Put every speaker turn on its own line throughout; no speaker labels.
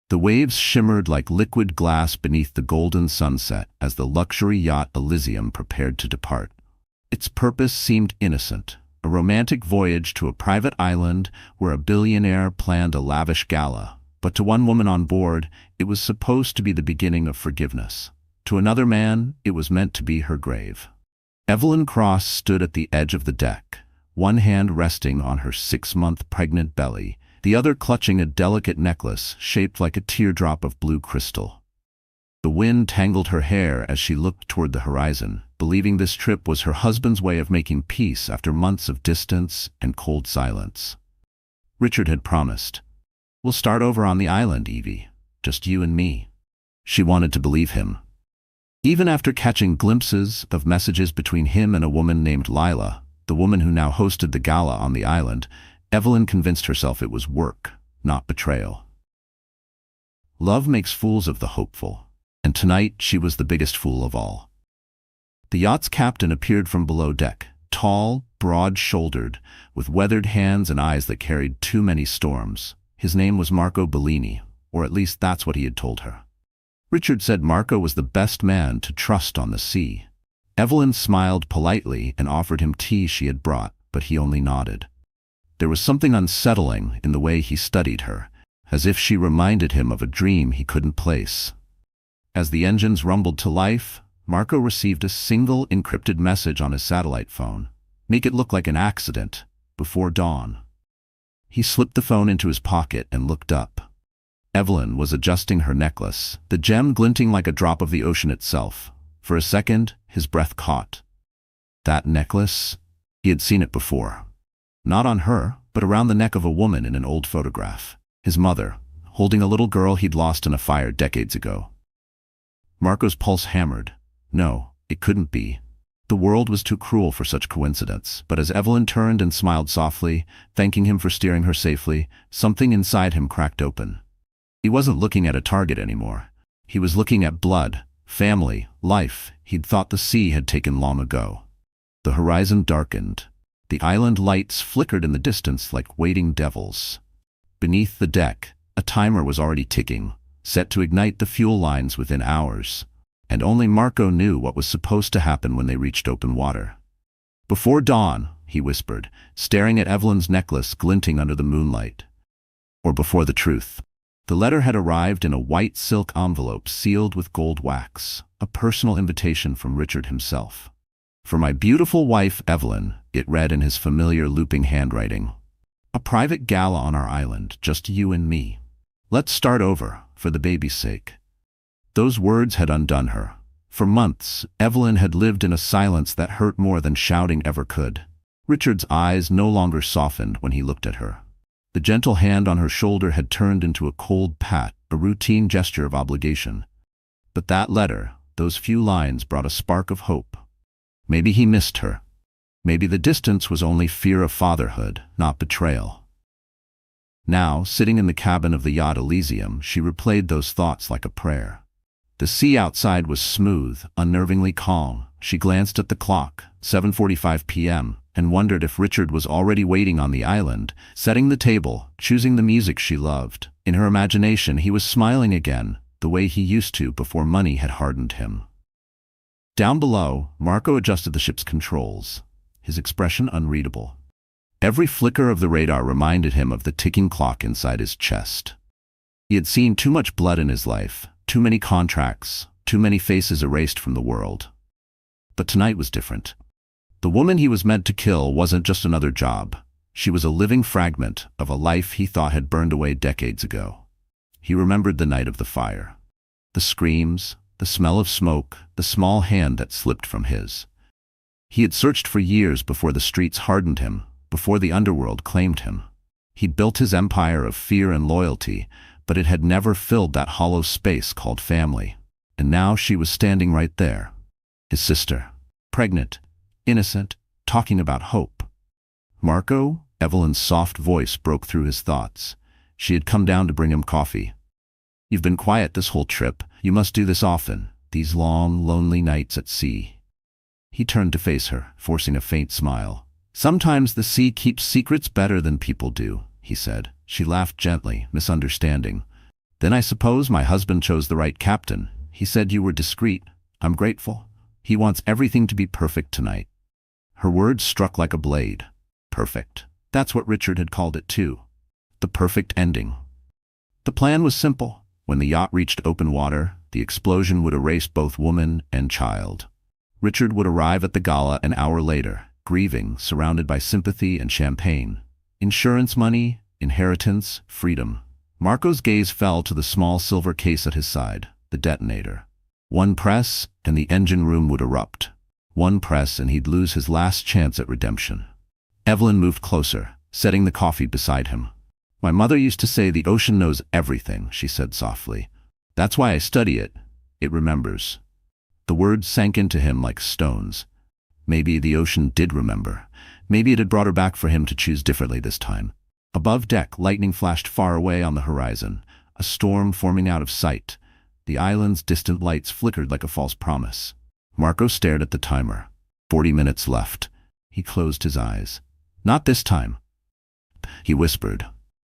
The waves shimmered like liquid glass beneath the golden sunset as the luxury yacht Elysium prepared to depart. Its purpose seemed innocent, a romantic voyage to a private island where a billionaire planned a lavish gala. But to one woman on board, it was supposed to be the beginning of forgiveness. To another man, it was meant to be her grave. Evelyn Cross stood at the edge of the deck, one hand resting on her 6-month pregnant belly, the other clutching a delicate necklace shaped like a teardrop of blue crystal. The wind tangled her hair as she looked toward the horizon, believing this trip was her husband's way of making peace after months of distance and cold silence. Richard had promised, "We'll start over on the island, Evie. Just you and me." She wanted to believe him. Even after catching glimpses of messages between him and a woman named Lila, the woman who now hosted the gala on the island, Evelyn convinced herself it was work, not betrayal. Love makes fools of the hopeful, and tonight she was the biggest fool of all. The yacht's captain appeared from below deck, tall, broad-shouldered, with weathered hands and eyes that carried too many storms. His name was Marco Bellini, or at least that's what he had told her. Richard said Marco was the best man to trust on the sea. Evelyn smiled politely and offered him tea she had brought, but he only nodded. There was something unsettling in the way he studied her, as if she reminded him of a dream he couldn't place. As the engines rumbled to life, Marco received a single encrypted message on his satellite phone. "Make it look like an accident, before dawn." He slipped the phone into his pocket and looked up. Evelyn was adjusting her necklace, the gem glinting like a drop of the ocean itself. For a second, his breath caught. That necklace? He had seen it before. Not on her, but around the neck of a woman in an old photograph. His mother, holding a little girl he'd lost in a fire decades ago. Marco's pulse hammered. No, it couldn't be. The world was too cruel for such coincidence, but as Evelyn turned and smiled softly, thanking him for steering her safely, something inside him cracked open. He wasn't looking at a target anymore. He was looking at blood, family, life he'd thought the sea had taken long ago. The horizon darkened. The island lights flickered in the distance like waiting devils. Beneath the deck, a timer was already ticking, set to ignite the fuel lines within hours. And only Marco knew what was supposed to happen when they reached open water. "Before dawn," he whispered, staring at Evelyn's necklace glinting under the moonlight. Or before the truth. The letter had arrived in a white silk envelope sealed with gold wax, a personal invitation from Richard himself. "For my beautiful wife, Evelyn," it read in his familiar looping handwriting. "A private gala on our island, just you and me. Let's start over, for the baby's sake." Those words had undone her. For months, Evelyn had lived in a silence that hurt more than shouting ever could. Richard's eyes no longer softened when he looked at her. The gentle hand on her shoulder had turned into a cold pat, a routine gesture of obligation. But that letter, those few lines, brought a spark of hope. Maybe he missed her. Maybe the distance was only fear of fatherhood, not betrayal. Now, sitting in the cabin of the yacht Elysium, she replayed those thoughts like a prayer. The sea outside was smooth, unnervingly calm. She glanced at the clock, 7:45 p.m., and wondered if Richard was already waiting on the island, setting the table, choosing the music she loved. In her imagination, he was smiling again, the way he used to before money had hardened him. Down below, Marco adjusted the ship's controls, his expression unreadable. Every flicker of the radar reminded him of the ticking clock inside his chest. He had seen too much blood in his life, too many contracts, too many faces erased from the world. But tonight was different. The woman he was meant to kill wasn't just another job. She was a living fragment of a life he thought had burned away decades ago. He remembered the night of the fire. The screams, the smell of smoke, the small hand that slipped from his. He had searched for years before the streets hardened him, before the underworld claimed him. He'd built his empire of fear and loyalty, but it had never filled that hollow space called family. And now she was standing right there. His sister, pregnant, innocent, talking about hope. "Marco?" Evelyn's soft voice broke through his thoughts. She had come down to bring him coffee. "You've been quiet this whole trip. You must do this often, these long, lonely nights at sea." He turned to face her, forcing a faint smile. "Sometimes the sea keeps secrets better than people do," he said. She laughed gently, misunderstanding. Then I suppose my husband chose the right captain. He said you were discreet. I'm grateful. He wants everything to be perfect tonight. Her words struck like a blade. Perfect. That's what Richard had called it too. The perfect ending. The plan was simple. When the yacht reached open water, the explosion would erase both woman and child. Richard would arrive at the gala an hour later, grieving, surrounded by sympathy and champagne. Insurance money, inheritance, freedom. Marco's gaze fell to the small silver case at his side, the detonator. One press, and the engine room would erupt. One press, and he'd lose his last chance at redemption. Evelyn moved closer, setting the coffee beside him. My mother used to say the ocean knows everything, she said softly. That's why I study it. It remembers. The words sank into him like stones. Maybe the ocean did remember. Maybe it had brought her back for him to choose differently this time. Above deck, lightning flashed far away on the horizon, a storm forming out of sight. The island's distant lights flickered like a false promise. Marco stared at the timer. 40 minutes left. He closed his eyes. Not this time, he whispered.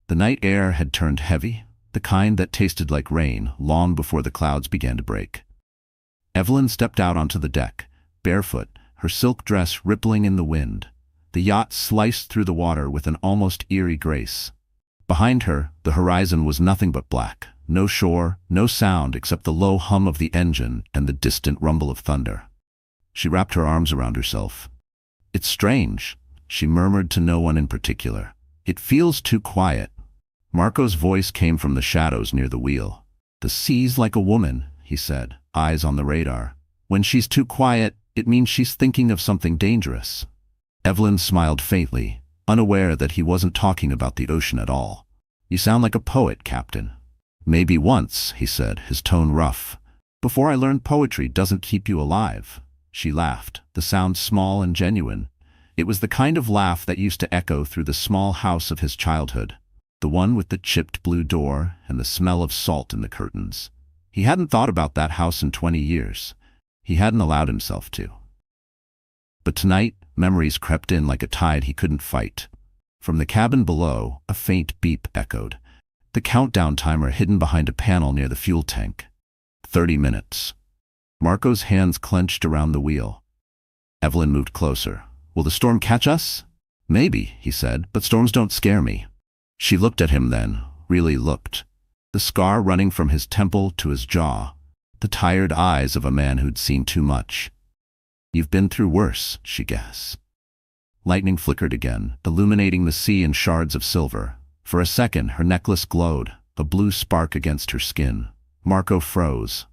The night air had turned heavy, the kind that tasted like rain long before the clouds began to break. Evelyn stepped out onto the deck, barefoot, her silk dress rippling in the wind. The yacht sliced through the water with an almost eerie grace. Behind her, the horizon was nothing but black. No shore, no sound except the low hum of the engine and the distant rumble of thunder. She wrapped her arms around herself. It's strange, she murmured to no one in particular. It feels too quiet. Marco's voice came from the shadows near the wheel. The sea's like a woman, he said, eyes on the radar. When she's too quiet, it means she's thinking of something dangerous. Evelyn smiled faintly, unaware that he wasn't talking about the ocean at all. You sound like a poet, Captain. Maybe once, he said, his tone rough. Before I learned poetry doesn't keep you alive. She laughed, the sound small and genuine. It was the kind of laugh that used to echo through the small house of his childhood, the one with the chipped blue door and the smell of salt in the curtains. He hadn't thought about that house in 20 years. He hadn't allowed himself to. But tonight, memories crept in like a tide he couldn't fight. From the cabin below, a faint beep echoed. The countdown timer hidden behind a panel near the fuel tank. 30 minutes. Marco's hands clenched around the wheel. Evelyn moved closer. Will the storm catch us? Maybe, he said, but storms don't scare me. She looked at him then, really looked. The scar running from his temple to his jaw. The tired eyes of a man who'd seen too much. You've been through worse, she guessed. Lightning flickered again, illuminating the sea in shards of silver. For a second, her necklace glowed, a blue spark against her skin. Marco froze.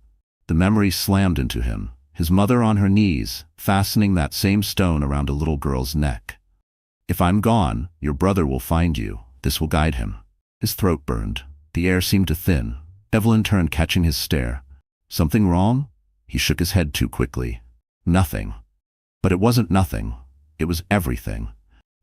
The memory slammed into him, his mother on her knees, fastening that same stone around a little girl's neck. If I'm gone, your brother will find you. This will guide him. His throat burned. The air seemed to thin. Evelyn turned, catching his stare. Something wrong? He shook his head too quickly. Nothing. But it wasn't nothing. It was everything.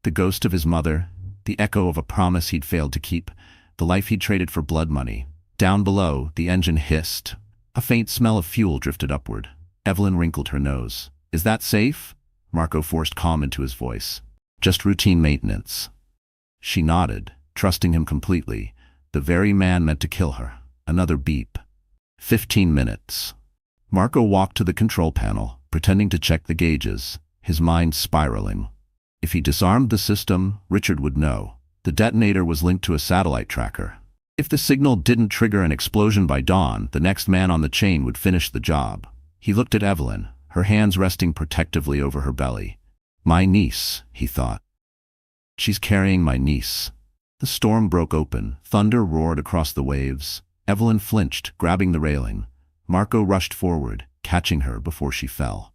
The ghost of his mother, the echo of a promise he'd failed to keep, the life he'd traded for blood money. Down below, the engine hissed. A faint smell of fuel drifted upward. Evelyn wrinkled her nose. Is that safe? Marco forced calm into his voice. Just routine maintenance. She nodded, trusting him completely. The very man meant to kill her. Another beep. 15 minutes. Marco walked to the control panel, pretending to check the gauges, his mind spiraling. If he disarmed the system, Richard would know. The detonator was linked to a satellite tracker. If the signal didn't trigger an explosion by dawn, the next man on the chain would finish the job. He looked at Evelyn, her hands resting protectively over her belly. My niece, he thought. She's carrying my niece. The storm broke open. Thunder roared across the waves. Evelyn flinched, grabbing the railing. Marco rushed forward, catching her before she fell.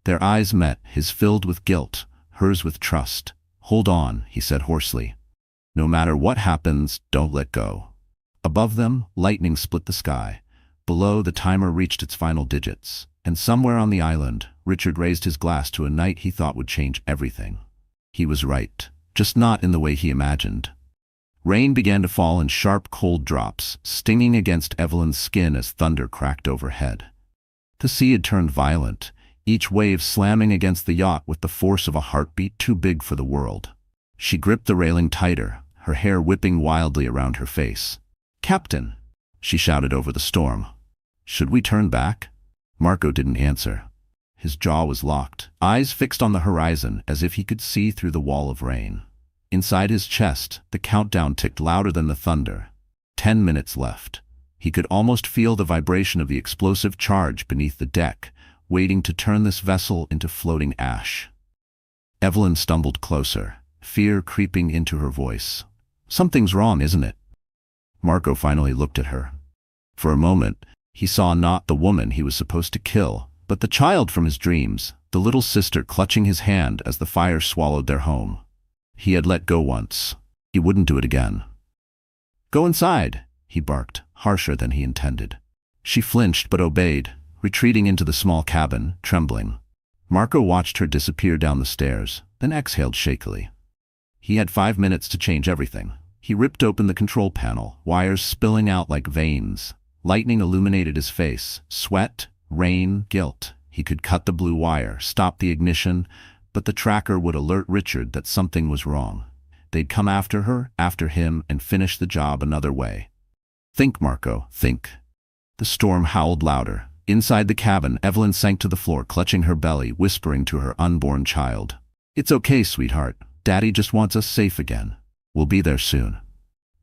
Their eyes met, his filled with guilt, hers with trust. Hold on, he said hoarsely. No matter what happens, don't let go. Above them, lightning split the sky. Below, the timer reached its final digits. And somewhere on the island, Richard raised his glass to a night he thought would change everything. He was right, just not in the way he imagined. Rain began to fall in sharp, cold drops, stinging against Evelyn's skin as thunder cracked overhead. The sea had turned violent, each wave slamming against the yacht with the force of a heartbeat too big for the world. She gripped the railing tighter, her hair whipping wildly around her face. Captain! she shouted over the storm. Should we turn back? Marco didn't answer. His jaw was locked, eyes fixed on the horizon as if he could see through the wall of rain. Inside his chest, the countdown ticked louder than the thunder. 10 minutes left. He could almost feel the vibration of the explosive charge beneath the deck, waiting to turn this vessel into floating ash. Evelyn stumbled closer, fear creeping into her voice. Something's wrong, isn't it? Marco finally looked at her. For a moment, he saw not the woman he was supposed to kill, but the child from his dreams, the little sister clutching his hand as the fire swallowed their home. He had let go once. He wouldn't do it again. Go inside, he barked, harsher than he intended. She flinched but obeyed, retreating into the small cabin, trembling. Marco watched her disappear down the stairs, then exhaled shakily. He had 5 minutes to change everything. He ripped open the control panel, wires spilling out like veins. Lightning illuminated his face. Sweat, rain, guilt. He could cut the blue wire, stop the ignition, but the tracker would alert Richard that something was wrong. They'd come after her, after him, and finish the job another way. Think, Marco, think. The storm howled louder. Inside the cabin, Evelyn sank to the floor, clutching her belly, whispering to her unborn child. It's okay, sweetheart. Daddy just wants us safe again. We'll be there soon.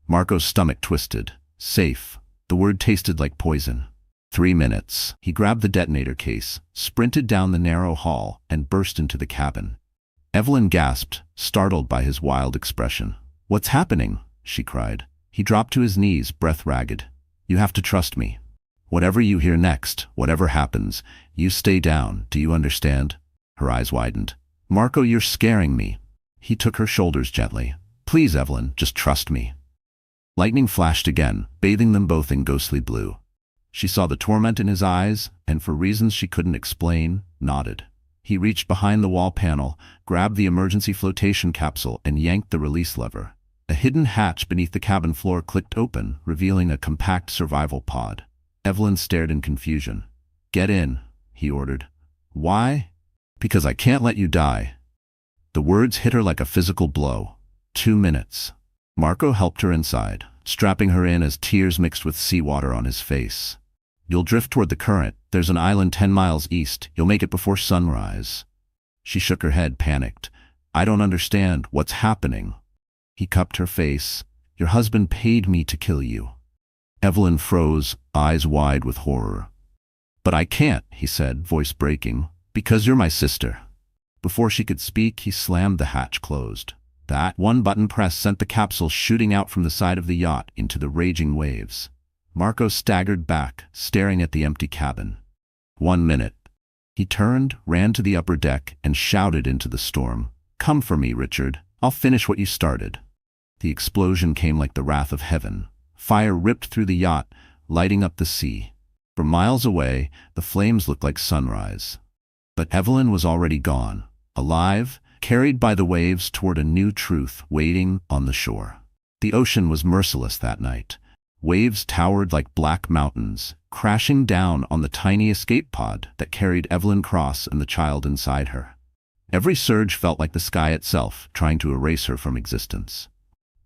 Marco's stomach twisted. Safe. The word tasted like poison. 3 minutes. He grabbed the detonator case, sprinted down the narrow hall, and burst into the cabin. Evelyn gasped, startled by his wild expression. What's happening? She cried. He dropped to his knees, breath ragged. You have to trust me. Whatever you hear next, whatever happens, you stay down, do you understand? Her eyes widened. Marco, you're scaring me. He took her shoulders gently. Please, Evelyn, just trust me. Lightning flashed again, bathing them both in ghostly blue. She saw the torment in his eyes, and for reasons she couldn't explain, nodded. He reached behind the wall panel, grabbed the emergency flotation capsule, and yanked the release lever. A hidden hatch beneath the cabin floor clicked open, revealing a compact survival pod. Evelyn stared in confusion. Get in, he ordered. Why? Because I can't let you die. The words hit her like a physical blow. 2 minutes. Marco helped her inside, strapping her in as tears mixed with seawater on his face. You'll drift toward the current. There's an island 10 miles east. You'll make it before sunrise. She shook her head, panicked. I don't understand. What's happening? He cupped her face. Your husband paid me to kill you. Evelyn froze, eyes wide with horror. But I can't, he said, voice breaking, because you're my sister. Before she could speak, he slammed the hatch closed. That one button press sent the capsule shooting out from the side of the yacht into the raging waves. Marco staggered back, staring at the empty cabin. 1 minute. He turned, ran to the upper deck, and shouted into the storm. Come for me, Richard. I'll finish what you started. The explosion came like the wrath of heaven. Fire ripped through the yacht, lighting up the sea. For miles away, the flames looked like sunrise. But Evelyn was already gone, alive, carried by the waves toward a new truth waiting on the shore. The ocean was merciless that night. Waves towered like black mountains, crashing down on the tiny escape pod that carried Evelyn Cross and the child inside her. Every surge felt like the sky itself, trying to erase her from existence.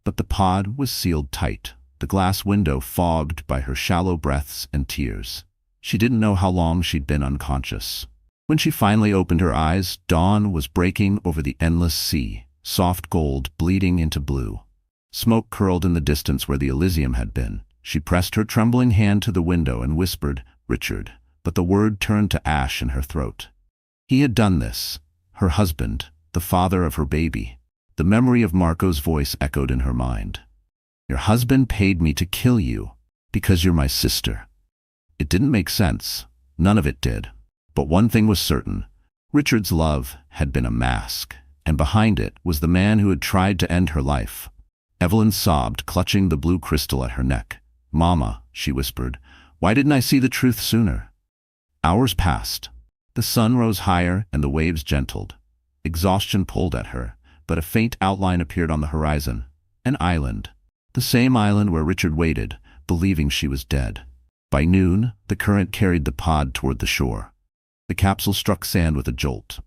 But the pod was sealed tight, the glass window fogged by her shallow breaths and tears. She didn't know how long she'd been unconscious. When she finally opened her eyes, dawn was breaking over the endless sea, soft gold bleeding into blue. Smoke curled in the distance where the Elysium had been. She pressed her trembling hand to the window and whispered, Richard, but the word turned to ash in her throat. He had done this. Her husband, the father of her baby. The memory of Marco's voice echoed in her mind. Your husband paid me to kill you because you're my sister. It didn't make sense. None of it did. But one thing was certain. Richard's love had been a mask, and behind it was the man who had tried to end her life. Evelyn sobbed, clutching the blue crystal at her neck. Mama, she whispered, why didn't I see the truth sooner? Hours passed. The sun rose higher and the waves gentled. Exhaustion pulled at her, but a faint outline appeared on the horizon. An island. The same island where Richard waited, believing she was dead. By noon, the current carried the pod toward the shore. The capsule struck sand with a jolt.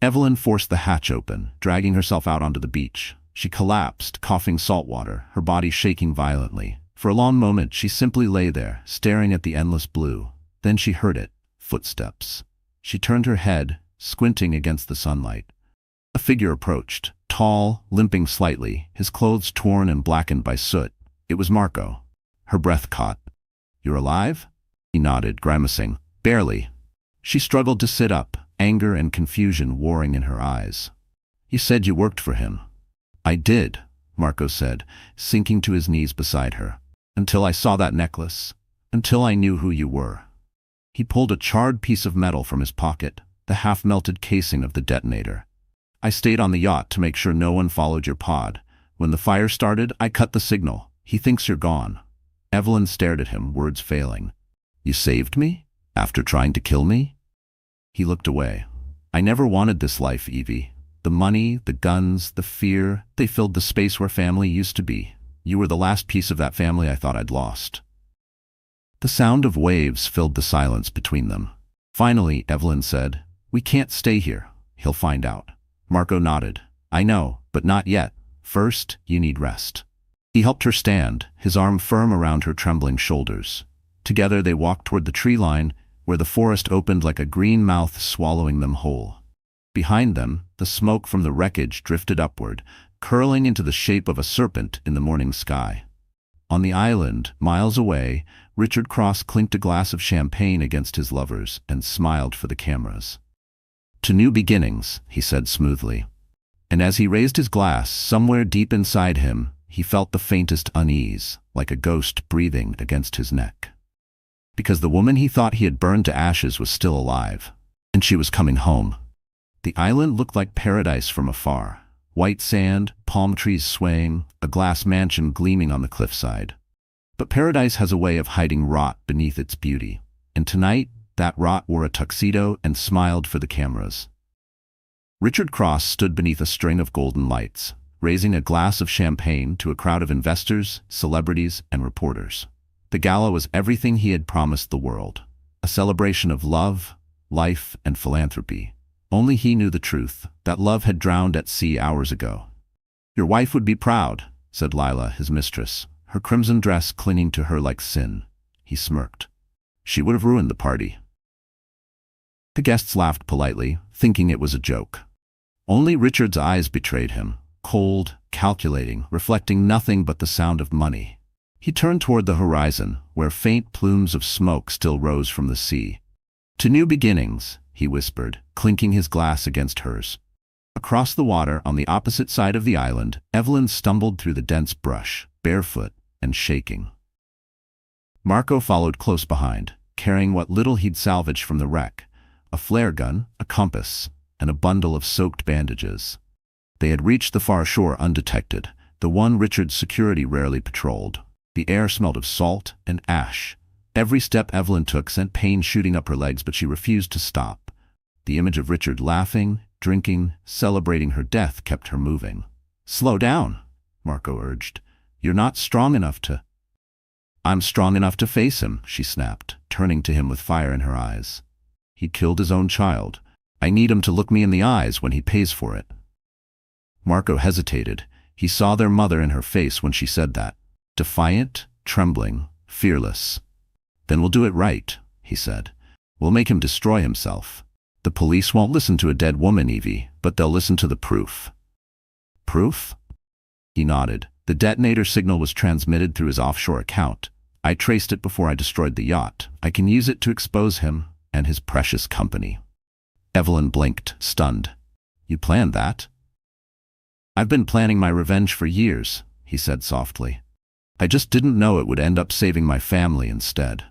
Evelyn forced the hatch open, dragging herself out onto the beach. She collapsed, coughing salt water, her body shaking violently. For a long moment she simply lay there, staring at the endless blue. Then she heard it. Footsteps. She turned her head, squinting against the sunlight. A figure approached, tall, limping slightly, his clothes torn and blackened by soot. It was Marco. Her breath caught. "You're alive?" He nodded, grimacing. "Barely." She struggled to sit up, anger and confusion warring in her eyes. "You said you worked for him." "I did," Marco said, sinking to his knees beside her. "Until I saw that necklace. Until I knew who you were." He pulled a charred piece of metal from his pocket, the half-melted casing of the detonator. "I stayed on the yacht to make sure no one followed your pod. When the fire started, I cut the signal. He thinks you're gone." Evelyn stared at him, words failing. "You saved me? After trying to kill me?" He looked away. "I never wanted this life, Evie. The money, the guns, the fear, they filled the space where family used to be. You were the last piece of that family I thought I'd lost." The sound of waves filled the silence between them. Finally, Evelyn said, "We can't stay here. He'll find out." Marco nodded. "I know, but not yet. First, you need rest." He helped her stand, his arm firm around her trembling shoulders. Together they walked toward the tree line, where the forest opened like a green mouth swallowing them whole. Behind them, the smoke from the wreckage drifted upward, curling into the shape of a serpent in the morning sky. On the island, miles away, Richard Cross clinked a glass of champagne against his lovers and smiled for the cameras. "To new beginnings," he said smoothly. And as he raised his glass, somewhere deep inside him, he felt the faintest unease, like a ghost breathing against his neck. Because the woman he thought he had burned to ashes was still alive, and she was coming home. The island looked like paradise from afar. White sand, palm trees swaying, a glass mansion gleaming on the cliffside. But paradise has a way of hiding rot beneath its beauty, and tonight, that rot wore a tuxedo and smiled for the cameras. Richard Cross stood beneath a string of golden lights, raising a glass of champagne to a crowd of investors, celebrities, and reporters. The gala was everything he had promised the world, a celebration of love, life, and philanthropy. Only he knew the truth, that love had drowned at sea hours ago. "Your wife would be proud," said Lila, his mistress, her crimson dress clinging to her like sin. He smirked. "She would have ruined the party." The guests laughed politely, thinking it was a joke. Only Richard's eyes betrayed him, cold, calculating, reflecting nothing but the sound of money. He turned toward the horizon, where faint plumes of smoke still rose from the sea. "To new beginnings," he whispered, clinking his glass against hers. Across the water, on the opposite side of the island, Evelyn stumbled through the dense brush, barefoot and shaking. Marco followed close behind, carrying what little he'd salvaged from the wreck, a flare gun, a compass, and a bundle of soaked bandages. They had reached the far shore undetected, the one Richard's security rarely patrolled. The air smelled of salt and ash. Every step Evelyn took sent pain shooting up her legs, but she refused to stop. The image of Richard laughing, drinking, celebrating her death kept her moving. "Slow down," Marco urged. "You're not strong enough to—" "I'm strong enough to face him," she snapped, turning to him with fire in her eyes. "He killed his own child. I need him to look me in the eyes when he pays for it." Marco hesitated. He saw their mother in her face when she said that. Defiant, trembling, fearless. "Then we'll do it right," he said. "We'll make him destroy himself. The police won't listen to a dead woman, Evie, but they'll listen to the proof." "Proof?" He nodded. "The detonator signal was transmitted through his offshore account. I traced it before I destroyed the yacht. I can use it to expose him and his precious company." Evelyn blinked, stunned. "You planned that?" "I've been planning my revenge for years," he said softly. "I just didn't know it would end up saving my family instead."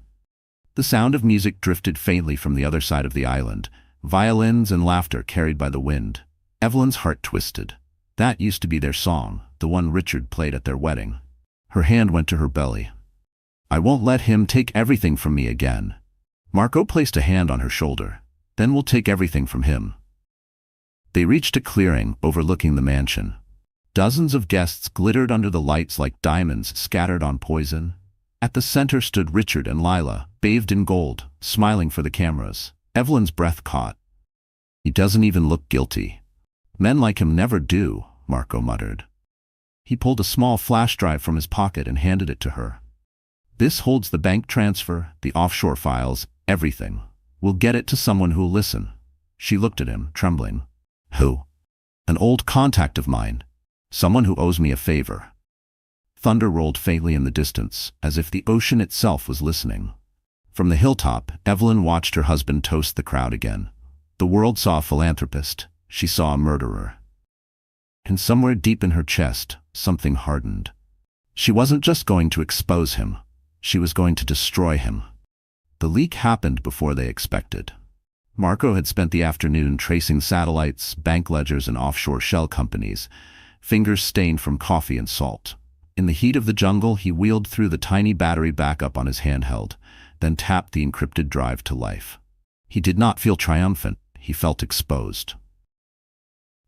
The sound of music drifted faintly from the other side of the island, violins and laughter carried by the wind. Evelyn's heart twisted. That used to be their song, the one Richard played at their wedding. Her hand went to her belly. "I won't let him take everything from me again." Marco placed a hand on her shoulder. "Then we'll take everything from him." They reached a clearing overlooking the mansion. Dozens of guests glittered under the lights like diamonds scattered on poison. At the center stood Richard and Lila, bathed in gold, smiling for the cameras. Evelyn's breath caught. "He doesn't even look guilty." "Men like him never do," Marco muttered. He pulled a small flash drive from his pocket and handed it to her. This holds the bank transfer, the offshore files, everything. We'll get it to someone who'll listen." She looked at him, trembling. "Who?" "An old contact of mine. Someone who owes me a favor." Thunder rolled faintly in the distance, as if the ocean itself was listening. From the hilltop, Evelyn watched her husband toast the crowd again. The world saw a philanthropist. She saw a murderer. And somewhere deep in her chest, something hardened. She wasn't just going to expose him. She was going to destroy him. The leak happened before they expected. Marco had spent the afternoon tracing satellites, bank ledgers, and offshore shell companies, fingers stained from coffee and salt. In the heat of the jungle, he wheeled through the tiny battery backup on his handheld, then tapped the encrypted drive to life. He did not feel triumphant. He felt exposed.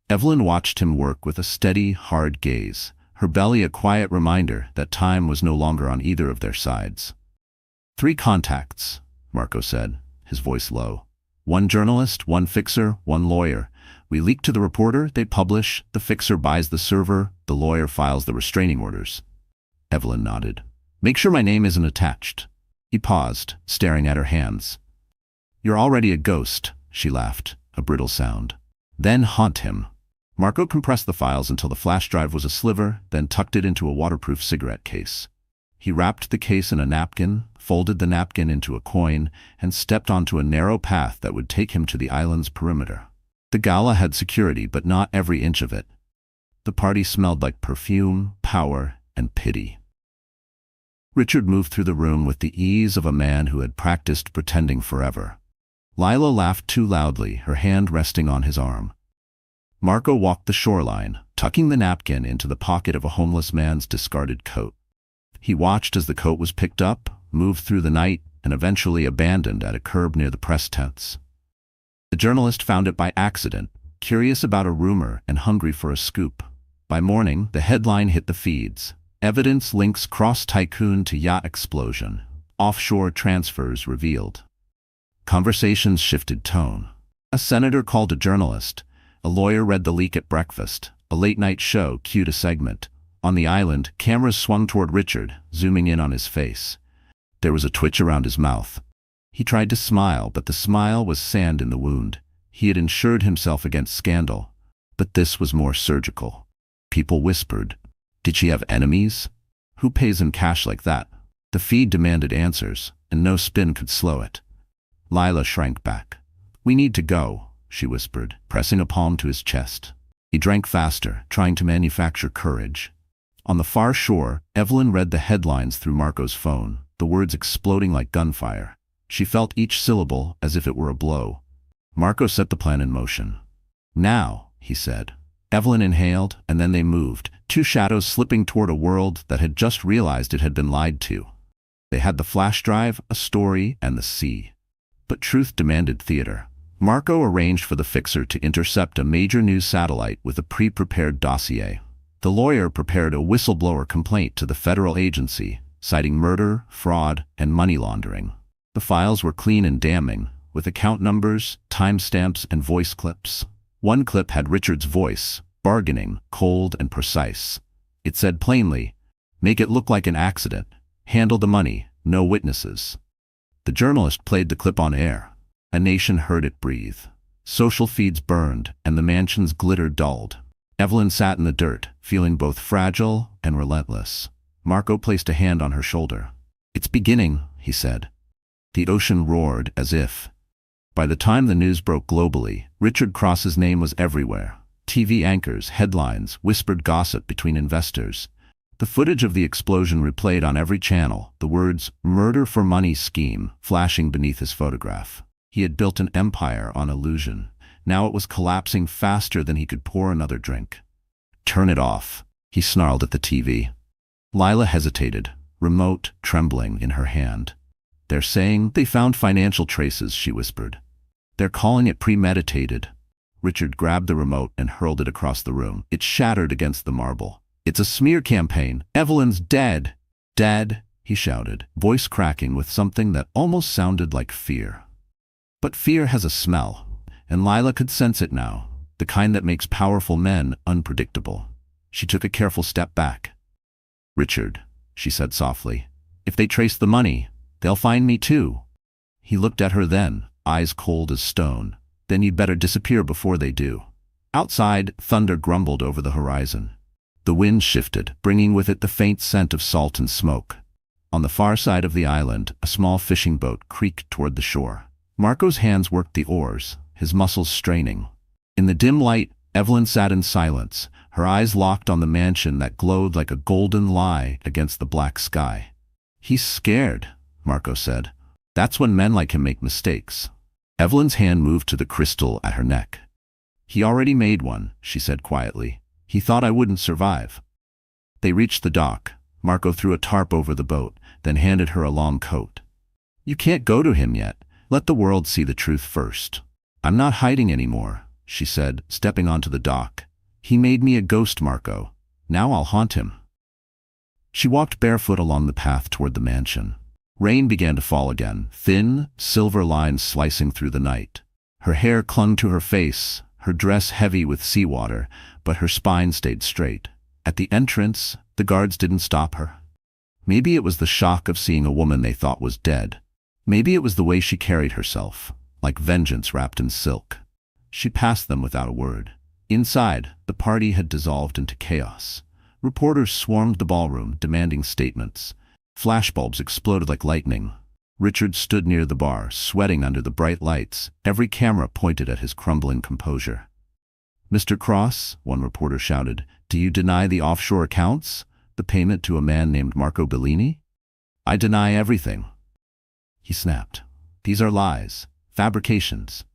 Evelyn watched him work with a steady, hard gaze, her belly a quiet reminder that time was no longer on either of their sides. "3 contacts," Marco said, his voice low. "1 journalist, 1 fixer, 1 lawyer. We leak to the reporter, they publish, the fixer buys the server, the lawyer files the restraining orders." Evelyn nodded. "Make sure my name isn't attached." He paused, staring at her hands. "You're already a ghost," she laughed, a brittle sound. "Then haunt him." Marco compressed the files until the flash drive was a sliver, then tucked it into a waterproof cigarette case. He wrapped the case in a napkin, folded the napkin into a coin, and stepped onto a narrow path that would take him to the island's perimeter. The gala had security, but not every inch of it. The party smelled like perfume, power, and pity. Richard moved through the room with the ease of a man who had practiced pretending forever. Lila laughed too loudly, her hand resting on his arm. Marco walked the shoreline, tucking the napkin into the pocket of a homeless man's discarded coat. He watched as the coat was picked up, moved through the night, and eventually abandoned at a curb near the press tents. The journalist found it by accident, curious about a rumor and hungry for a scoop. By morning, the headline hit the feeds. Evidence links cross tycoon to yacht explosion. Offshore transfers revealed. Conversations shifted tone. A senator called a journalist. A lawyer read the leak at breakfast. A late-night show cued a segment. On the island, cameras swung toward Richard, zooming in on his face. There was a twitch around his mouth. He tried to smile, but the smile was sand in the wound. He had insured himself against scandal. But this was more surgical. People whispered. Did she have enemies? Who pays in cash like that? The feed demanded answers, and no spin could slow it. Lila shrank back. "We need to go," she whispered, pressing a palm to his chest. He drank faster, trying to manufacture courage. On the far shore, Evelyn read the headlines through Marco's phone, the words exploding like gunfire. She felt each syllable as if it were a blow. Marco set the plan in motion. "Now," he said. Evelyn inhaled, and then they moved, 2 shadows slipping toward a world that had just realized it had been lied to. They had the flash drive, a story, and the sea. But truth demanded theater. Marco arranged for the fixer to intercept a major news satellite with a pre-prepared dossier. The lawyer prepared a whistleblower complaint to the federal agency, citing murder, fraud, and money laundering. The files were clean and damning, with account numbers, timestamps, and voice clips. One clip had Richard's voice, bargaining, cold and precise. It said plainly, "Make it look like an accident. Handle the money, no witnesses." The journalist played the clip on air. A nation heard it breathe. Social feeds burned, and the mansion's glitter dulled. Evelyn sat in the dirt, feeling both fragile and relentless. Marco placed a hand on her shoulder. "It's beginning," he said. The ocean roared as if. By the time the news broke globally, Richard Cross's name was everywhere. TV anchors, headlines, whispered gossip between investors. The footage of the explosion replayed on every channel, the words "murder for money scheme" flashing beneath his photograph. He had built an empire on illusion. Now it was collapsing faster than he could pour another drink. "Turn it off," he snarled at the TV. Lila hesitated, remote, trembling in her hand. "They're saying they found financial traces," she whispered. "They're calling it premeditated." Richard grabbed the remote and hurled it across the room. It shattered against the marble. "It's a smear campaign. Evelyn's dead." "Dead," he shouted, voice cracking with something that almost sounded like fear. But fear has a smell, and Lila could sense it now, the kind that makes powerful men unpredictable. She took a careful step back. "Richard," she said softly, If they trace the money, they'll find me too. He looked at her then, eyes cold as stone. Then you'd better disappear before they do. Outside, thunder grumbled over the horizon. The wind shifted, bringing with it the faint scent of salt and smoke. On the far side of the island, a small fishing boat creaked toward the shore. Marco's hands worked the oars, his muscles straining. In the dim light, Evelyn sat in silence, her eyes locked on the mansion that glowed like a golden lie against the black sky. "He's scared," Marco said. "That's when men like him make mistakes." Evelyn's hand moved to the crystal at her neck. "He already made one," she said quietly. "He thought I wouldn't survive." They reached the dock. Marco threw a tarp over the boat, then handed her a long coat. "You can't go to him yet. Let the world see the truth first." "I'm not hiding anymore," she said, stepping onto the dock. "He made me a ghost, Marco. Now I'll haunt him." She walked barefoot along the path toward the mansion. Rain began to fall again, thin, silver lines slicing through the night. Her hair clung to her face, her dress heavy with seawater, but her spine stayed straight. At the entrance, the guards didn't stop her. Maybe it was the shock of seeing a woman they thought was dead. Maybe it was the way she carried herself, like vengeance wrapped in silk. She passed them without a word. Inside, the party had dissolved into chaos. Reporters swarmed the ballroom, demanding statements. Flashbulbs exploded like lightning. Richard stood near the bar, sweating under the bright lights, every camera pointed at his crumbling composure. "Mr. Cross," one reporter shouted, "do you deny the offshore accounts? The payment to a man named Marco Bellini?" "I deny everything," he snapped. "These are lies, fabrications."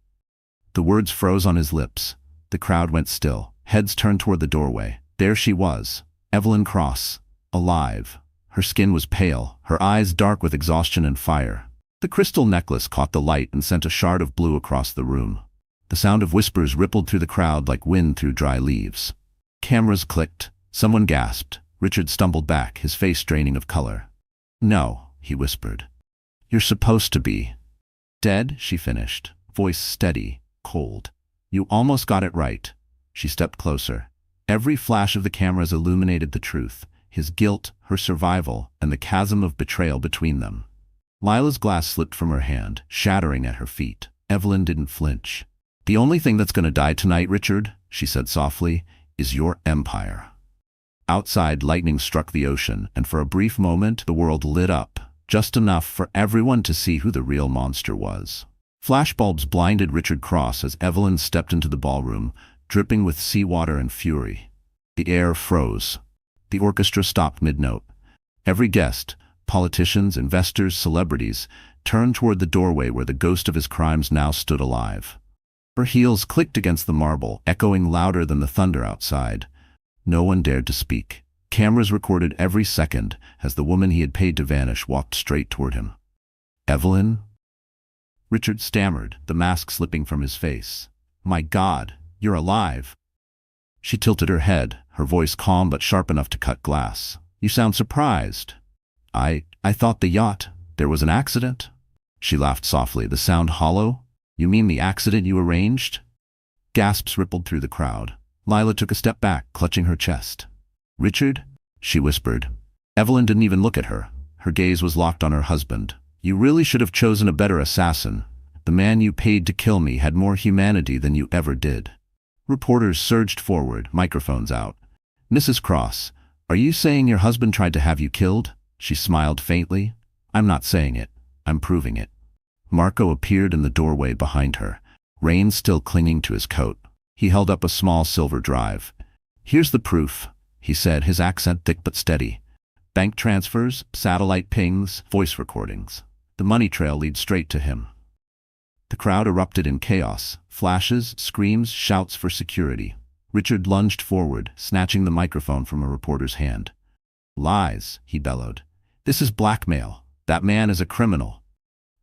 The words froze on his lips. The crowd went still. Heads turned toward the doorway. There she was, Evelyn Cross, alive. Her skin was pale, her eyes dark with exhaustion and fire. The crystal necklace caught the light and sent a shard of blue across the room. The sound of whispers rippled through the crowd like wind through dry leaves. Cameras clicked. Someone gasped. Richard stumbled back, his face draining of color. "No," he whispered. "You're supposed to be." "Dead," she finished, voice steady, cold. "You almost got it right." She stepped closer. Every flash of the cameras illuminated the truth, his guilt, her survival, and the chasm of betrayal between them. Lila's glass slipped from her hand, shattering at her feet. Evelyn didn't flinch. "The only thing that's going to die tonight, Richard," she said softly, "is your empire." Outside, lightning struck the ocean, and for a brief moment the world lit up, just enough for everyone to see who the real monster was. Flashbulbs blinded Richard Cross as Evelyn stepped into the ballroom, dripping with seawater and fury. The air froze. The orchestra stopped mid-note. Every guest, politicians, investors, celebrities, turned toward the doorway where the ghost of his crimes now stood alive. Her heels clicked against the marble, echoing louder than the thunder outside. No one dared to speak. Cameras recorded every second as the woman he had paid to vanish walked straight toward him. "Evelyn?" Richard stammered, the mask slipping from his face. "My God, you're alive." She tilted her head, her voice calm but sharp enough to cut glass. "You sound surprised." I thought the yacht, there was an accident." She laughed softly, the sound hollow. "You mean the accident you arranged?" Gasps rippled through the crowd. Lila took a step back, clutching her chest. "Richard?" she whispered. Evelyn didn't even look at her. Her gaze was locked on her husband. "You really should have chosen a better assassin. The man you paid to kill me had more humanity than you ever did." Reporters surged forward, microphones out. "Mrs. Cross, are you saying your husband tried to have you killed?" She smiled faintly. "I'm not saying it. I'm proving it." Marco appeared in the doorway behind her, rain still clinging to his coat. He held up a small silver drive. "Here's the proof," he said, his accent thick but steady. "Bank transfers, satellite pings, voice recordings. The money trail leads straight to him." The crowd erupted in chaos, flashes, screams, shouts for security. Richard lunged forward, snatching the microphone from a reporter's hand. "Lies," he bellowed. "This is blackmail. That man is a criminal."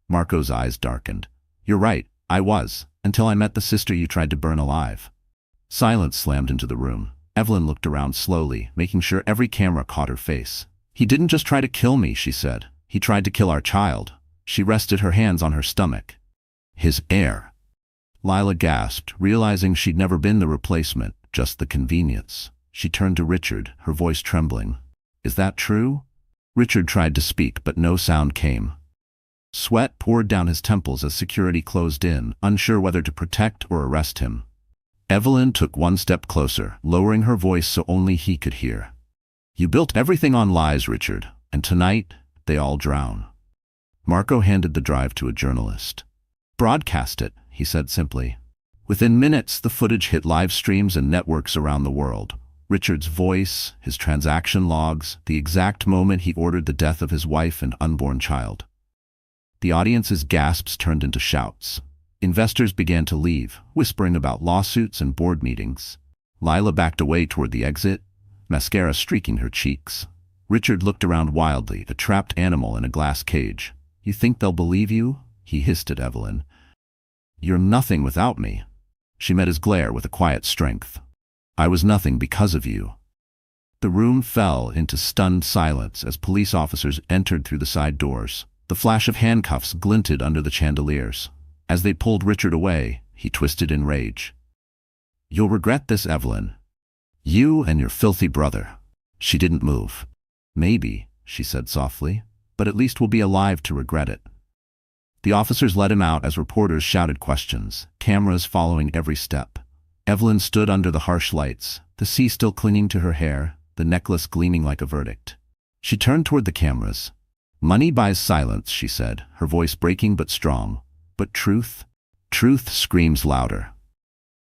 Marco's eyes darkened. "You're right, I was, until I met the sister you tried to burn alive." Silence slammed into the room. Evelyn looked around slowly, making sure every camera caught her face. "He didn't just try to kill me," she said. "He tried to kill our child." She rested her hands on her stomach. "His heir." Lila gasped, realizing she'd never been the replacement, just the convenience. She turned to Richard, her voice trembling. "Is that true?" Richard tried to speak, but no sound came. Sweat poured down his temples as security closed in, unsure whether to protect or arrest him. Evelyn took one step closer, lowering her voice so only he could hear. "You built everything on lies, Richard, and tonight, they all drown." Marco handed the drive to a journalist. "Broadcast it," he said simply. Within minutes, the footage hit live streams and networks around the world. Richard's voice, his transaction logs, the exact moment he ordered the death of his wife and unborn child. The audience's gasps turned into shouts. Investors began to leave, whispering about lawsuits and board meetings. Lila backed away toward the exit, mascara streaking her cheeks. Richard looked around wildly, a trapped animal in a glass cage. "You think they'll believe you?" he hissed at Evelyn. "You're nothing without me." She met his glare with a quiet strength. "I was nothing because of you." The room fell into stunned silence as police officers entered through the side doors. The flash of handcuffs glinted under the chandeliers. As they pulled Richard away, he twisted in rage. "You'll regret this, Evelyn. You and your filthy brother." She didn't move. "Maybe," she said softly, "but at least we'll be alive to regret it." The officers let him out as reporters shouted questions, cameras following every step. Evelyn stood under the harsh lights, the sea still clinging to her hair, the necklace gleaming like a verdict. She turned toward the cameras. "Money buys silence," she said, her voice breaking but strong. "But truth? Truth screams louder."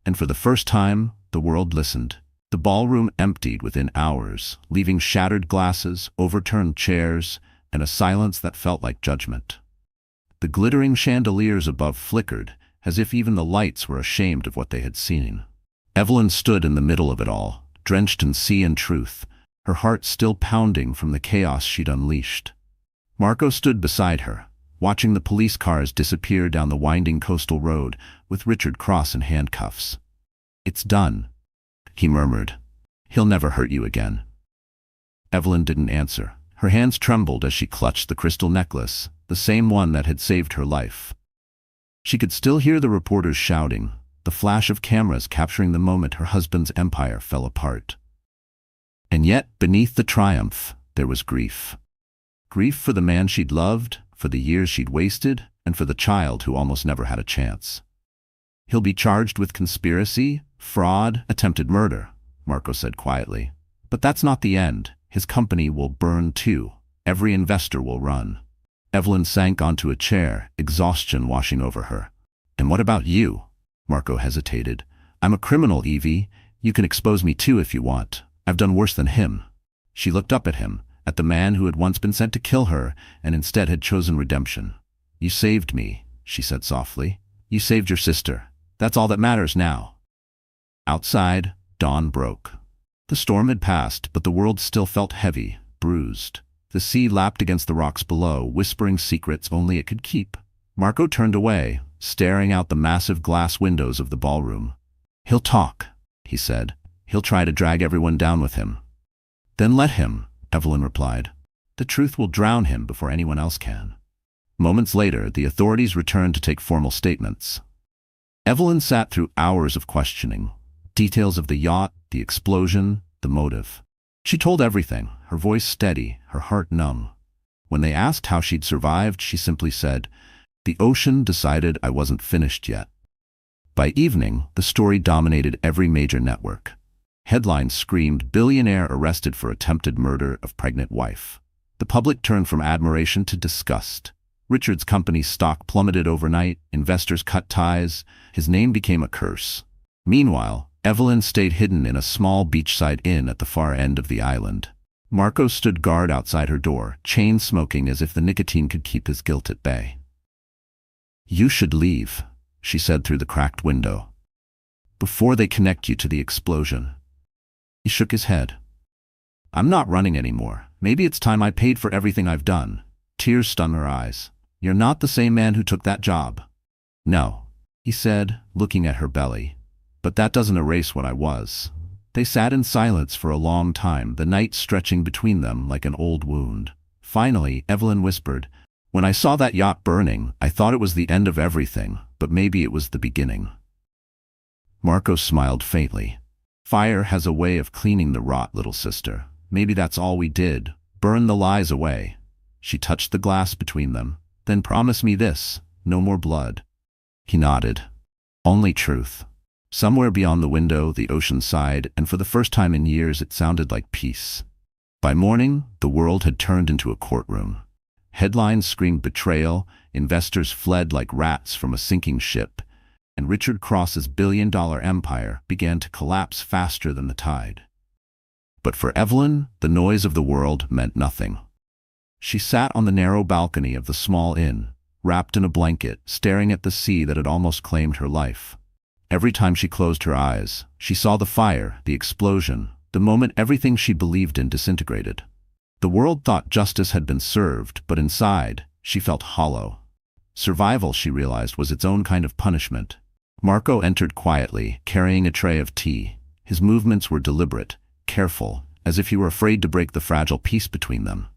And for the first time, the world listened. The ballroom emptied within hours, leaving shattered glasses, overturned chairs, and a silence that felt like judgment. The glittering chandeliers above flickered, as if even the lights were ashamed of what they had seen. Evelyn stood in the middle of it all, drenched in sea and truth, her heart still pounding from the chaos she'd unleashed. Marco stood beside her, watching the police cars disappear down the winding coastal road with Richard Cross in handcuffs. "It's done," he murmured. "He'll never hurt you again." Evelyn didn't answer. Her hands trembled as she clutched the crystal necklace, the same one that had saved her life. She could still hear the reporters shouting, the flash of cameras capturing the moment her husband's empire fell apart. And yet, beneath the triumph, there was grief. Grief for the man she'd loved, for the years she'd wasted, and for the child who almost never had a chance. "He'll be charged with conspiracy, fraud, attempted murder," Marco said quietly. "But that's not the end. His company will burn too. Every investor will run." Evelyn sank onto a chair, exhaustion washing over her. "And what about you?" Marco hesitated. "I'm a criminal, Evie. You can expose me too if you want. I've done worse than him." She looked up at him, at the man who had once been sent to kill her and instead had chosen redemption. "You saved me," she said softly. "You saved your sister. That's all that matters now." Outside, dawn broke. The storm had passed, but the world still felt heavy, bruised. The sea lapped against the rocks below, whispering secrets only it could keep. Marco turned away, staring out the massive glass windows of the ballroom. "He'll talk," he said. "He'll try to drag everyone down with him." "Then let him," Evelyn replied. "The truth will drown him before anyone else can." Moments later, the authorities returned to take formal statements. Evelyn sat through hours of questioning. Details of the yacht, the explosion, the motive. She told everything, her voice steady, her heart numb. When they asked how she'd survived, she simply said, "The ocean decided I wasn't finished yet." By evening, the story dominated every major network. Headlines screamed, "Billionaire arrested for attempted murder of pregnant wife." The public turned from admiration to disgust. Richard's company's stock plummeted overnight, investors cut ties, his name became a curse. Meanwhile, Evelyn stayed hidden in a small beachside inn at the far end of the island. Marco stood guard outside her door, chain smoking as if the nicotine could keep his guilt at bay. "You should leave," she said through the cracked window, "before they connect you to the explosion." He shook his head. "I'm not running anymore. Maybe it's time I paid for everything I've done." Tears stung her eyes. "You're not the same man who took that job." "No," he said, looking at her belly. "But that doesn't erase what I was." They sat in silence for a long time, the night stretching between them like an old wound. Finally, Evelyn whispered, "When I saw that yacht burning, I thought it was the end of everything, but maybe it was the beginning." Marco smiled faintly. "Fire has a way of cleaning the rot, little sister. Maybe that's all we did, Burn the lies away. She touched the glass between them. Then promise me this, no more blood. He nodded. Only truth. Somewhere beyond the window, the ocean sighed, and for the first time in years it sounded like peace. By morning, the world had turned into a courtroom. Headlines screamed betrayal, investors fled like rats from a sinking ship, and Richard Cross's billion-dollar empire began to collapse faster than the tide. But for Evelyn, the noise of the world meant nothing. She sat on the narrow balcony of the small inn, wrapped in a blanket, staring at the sea that had almost claimed her life. Every time she closed her eyes, she saw the fire, the explosion, the moment everything she believed in disintegrated. The world thought justice had been served, but inside, she felt hollow. Survival, she realized, was its own kind of punishment. Marco entered quietly, carrying a tray of tea. His movements were deliberate, careful, as if he were afraid to break the fragile peace between them.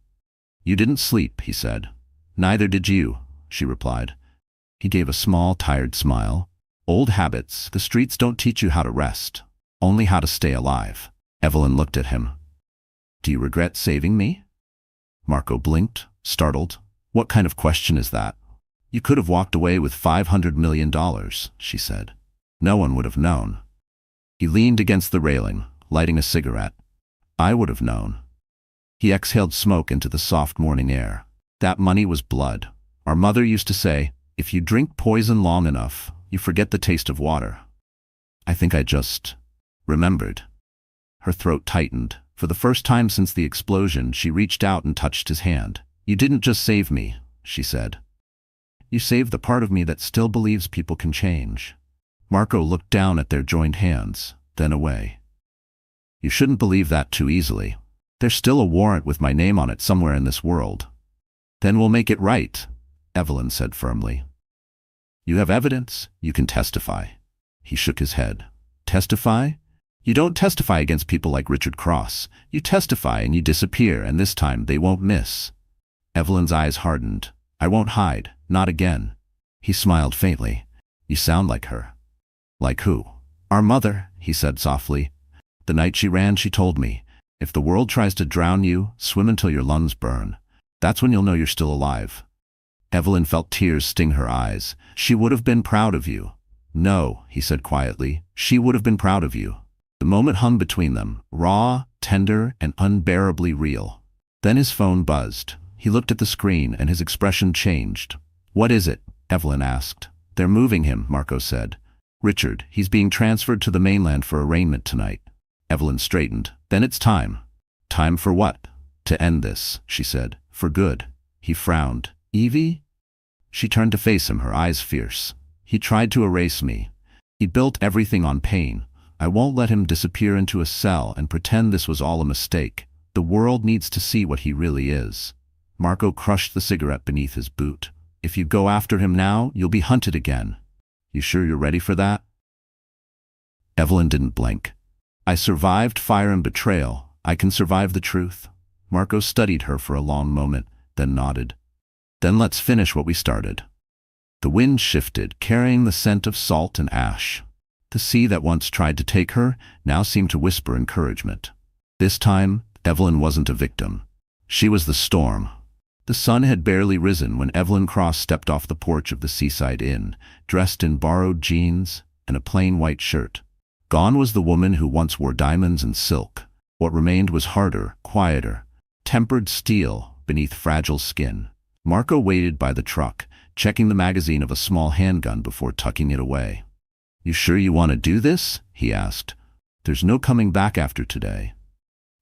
"You didn't sleep," he said. "Neither did you," she replied. He gave a small, tired smile. "Old habits. The streets don't teach you how to rest, only how to stay alive." Evelyn looked at him. "Do you regret saving me?" Marco blinked, startled. "What kind of question is that?" "You could have walked away with $500 million, she said. "No one would have known." He leaned against the railing, lighting a cigarette. "I would have known." He exhaled smoke into the soft morning air. "That money was blood. Our mother used to say, if you drink poison long enough, you forget the taste of water." I think I just remembered. Her throat tightened. For the first time since the explosion, she reached out and touched his hand. "You didn't just save me," she said. "You saved the part of me that still believes people can change." Marco looked down at their joined hands, then away. "You shouldn't believe that too easily. There's still a warrant with my name on it somewhere in this world." "Then we'll make it right," Evelyn said firmly. "You have evidence, you can testify." He shook his head. "Testify? You don't testify against people like Richard Cross. You testify and you disappear, and this time they won't miss." Evelyn's eyes hardened. "I won't hide, not again." He smiled faintly. "You sound like her." "Like who?" "Our mother," he said softly. "The night she ran, she told me, if the world tries to drown you, swim until your lungs burn. That's when you'll know you're still alive." Evelyn felt tears sting her eyes. "She would have been proud of you." "No," he said quietly. "She would have been proud of you." The moment hung between them, raw, tender, and unbearably real. Then his phone buzzed. He looked at the screen and his expression changed. "What is it?" Evelyn asked. "They're moving him," Marco said. "Richard, he's being transferred to the mainland for arraignment tonight." Evelyn straightened. "Then it's time." "Time for what?" "To end this," she said. "For good." He frowned. "Evie?" She turned to face him, her eyes fierce. "He tried to erase me. He built everything on pain. I won't let him disappear into a cell and pretend this was all a mistake. The world needs to see what he really is." Marco crushed the cigarette beneath his boot. "If you go after him now, you'll be hunted again. You sure you're ready for that?" Evelyn didn't blink. "I survived fire and betrayal. I can survive the truth." Marco studied her for a long moment, then nodded. "Then let's finish what we started." The wind shifted, carrying the scent of salt and ash. The sea that once tried to take her now seemed to whisper encouragement. This time, Evelyn wasn't a victim. She was the storm. The sun had barely risen when Evelyn Cross stepped off the porch of the seaside inn, dressed in borrowed jeans and a plain white shirt. Gone was the woman who once wore diamonds and silk. What remained was harder, quieter, tempered steel beneath fragile skin. Marco waited by the truck, checking the magazine of a small handgun before tucking it away. "You sure you want to do this?" he asked. "There's no coming back after today."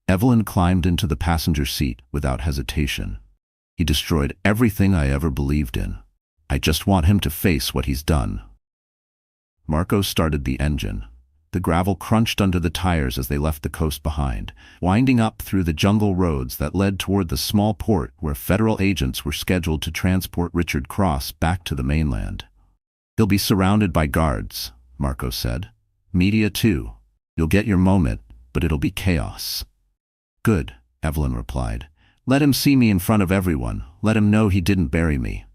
Evelyn climbed into the passenger seat without hesitation. "He destroyed everything I ever believed in. I just want him to face what he's done." Marco started the engine. The gravel crunched under the tires as they left the coast behind, winding up through the jungle roads that led toward the small port where federal agents were scheduled to transport Richard Cross back to the mainland. "He'll be surrounded by guards," Marco said. "Media too. You'll get your moment, but it'll be chaos." "Good," Evelyn replied. "Let him see me in front of everyone. Let him know he didn't bury me."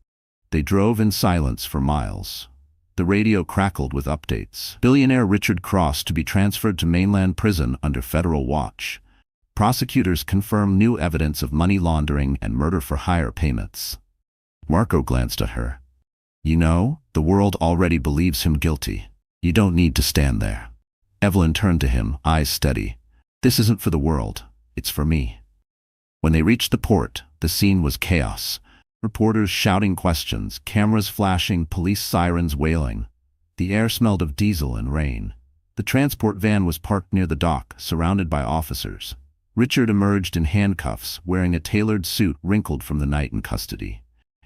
They drove in silence for miles. The radio crackled with updates. Billionaire Richard Cross to be transferred to mainland prison under federal watch. Prosecutors confirm new evidence of money laundering and murder for hire payments. Marco glanced at her. You know, the world already believes him guilty. You don't need to stand there. Evelyn turned to him, eyes steady. This isn't for the world, it's for me. When they reached the port, the scene was chaos. Reporters shouting questions, cameras flashing, police sirens wailing. The air smelled of diesel and rain. The transport van was parked near the dock, surrounded by officers. Richard emerged in handcuffs, wearing a tailored suit wrinkled from the night in custody.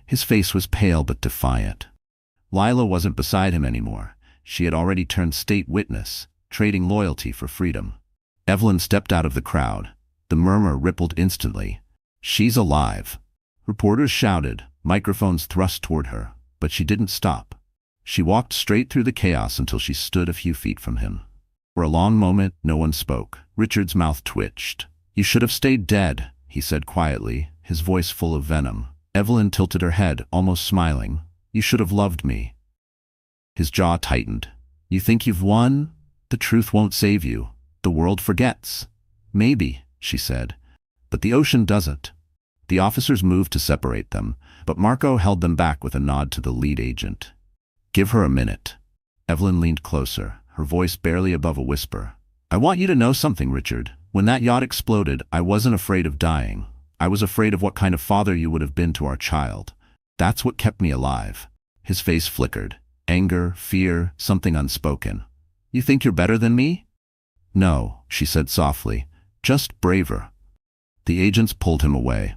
His face was pale but defiant. Lila wasn't beside him anymore. She had already turned state witness, trading loyalty for freedom. Evelyn stepped out of the crowd. The murmur rippled instantly. She's alive. Reporters shouted, microphones thrust toward her, but she didn't stop. She walked straight through the chaos until she stood a few feet from him. For a long moment, no one spoke. Richard's mouth twitched. You should have stayed dead, he said quietly, his voice full of venom. Evelyn tilted her head, almost smiling. You should have loved me. His jaw tightened. You think you've won? The truth won't save you. The world forgets. Maybe, she said. But the ocean doesn't. The officers moved to separate them, but Marco held them back with a nod to the lead agent. Give her a minute. Evelyn leaned closer, her voice barely above a whisper. I want you to know something, Richard. When that yacht exploded, I wasn't afraid of dying. I was afraid of what kind of father you would have been to our child. That's what kept me alive. His face flickered. Anger, fear, something unspoken. You think you're better than me? No, she said softly. Just braver. The agents pulled him away.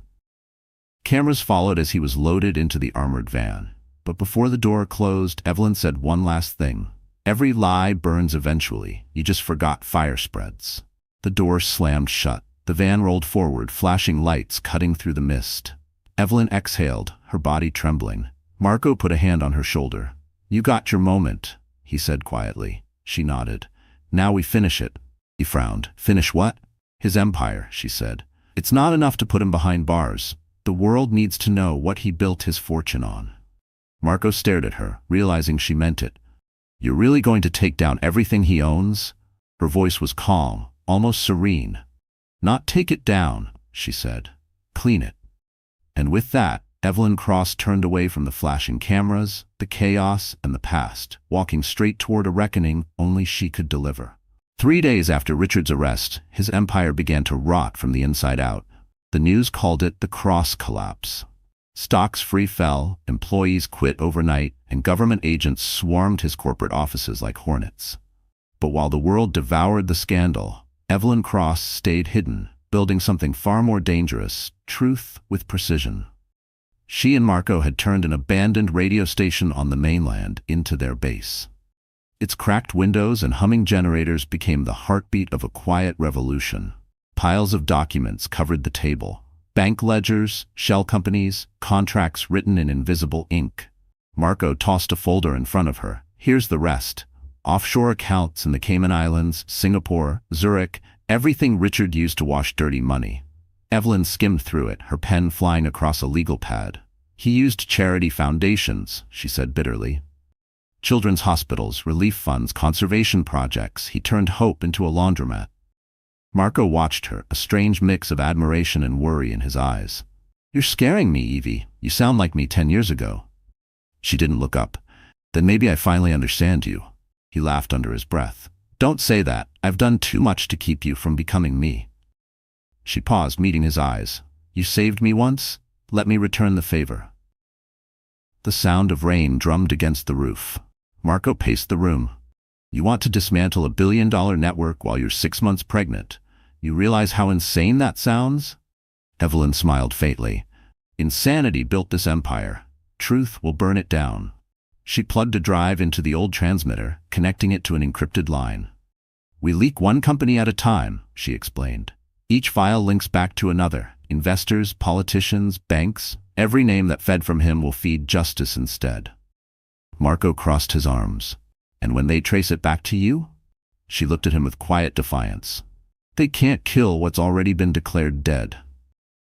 Cameras followed as he was loaded into the armored van. But before the door closed, Evelyn said one last thing. Every lie burns eventually. You just forgot fire spreads. The door slammed shut. The van rolled forward, flashing lights cutting through the mist. Evelyn exhaled, her body trembling. Marco put a hand on her shoulder. You got your moment, he said quietly. She nodded. Now we finish it. He frowned. Finish what? His empire, she said. It's not enough to put him behind bars. The world needs to know what he built his fortune on. Marco stared at her, realizing she meant it. You're really going to take down everything he owns? Her voice was calm, almost serene. Not take it down, she said. Clean it. And with that, Evelyn Cross turned away from the flashing cameras, the chaos, and the past, walking straight toward a reckoning only she could deliver. 3 days after Richard's arrest, his empire began to rot from the inside out. The news called it the Cross Collapse. Stocks free fell, employees quit overnight, and government agents swarmed his corporate offices like hornets. But while the world devoured the scandal, Evelyn Cross stayed hidden, building something far more dangerous, truth with precision. She and Marco had turned an abandoned radio station on the mainland into their base. Its cracked windows and humming generators became the heartbeat of a quiet revolution. Piles of documents covered the table. Bank ledgers, shell companies, contracts written in invisible ink. Marco tossed a folder in front of her. Here's the rest. Offshore accounts in the Cayman Islands, Singapore, Zurich, everything Richard used to wash dirty money. Evelyn skimmed through it, her pen flying across a legal pad. He used charity foundations, she said bitterly. Children's hospitals, relief funds, conservation projects. He turned hope into a laundromat. Marco watched her, a strange mix of admiration and worry in his eyes. You're scaring me, Evie. You sound like me 10 years ago. She didn't look up. Then maybe I finally understand you. He laughed under his breath. Don't say that. I've done too much to keep you from becoming me. She paused, meeting his eyes. You saved me once? Let me return the favor. The sound of rain drummed against the roof. Marco paced the room. You want to dismantle a billion-dollar network while you're 6 months pregnant. You realize how insane that sounds? Evelyn smiled faintly. Insanity built this empire. Truth will burn it down. She plugged a drive into the old transmitter, connecting it to an encrypted line. We leak one company at a time, she explained. Each file links back to another. Investors, politicians, banks, every name that fed from him will feed justice instead. Marco crossed his arms. And when they trace it back to you? She looked at him with quiet defiance. They can't kill what's already been declared dead.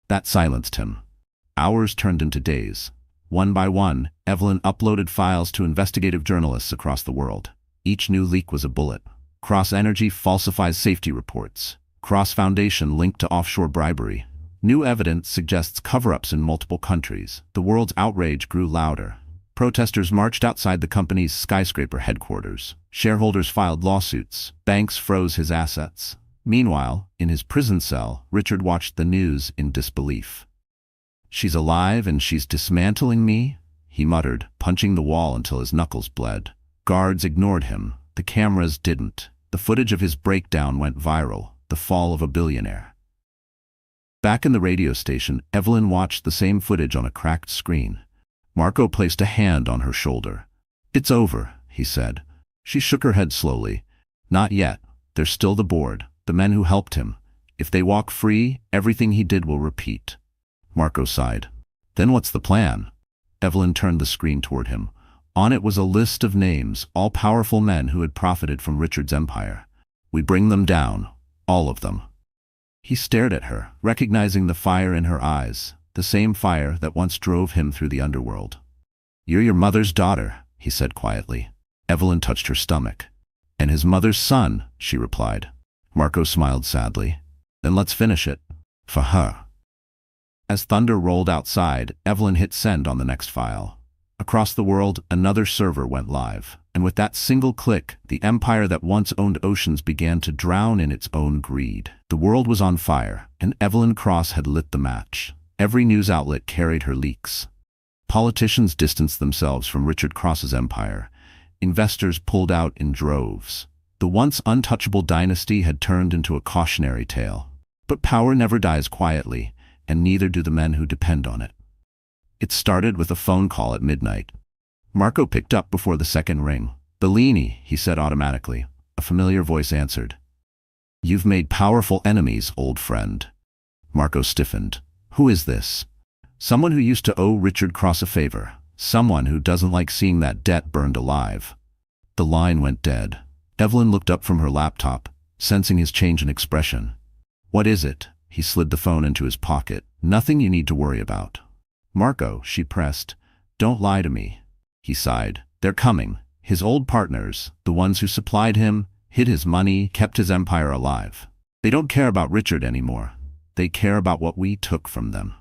That silenced him. Hours turned into days. One by one, Evelyn uploaded files to investigative journalists across the world. Each new leak was a bullet. Cross Energy falsifies safety reports. Cross Foundation linked to offshore bribery. New evidence suggests cover-ups in multiple countries. The world's outrage grew louder. Protesters marched outside the company's skyscraper headquarters. Shareholders filed lawsuits. Banks froze his assets. Meanwhile, in his prison cell, Richard watched the news in disbelief. "She's alive and she's dismantling me?" he muttered, punching the wall until his knuckles bled. Guards ignored him. The cameras didn't. The footage of his breakdown went viral. The fall of a billionaire. Back in the radio station, Evelyn watched the same footage on a cracked screen. Marco placed a hand on her shoulder. "It's over," he said. She shook her head slowly. "Not yet. There's still the board, the men who helped him. If they walk free, everything he did will repeat." Marco sighed. "Then what's the plan?" Evelyn turned the screen toward him. On it was a list of names, all powerful men who had profited from Richard's empire. "We bring them down. All of them." He stared at her, recognizing the fire in her eyes, the same fire that once drove him through the underworld. "You're your mother's daughter," he said quietly. Evelyn touched her stomach. "And his mother's son," she replied. Marco smiled sadly. "Then let's finish it. For her." As thunder rolled outside, Evelyn hit send on the next file. Across the world, another server went live, and with that single click, the empire that once owned oceans began to drown in its own greed. The world was on fire, and Evelyn Cross had lit the match. Every news outlet carried her leaks. Politicians distanced themselves from Richard Cross's empire. Investors pulled out in droves. The once untouchable dynasty had turned into a cautionary tale. But power never dies quietly, and neither do the men who depend on it. It started with a phone call at midnight. Marco picked up before the second ring. "Bellini," he said automatically. A familiar voice answered. "You've made powerful enemies, old friend." Marco stiffened. "Who is this?" "Someone who used to owe Richard Cross a favor. Someone who doesn't like seeing that debt burned alive." The line went dead. Evelyn looked up from her laptop, sensing his change in expression. "What is it?" He slid the phone into his pocket. "Nothing you need to worry about." "Marco," she pressed. "Don't lie to me." He sighed. "They're coming. His old partners, the ones who supplied him, hid his money, kept his empire alive. They don't care about Richard anymore. They care about what we took from them."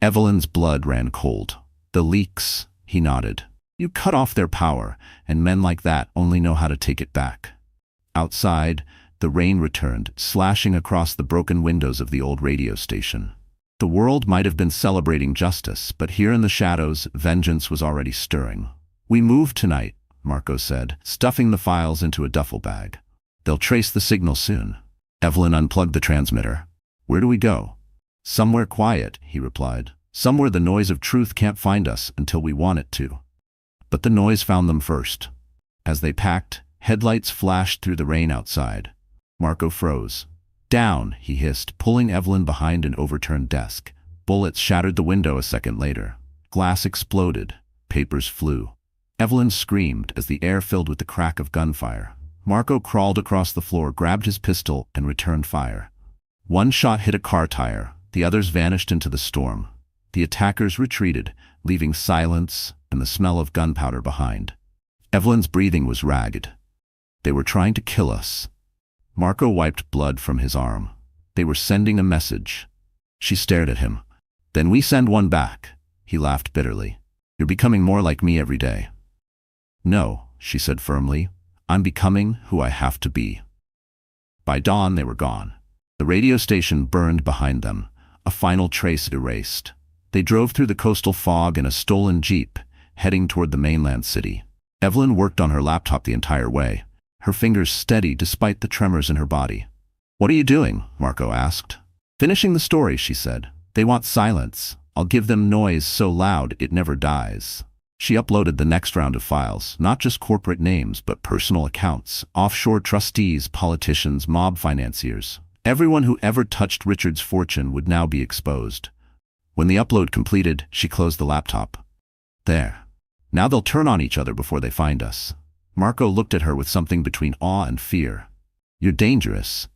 Evelyn's blood ran cold. "The leaks," he nodded. "You cut off their power, and men like that only know how to take it back." Outside, the rain returned, slashing across the broken windows of the old radio station. The world might have been celebrating justice, but here in the shadows, vengeance was already stirring. "We move tonight," Marco said, stuffing the files into a duffel bag. "They'll trace the signal soon." Evelyn unplugged the transmitter. "Where do we go?" "Somewhere quiet," he replied. "Somewhere the noise of truth can't find us until we want it to." But the noise found them first. As they packed, headlights flashed through the rain outside. Marco froze. "Down," he hissed, pulling Evelyn behind an overturned desk. Bullets shattered the window a second later. Glass exploded. Papers flew. Evelyn screamed as the air filled with the crack of gunfire. Marco crawled across the floor, grabbed his pistol, and returned fire. One shot hit a car tire. The others vanished into the storm. The attackers retreated, leaving silence and the smell of gunpowder behind. Evelyn's breathing was ragged. "They were trying to kill us." Marco wiped blood from his arm. "They were sending a message." She stared at him. "Then we send one back." He laughed bitterly. "You're becoming more like me every day." "No," she said firmly. "I'm becoming who I have to be." By dawn, they were gone. The radio station burned behind them, a final trace erased. They drove through the coastal fog in a stolen jeep, heading toward the mainland city. Evelyn worked on her laptop the entire way, her fingers steady despite the tremors in her body. "What are you doing?" Marco asked. "Finishing the story," she said. "They want silence. I'll give them noise so loud it never dies." She uploaded the next round of files, not just corporate names, but personal accounts, offshore trustees, politicians, mob financiers. Everyone who ever touched Richard's fortune would now be exposed. When the upload completed, she closed the laptop. "There. Now they'll turn on each other before they find us." Marco looked at her with something between awe and fear. "You're dangerous."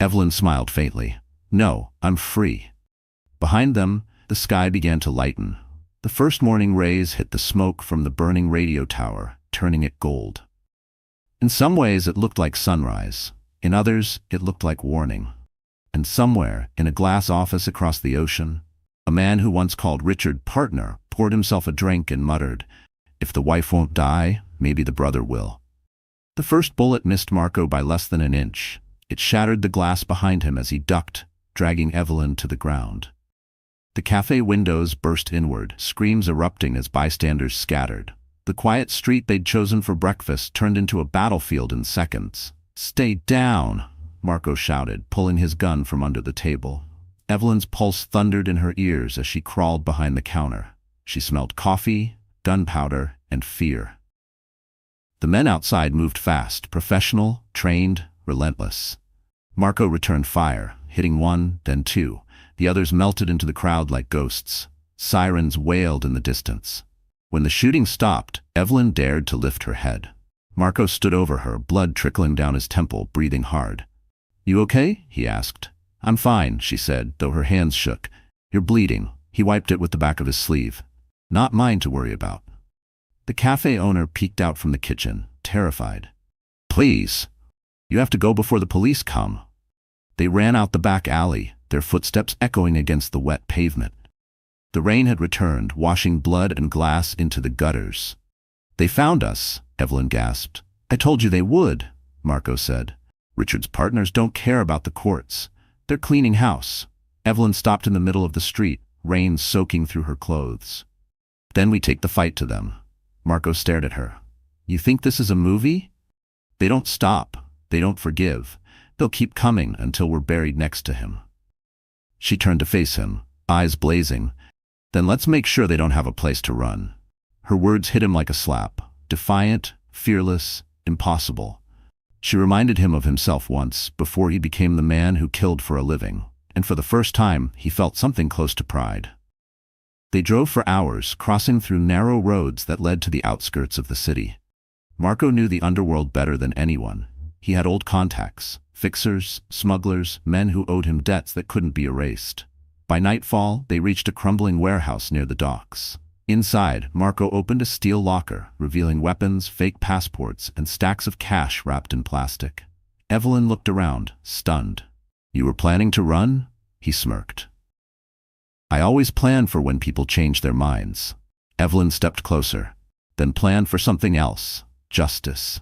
Evelyn smiled faintly. "No, I'm free." Behind them, the sky began to lighten. The first morning rays hit the smoke from the burning radio tower, turning it gold. In some ways it looked like sunrise. In others, it looked like warning. And somewhere, in a glass office across the ocean, a man who once called Richard partner poured himself a drink and muttered, "If the wife won't die, maybe the brother will." The first bullet missed Marco by less than an inch. It shattered the glass behind him as he ducked, dragging Evelyn to the ground. The cafe windows burst inward, screams erupting as bystanders scattered. The quiet street they'd chosen for breakfast turned into a battlefield in seconds. "Stay down!" Marco shouted, pulling his gun from under the table. Evelyn's pulse thundered in her ears as she crawled behind the counter. She smelled coffee, gunpowder, and fear. The men outside moved fast, professional, trained, relentless. Marco returned fire, hitting one, then two. The others melted into the crowd like ghosts. Sirens wailed in the distance. When the shooting stopped, Evelyn dared to lift her head. Marco stood over her, blood trickling down his temple, breathing hard. "You okay?" he asked. "I'm fine," she said, though her hands shook. "You're bleeding." He wiped it with the back of his sleeve. "Not mine to worry about." The cafe owner peeked out from the kitchen, terrified. "Please, you have to go before the police come." They ran out the back alley, their footsteps echoing against the wet pavement. The rain had returned, washing blood and glass into the gutters. "They found us," Evelyn gasped. "I told you they would," Marco said. "Richard's partners don't care about the courts. They're cleaning house." Evelyn stopped in the middle of the street, rain soaking through her clothes. "Then we take the fight to them." Marco stared at her. "You think this is a movie? They don't stop. They don't forgive. They'll keep coming until we're buried next to him." She turned to face him, eyes blazing. "Then let's make sure they don't have a place to run." Her words hit him like a slap. Defiant, fearless, impossible. She reminded him of himself once, before he became the man who killed for a living, and for the first time he felt something close to pride. They drove for hours, crossing through narrow roads that led to the outskirts of the city. Marco knew the underworld better than anyone. He had old contacts, fixers, smugglers, men who owed him debts that couldn't be erased. By nightfall, they reached a crumbling warehouse near the docks. Inside, Marco opened a steel locker, revealing weapons, fake passports, and stacks of cash wrapped in plastic. Evelyn looked around, stunned. "You were planning to run?" He smirked. "I always plan for when people change their minds." Evelyn stepped closer. "Then plan for something else. Justice."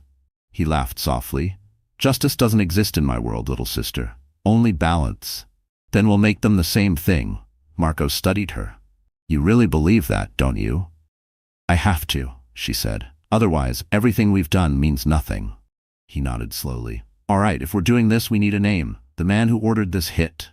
He laughed softly. "Justice doesn't exist in my world, little sister. Only balance." "Then we'll make them the same thing." Marco studied her. "You really believe that, don't you?" "I have to," she said. "Otherwise, everything we've done means nothing." He nodded slowly. "All right, if we're doing this, we need a name. The man who ordered this hit."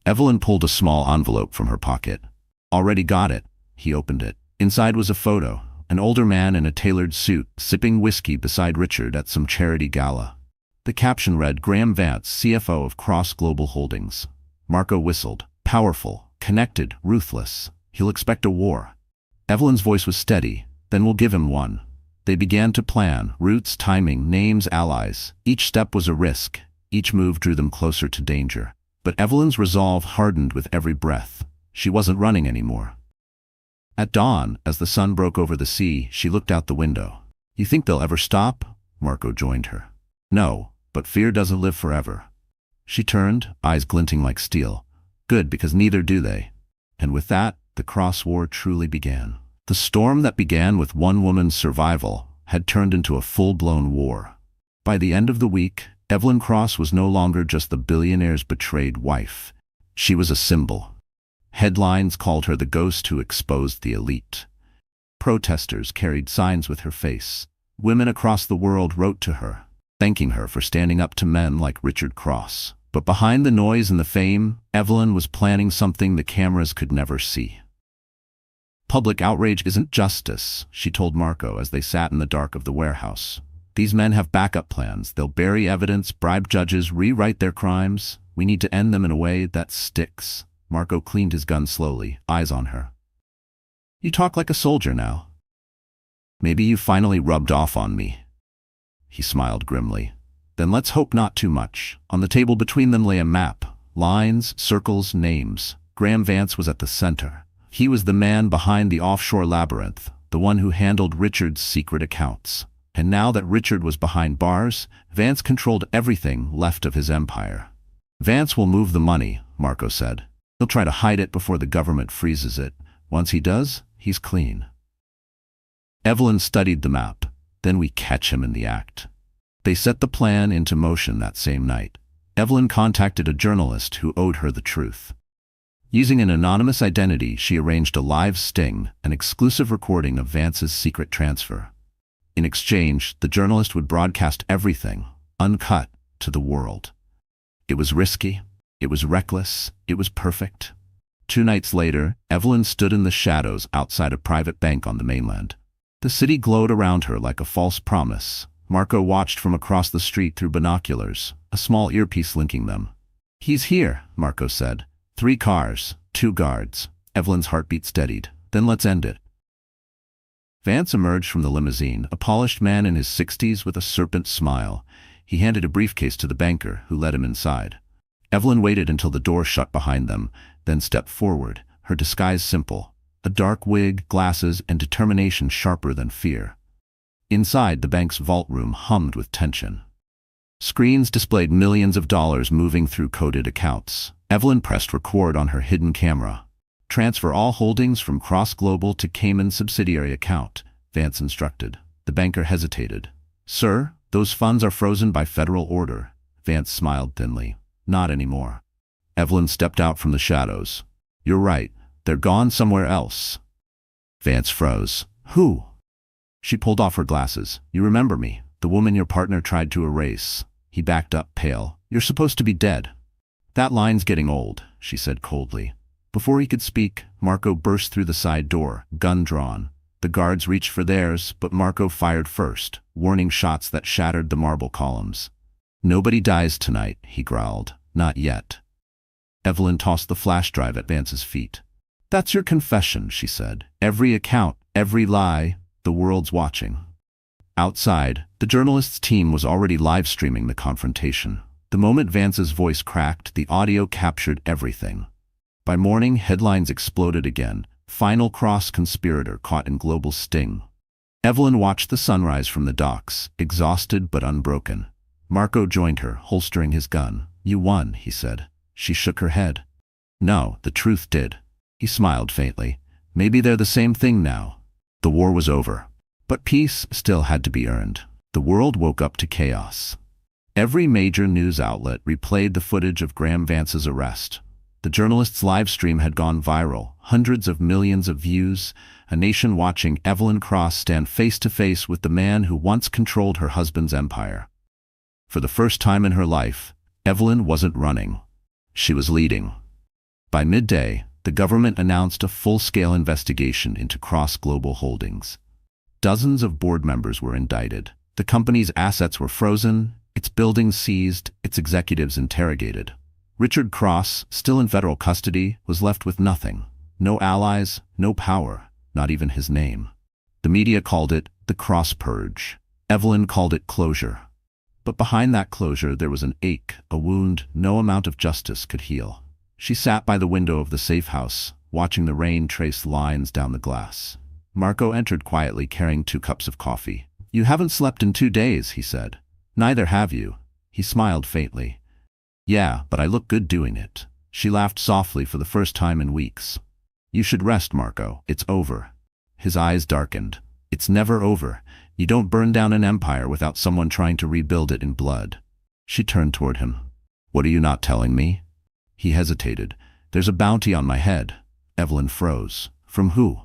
Evelyn pulled a small envelope from her pocket. "Already got it." He opened it. Inside was a photo. An older man in a tailored suit, sipping whiskey beside Richard at some charity gala. The caption read, "Graham Vance, CFO of Cross Global Holdings." Marco whistled. "Powerful, connected, ruthless. He'll expect a war." Evelyn's voice was steady. "Then we'll give him one." They began to plan, routes, timing, names, allies. Each step was a risk. Each move drew them closer to danger. But Evelyn's resolve hardened with every breath. She wasn't running anymore. At dawn, as the sun broke over the sea, she looked out the window. "You think they'll ever stop?" Marco joined her. "No, but fear doesn't live forever." She turned, eyes glinting like steel. "Good, because neither do they." And with that, the cross war truly began. The storm that began with one woman's survival had turned into a full-blown war. By the end of the week, Evelyn Cross was no longer just the billionaire's betrayed wife. She was a symbol. Headlines called her the ghost who exposed the elite. Protesters carried signs with her face. Women across the world wrote to her, thanking her for standing up to men like Richard Cross. But behind the noise and the fame, Evelyn was planning something the cameras could never see. "Public outrage isn't justice," she told Marco as they sat in the dark of the warehouse. "These men have backup plans. They'll bury evidence, bribe judges, rewrite their crimes. We need to end them in a way that sticks." Marco cleaned his gun slowly, eyes on her. "You talk like a soldier now. Maybe you finally rubbed off on me." He smiled grimly. "Then let's hope not too much." On the table between them lay a map. Lines, circles, names. Graham Vance was at the center. He was the man behind the offshore labyrinth, the one who handled Richard's secret accounts. And now that Richard was behind bars, Vance controlled everything left of his empire. Vance will move the money, Marco said. He'll try to hide it before the government freezes it. Once he does, he's clean. Evelyn studied the map. Then we catch him in the act. They set the plan into motion that same night. Evelyn contacted a journalist who owed her the truth. Using an anonymous identity, she arranged a live sting, an exclusive recording of Vance's secret transfer. In exchange, the journalist would broadcast everything, uncut, to the world. It was risky, it was reckless, it was perfect. 2 nights later, Evelyn stood in the shadows outside a private bank on the mainland. The city glowed around her like a false promise. Marco watched from across the street through binoculars, a small earpiece linking them. "He's here," Marco said. 3 cars, 2 guards. Evelyn's heartbeat steadied. "Then let's end it." Vance emerged from the limousine, a polished man in his 60s with a serpent smile. He handed a briefcase to the banker, who led him inside. Evelyn waited until the door shut behind them, then stepped forward, her disguise simple, a dark wig, glasses, and determination sharper than fear. Inside, the bank's vault room hummed with tension. Screens displayed millions of dollars moving through coded accounts. Evelyn pressed record on her hidden camera. "Transfer all holdings from Cross Global to Cayman subsidiary account," Vance instructed. The banker hesitated. "Sir, those funds are frozen by federal order." Vance smiled thinly. "Not anymore." Evelyn stepped out from the shadows. "You're right. They're gone somewhere else." Vance froze. "Who?" She pulled off her glasses. "You remember me, the woman your partner tried to erase." He backed up, pale. "You're supposed to be dead." "That line's getting old," she said coldly. Before he could speak, Marco burst through the side door, gun drawn. The guards reached for theirs, but Marco fired first, warning shots that shattered the marble columns. "Nobody dies tonight," he growled. "Not yet." Evelyn tossed the flash drive at Vance's feet. "That's your confession," she said. "Every account, every lie, the world's watching." Outside, the journalist's team was already live-streaming the confrontation. The moment Vance's voice cracked, the audio captured everything. By morning, headlines exploded again. "Final Cross conspirator caught in global sting." Evelyn watched the sunrise from the docks, exhausted but unbroken. Marco joined her, holstering his gun. "You won," he said. She shook her head. "No, the truth did." He smiled faintly. "Maybe they're the same thing now." The war was over. But peace still had to be earned. The world woke up to chaos. Every major news outlet replayed the footage of Graham Vance's arrest. The journalist's live stream had gone viral, hundreds of millions of views, a nation watching Evelyn Cross stand face to face with the man who once controlled her husband's empire. For the first time in her life, Evelyn wasn't running. She was leading. By midday, the government announced a full-scale investigation into Cross Global Holdings. Dozens of board members were indicted. The company's assets were frozen, its buildings seized, its executives interrogated. Richard Cross, still in federal custody, was left with nothing. No allies, no power, not even his name. The media called it the Cross Purge. Evelyn called it closure. But behind that closure there was an ache, a wound no amount of justice could heal. She sat by the window of the safe house, watching the rain trace lines down the glass. Marco entered quietly, carrying 2 cups of coffee. "You haven't slept in 2 days," he said. "Neither have you." He smiled faintly. "Yeah, but I look good doing it." She laughed softly for the first time in weeks. "You should rest, Marco. It's over." His eyes darkened. "It's never over. You don't burn down an empire without someone trying to rebuild it in blood." She turned toward him. "What are you not telling me?" He hesitated. "There's a bounty on my head." Evelyn froze. "From who?"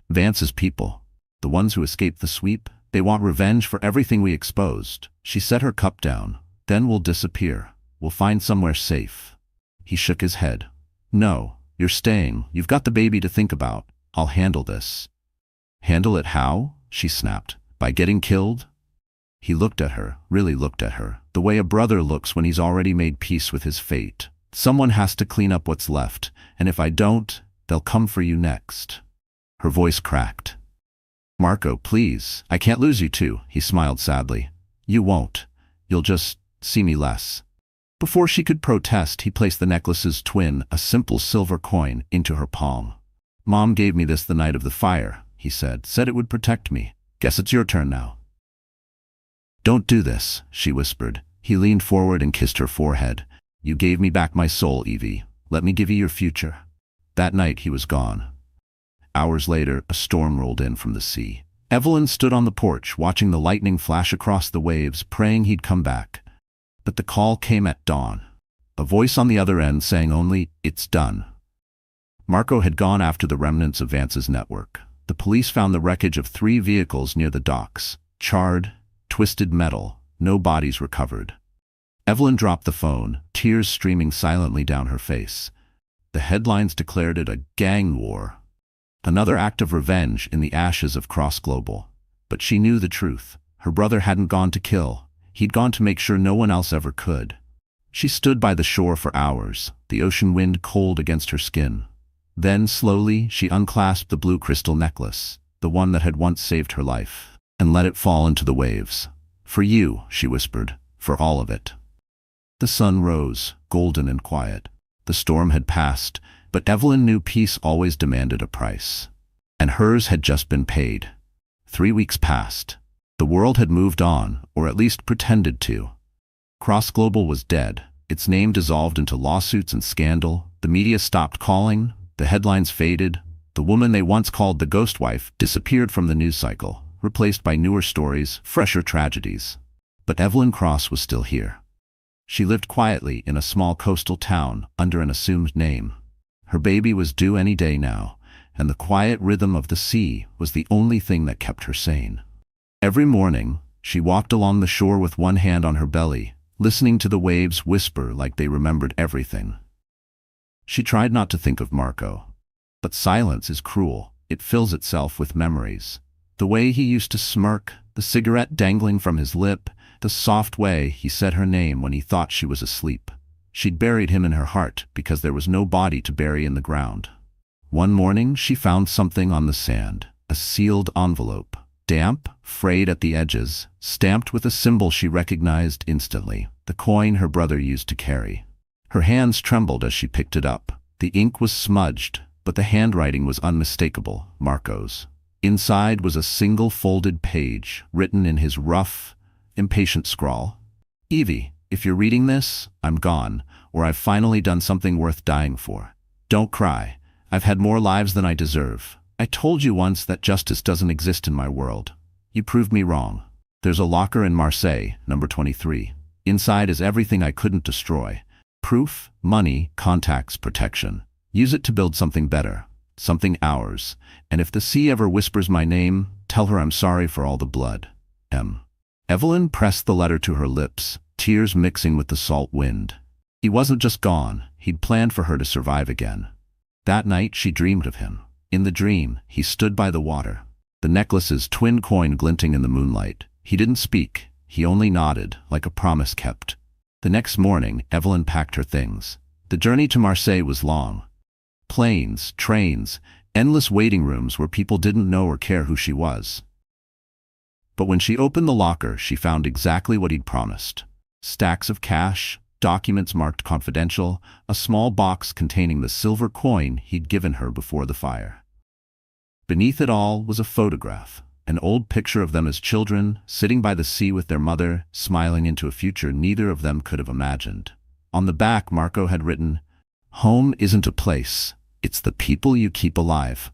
"Vance's people. The ones who escaped the sweep. They want revenge for everything we exposed." She set her cup down. "Then we'll disappear. We'll find somewhere safe." He shook his head. "No, you're staying. You've got the baby to think about. I'll handle this." "Handle it how?" she snapped. "By getting killed?" He looked at her, really looked at her, the way a brother looks when he's already made peace with his fate. "Someone has to clean up what's left, and if I don't, they'll come for you next." Her voice cracked. "Marco, please, I can't lose you too," he smiled sadly. "You won't. You'll just see me less." Before she could protest, he placed the necklace's twin, a simple silver coin, into her palm. "Mom gave me this the night of the fire," he said. "Said it would protect me. Guess it's your turn now." "Don't do this," she whispered. He leaned forward and kissed her forehead. "You gave me back my soul, Evie. Let me give you your future." That night he was gone. Hours later, a storm rolled in from the sea. Evelyn stood on the porch, watching the lightning flash across the waves, praying he'd come back. But the call came at dawn. A voice on the other end saying only, "It's done." Marco had gone after the remnants of Vance's network. The police found the wreckage of 3 vehicles near the docks. Charred, twisted metal, no bodies recovered. Evelyn dropped the phone, tears streaming silently down her face. The headlines declared it a gang war. Another act of revenge in the ashes of Cross Global. But she knew the truth. Her brother hadn't gone to kill. He'd gone to make sure no one else ever could. She stood by the shore for hours, the ocean wind cold against her skin. Then, slowly, she unclasped the blue crystal necklace, the one that had once saved her life, and let it fall into the waves. "For you," she whispered, "for all of it." The sun rose, golden and quiet. The storm had passed, but Evelyn knew peace always demanded a price. And hers had just been paid. 3 weeks passed. The world had moved on, or at least pretended to. Cross Global was dead. Its name dissolved into lawsuits and scandal. The media stopped calling. The headlines faded. The woman they once called the ghost wife disappeared from the news cycle, replaced by newer stories, fresher tragedies. But Evelyn Cross was still here. She lived quietly in a small coastal town under an assumed name. Her baby was due any day now, and the quiet rhythm of the sea was the only thing that kept her sane. Every morning, she walked along the shore with one hand on her belly, listening to the waves whisper like they remembered everything. She tried not to think of Marco. But silence is cruel. It fills itself with memories. The way he used to smirk, the cigarette dangling from his lip, the soft way he said her name when he thought she was asleep. She'd buried him in her heart because there was no body to bury in the ground. One morning she found something on the sand, a sealed envelope, damp, frayed at the edges, stamped with a symbol she recognized instantly, the coin her brother used to carry. Her hands trembled as she picked it up. The ink was smudged, but the handwriting was unmistakable, Marco's. Inside was a single folded page, written in his rough, impatient scrawl. "Evie, if you're reading this, I'm gone, or I've finally done something worth dying for. Don't cry. I've had more lives than I deserve. I told you once that justice doesn't exist in my world. You proved me wrong. There's a locker in Marseille, number 23. Inside is everything I couldn't destroy. Proof, money, contacts, protection. Use it to build something better, something ours. And if the sea ever whispers my name, tell her I'm sorry for all the blood. M." Evelyn pressed the letter to her lips, tears mixing with the salt wind. He wasn't just gone. He'd planned for her to survive again. That night she dreamed of him. In the dream, he stood by the water, the necklace's twin coin glinting in the moonlight. He didn't speak. He only nodded, like a promise kept. The next morning, Evelyn packed her things. The journey to Marseille was long. Planes, trains, endless waiting rooms where people didn't know or care who she was. But when she opened the locker, she found exactly what he'd promised. Stacks of cash, documents marked confidential, a small box containing the silver coin he'd given her before the fire. Beneath it all was a photograph, an old picture of them as children, sitting by the sea with their mother, smiling into a future neither of them could have imagined. On the back, Marco had written, "Home isn't a place, it's the people you keep alive."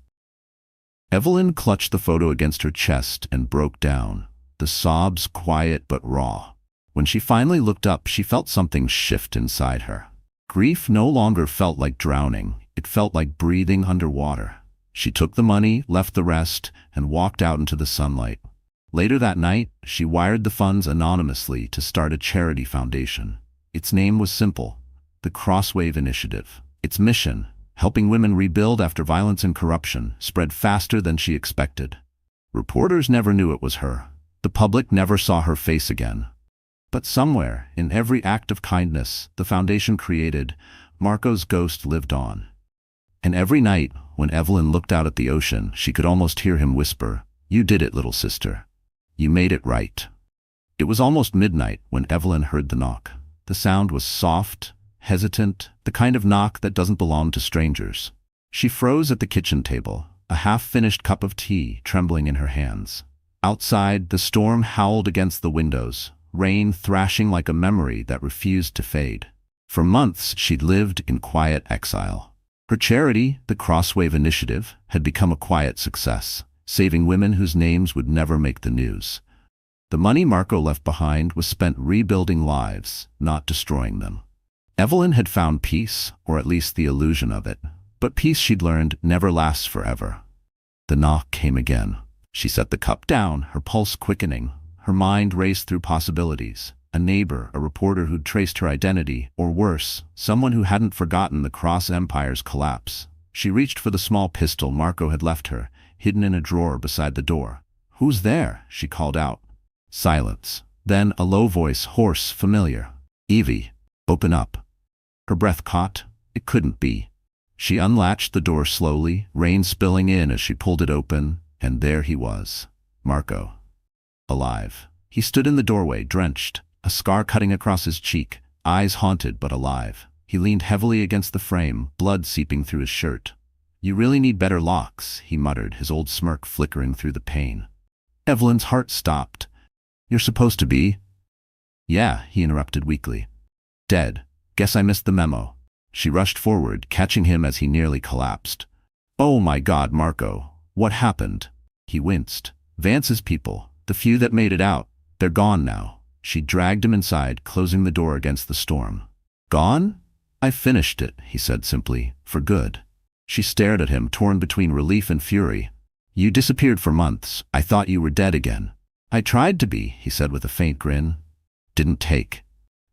Evelyn clutched the photo against her chest and broke down, the sobs quiet but raw. When she finally looked up, she felt something shift inside her. Grief no longer felt like drowning, it felt like breathing underwater. She took the money, left the rest, and walked out into the sunlight. Later that night, she wired the funds anonymously to start a charity foundation. Its name was simple, the Crosswave Initiative. Its mission, helping women rebuild after violence and corruption, spread faster than she expected. Reporters never knew it was her. The public never saw her face again. But somewhere, in every act of kindness the foundation created, Marco's ghost lived on. And every night, when Evelyn looked out at the ocean, she could almost hear him whisper, "You did it, little sister. You made it right." It was almost midnight when Evelyn heard the knock. The sound was soft, hesitant, the kind of knock that doesn't belong to strangers. She froze at the kitchen table, a half-finished cup of tea trembling in her hands. Outside, the storm howled against the windows, rain thrashing like a memory that refused to fade. For months, she'd lived in quiet exile. Her charity, the Crosswave Initiative, had become a quiet success, saving women whose names would never make the news. The money Marco left behind was spent rebuilding lives, not destroying them. Evelyn had found peace, or at least the illusion of it, but peace, she'd learned, never lasts forever. The knock came again. She set the cup down, her pulse quickening. Her mind raced through possibilities. A neighbor, a reporter who'd traced her identity, or worse, someone who hadn't forgotten the Cross Empire's collapse. She reached for the small pistol Marco had left her, hidden in a drawer beside the door. "Who's there?" she called out. Silence. Then a low voice, hoarse, familiar. "Evie, open up." Her breath caught. It couldn't be. She unlatched the door slowly, rain spilling in as she pulled it open, and there he was. Marco. Alive. He stood in the doorway, drenched, a scar cutting across his cheek, eyes haunted but alive. He leaned heavily against the frame, blood seeping through his shirt. "You really need better locks," he muttered, his old smirk flickering through the pain. Evelyn's heart stopped. "You're supposed to be—" "Yeah," he interrupted weakly. "Dead. Guess I missed the memo." She rushed forward, catching him as he nearly collapsed. "Oh my God, Marco. What happened?" He winced. "Vance's people, the few that made it out, they're gone now." She dragged him inside, closing the door against the storm. "Gone? I finished it," he said simply, "for good." She stared at him, torn between relief and fury. "You disappeared for months. I thought you were dead again." "I tried to be," he said with a faint grin. "Didn't take."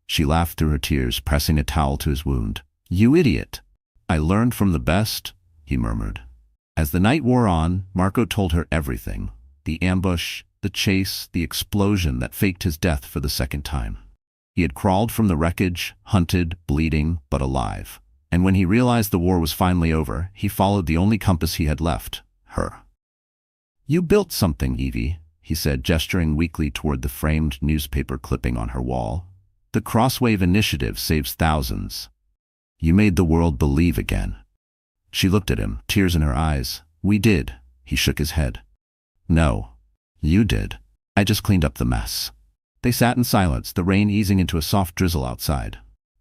She laughed through her tears, pressing a towel to his wound. "You idiot." "I learned from the best," he murmured. As the night wore on, Marco told her everything. The ambush, the chase, the explosion that faked his death for the second time. He had crawled from the wreckage, hunted, bleeding, but alive. And when he realized the war was finally over, he followed the only compass he had left, her. "You built something, Evie," he said, gesturing weakly toward the framed newspaper clipping on her wall. "The Crosswave Initiative saves thousands. You made the world believe again." She looked at him, tears in her eyes. "We did." He shook his head. "No. You did. I just cleaned up the mess." They sat in silence, the rain easing into a soft drizzle outside.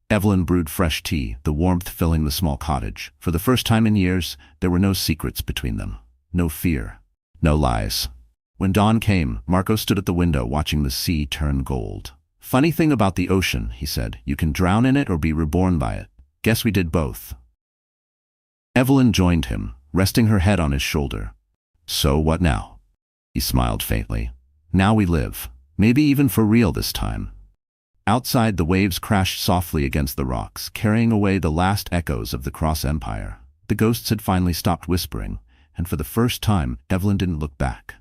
Evelyn brewed fresh tea, the warmth filling the small cottage. For the first time in years, there were no secrets between them. No fear. No lies. When dawn came, Marco stood at the window watching the sea turn gold. "Funny thing about the ocean," he said. "You can drown in it or be reborn by it. Guess we did both." Evelyn joined him, resting her head on his shoulder. "So what now?" He smiled faintly. "Now we live. Maybe even for real this time." Outside, the waves crashed softly against the rocks, carrying away the last echoes of the Cross Empire. The ghosts had finally stopped whispering, and for the first time, Evelyn didn't look back.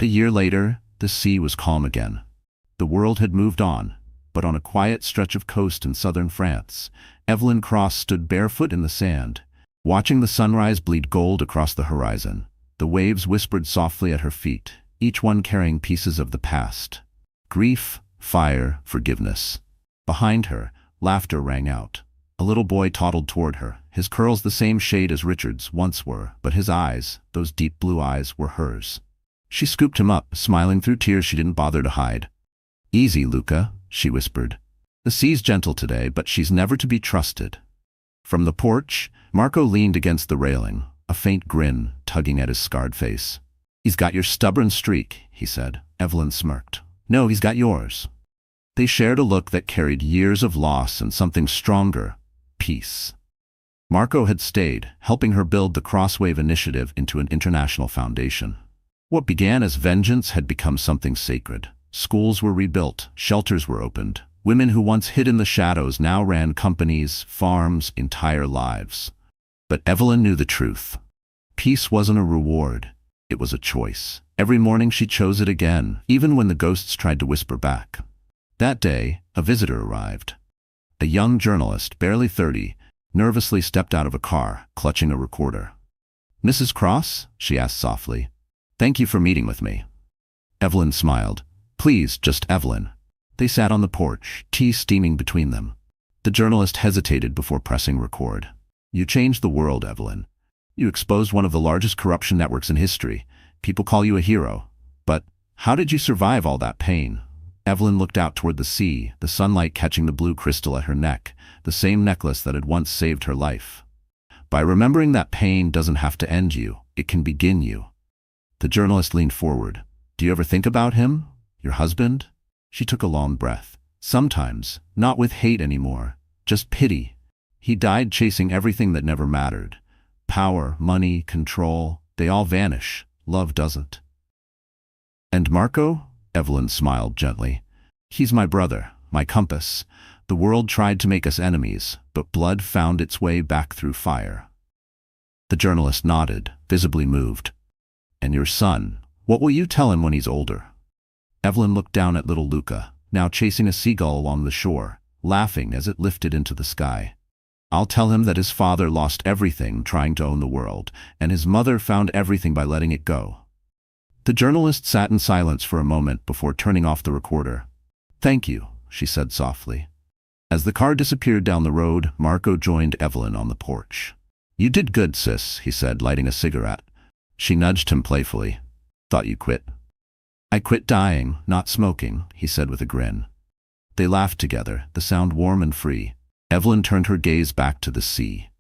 A year later, the sea was calm again. The world had moved on, but on a quiet stretch of coast in southern France, Evelyn Cross stood barefoot in the sand, watching the sunrise bleed gold across the horizon. The waves whispered softly at her feet, each one carrying pieces of the past. Grief, fire, forgiveness. Behind her, laughter rang out. A little boy toddled toward her, his curls the same shade as Richard's once were, but his eyes, those deep blue eyes, were hers. She scooped him up, smiling through tears she didn't bother to hide. "Easy, Luca," she whispered. "The sea's gentle today, but she's never to be trusted." From the porch, Marco leaned against the railing, a faint grin tugging at his scarred face. "He's got your stubborn streak," he said. Evelyn smirked. "No, he's got yours." They shared a look that carried years of loss and something stronger, peace. Marco had stayed, helping her build the Crosswave Initiative into an international foundation. What began as vengeance had become something sacred. Schools were rebuilt, shelters were opened. Women who once hid in the shadows now ran companies, farms, entire lives. But Evelyn knew the truth. Peace wasn't a reward. It was a choice. Every morning she chose it again, even when the ghosts tried to whisper back. That day, a visitor arrived. A young journalist, barely 30, nervously stepped out of a car, clutching a recorder. "Mrs. Cross?" she asked softly. "Thank you for meeting with me." Evelyn smiled. "Please, just Evelyn." They sat on the porch, tea steaming between them. The journalist hesitated before pressing record. "You changed the world, Evelyn. You exposed one of the largest corruption networks in history. People call you a hero. But How did you survive all that pain? Evelyn looked out toward the sea, the sunlight catching the blue crystal at her neck, the same necklace that had once saved her life. By remembering that pain doesn't have to end you, it can begin you. The journalist leaned forward. Do you ever think about him? Your husband? She took a long breath. Sometimes, not with hate anymore, just pity. He died chasing everything that never mattered. Power, money, control, they all vanish. Love doesn't. And Marco? Evelyn smiled gently. He's my brother, my compass. The world tried to make us enemies, but blood found its way back through fire. The journalist nodded, visibly moved. And your son, what will you tell him when he's older? Evelyn looked down at little Luca, now chasing a seagull along the shore, laughing as it lifted into the sky. I'll tell him that his father lost everything trying to own the world, and his mother found everything by letting it go. The journalist sat in silence for a moment before turning off the recorder. Thank you, she said softly. As the car disappeared down the road, Marco joined Evelyn on the porch. You did good, sis, he said, lighting a cigarette. She nudged him playfully. Thought you quit. I quit dying, not smoking, he said with a grin. They laughed together, the sound warm and free. Evelyn turned her gaze back to the sea.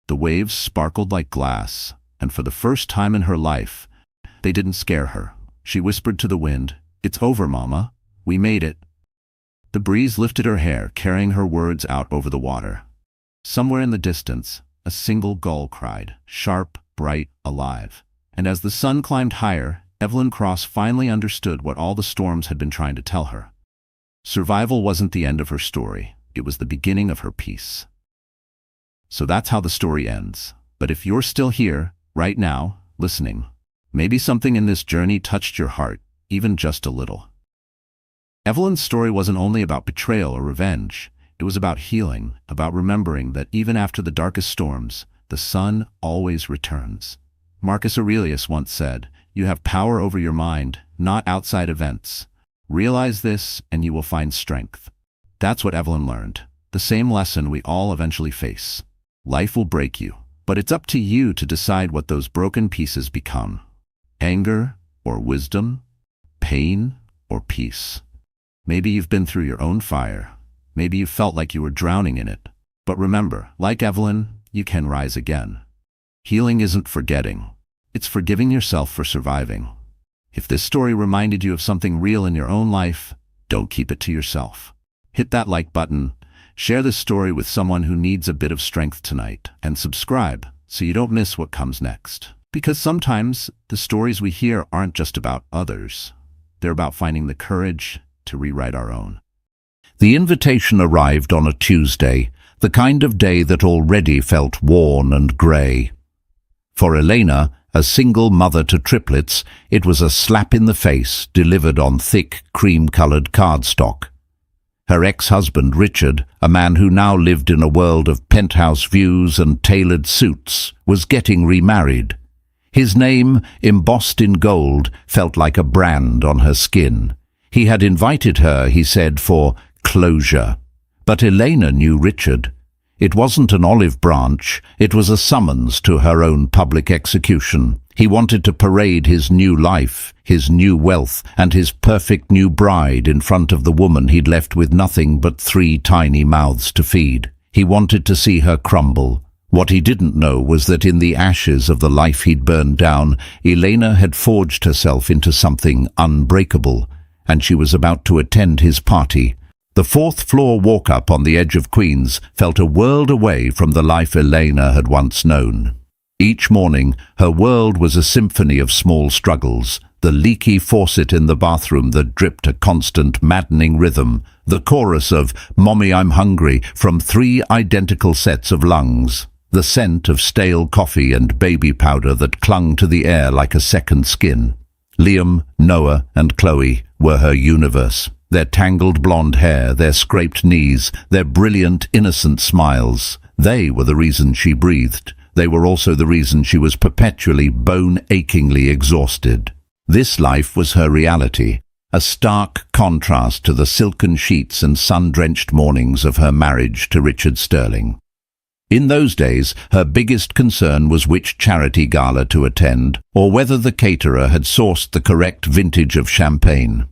The waves sparkled like glass, and for the first time in her life, they didn't scare her. She whispered to the wind, It's over, Mama. We made it. The breeze lifted her hair, carrying her words out over the water. Somewhere in the distance, a single gull cried, sharp, bright, alive. And as the sun climbed higher, Evelyn Cross finally understood what all the storms had been trying to tell her. Survival wasn't the end of her story. It was the beginning of her peace. So that's how the story ends. But if you're still here, right now, listening, maybe something in this journey touched your heart, even just a little. Evelyn's story wasn't only about betrayal or revenge. It was about healing, about remembering that even after the darkest storms, the sun always returns. Marcus Aurelius once said, You have power over your mind, not outside events. Realize this and you will find strength. That's what Evelyn learned. The same lesson we all eventually face. Life will break you, but it's up to you to decide what those broken pieces become. Anger or wisdom, pain or peace. Maybe you've been through your own fire. Maybe you felt like you were drowning in it. But remember, like Evelyn, you can rise again. Healing isn't forgetting. It's forgiving yourself for surviving. If this story reminded you of something real in your own life, don't keep it to yourself. Hit that like button, share this story with someone who needs a bit of strength tonight, and subscribe so you don't miss what comes next. Because sometimes the stories we hear aren't just about others. They're about finding the courage to rewrite our own.
The invitation arrived on a Tuesday, the kind of day that already felt worn and grey. For Elena, a single mother to triplets, it was a slap in the face delivered on thick, cream-coloured cardstock. Her ex-husband Richard, a man who now lived in a world of penthouse views and tailored suits, was getting remarried. His name, embossed in gold, felt like a brand on her skin. He had invited her, he said, for closure. But Elena knew Richard. It wasn't an olive branch, it was a summons to her own public execution. He wanted to parade his new life, his new wealth, and his perfect new bride in front of the woman he'd left with nothing but 3 tiny mouths to feed. He wanted to see her crumble. What he didn't know was that in the ashes of the life he'd burned down, Elena had forged herself into something unbreakable, and she was about to attend his party. The 4th floor walk-up on the edge of Queens felt a world away from the life Elena had once known. Each morning, her world was a symphony of small struggles, the leaky faucet in the bathroom that dripped a constant, maddening rhythm, the chorus of "Mommy, I'm hungry" from 3 identical sets of lungs, the scent of stale coffee and baby powder that clung to the air like a second skin. Liam, Noah, and Chloe were her universe. Their tangled blonde hair, their scraped knees, their brilliant, innocent smiles. They were the reason she breathed. They were also the reason she was perpetually, bone-achingly exhausted. This life was her reality, a stark contrast to the silken sheets and sun-drenched mornings of her marriage to Richard Sterling. In those days, her biggest concern was which charity gala to attend, or whether the caterer had sourced the correct vintage of champagne.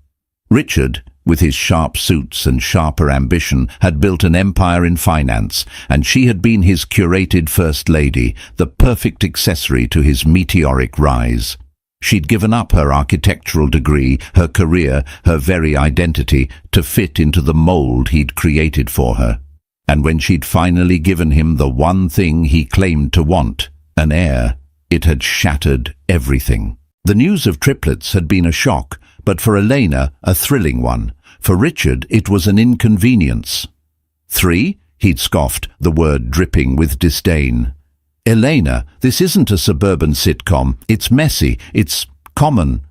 Richard, with his sharp suits and sharper ambition, had built an empire in finance, and she had been his curated first lady, the perfect accessory to his meteoric rise. She'd given up her architectural degree, her career, her very identity, to fit into the mold he'd created for her. And when she'd finally given him the one thing he claimed to want, an heir, it had shattered everything. The news of triplets had been a shock, but for Elena, a thrilling one. For Richard, it was an inconvenience. 3? He'd scoffed, the word dripping with disdain. Elena, this isn't a suburban sitcom. It's messy. It's common.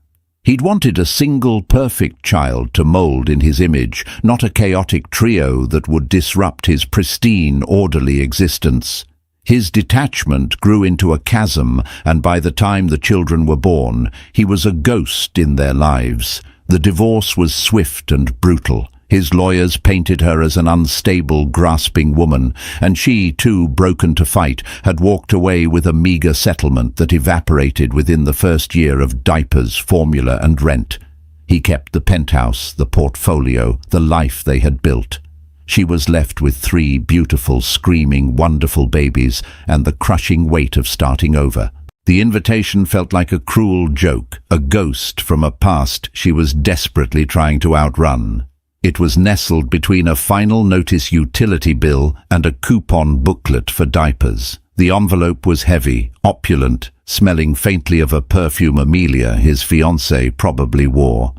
He'd wanted a single perfect child to mold in his image, not a chaotic trio that would disrupt his pristine, orderly existence. His detachment grew into a chasm, and by the time the children were born, he was a ghost in their lives. The divorce was swift and brutal. His lawyers painted her as an unstable, grasping woman, and she, too broken to fight, had walked away with a meagre settlement that evaporated within the first year of diapers, formula and rent. He kept the penthouse, the portfolio, the life they had built. She was left with 3 beautiful, screaming, wonderful babies and the crushing weight of starting over. The invitation felt like a cruel joke, a ghost from a past she was desperately trying to outrun. It was nestled between a final notice utility bill and a coupon booklet for diapers. The envelope was heavy, opulent, smelling faintly of a perfume Amelia, his fiancée, probably wore.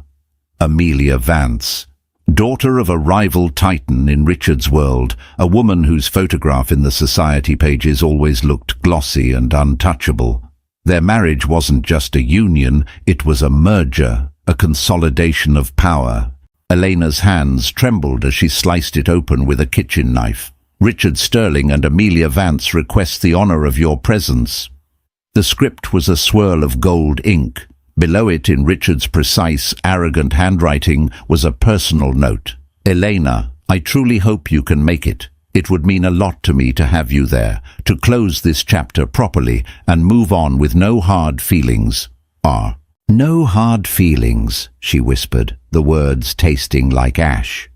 Amelia Vance. Daughter of a rival titan in Richard's world, a woman whose photograph in the society pages always looked glossy and untouchable. Their marriage wasn't just a union, it was a merger, a consolidation of power. Elena's hands trembled as she sliced it open with a kitchen knife. Richard Sterling and Amelia Vance request the honor of your presence. The script was a swirl of gold ink. Below it, in Richard's precise, arrogant handwriting, was a personal note. Elena, I truly hope you can make it. It would mean a lot to me to have you there, to close this chapter properly and move on with no hard feelings. R. No hard feelings, she whispered, the words tasting like ash.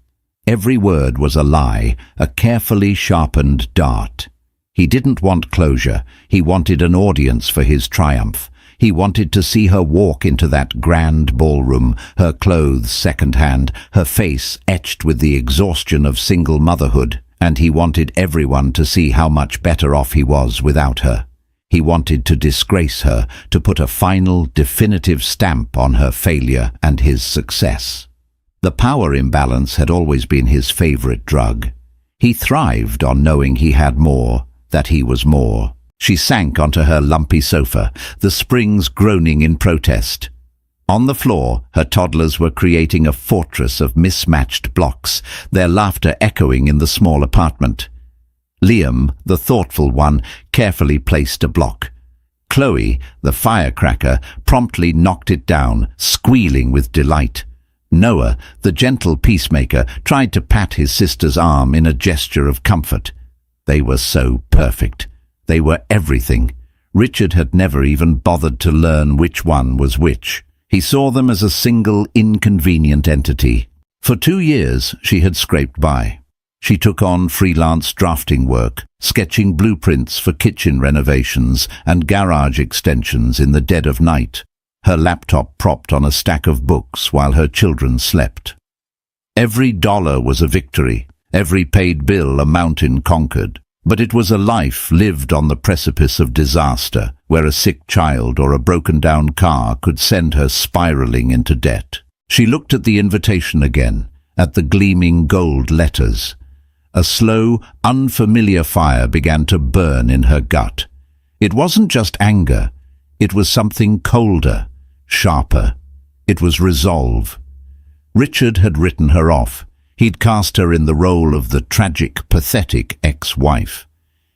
Every word was a lie, a carefully sharpened dart. He didn't want closure. He wanted an audience for his triumph. He wanted to see her walk into that grand ballroom, her clothes second-hand, her face etched with the exhaustion of single motherhood, and he wanted everyone to see how much better off he was without her. He wanted to disgrace her, to put a final, definitive stamp on her failure and his success. The power imbalance had always been his favorite drug. He thrived on knowing he had more, that he was more. She sank onto her lumpy sofa, the springs groaning in protest. On the floor, her toddlers were creating a fortress of mismatched blocks, their laughter echoing in the small apartment. Liam, the thoughtful one, carefully placed a block. Chloe, the firecracker, promptly knocked it down, squealing with delight. Noah, the gentle peacemaker, tried to pat his sister's arm in a gesture of comfort. They were so perfect. They were everything. Richard had never even bothered to learn which one was which. He saw them as a single, inconvenient entity. For 2 years, she had scraped by. She took on freelance drafting work, sketching blueprints for kitchen renovations and garage extensions in the dead of night, her laptop propped on a stack of books while her children slept. Every dollar was a victory, every paid bill a mountain conquered. But it was a life lived on the precipice of disaster, where a sick child or a broken-down car could send her spiraling into debt. She looked at the invitation again, at the gleaming gold letters. A slow, unfamiliar fire began to burn in her gut. It wasn't just anger. It was something colder, sharper. It was resolve. Richard had written her off. He'd cast her in the role of the tragic, pathetic ex-wife.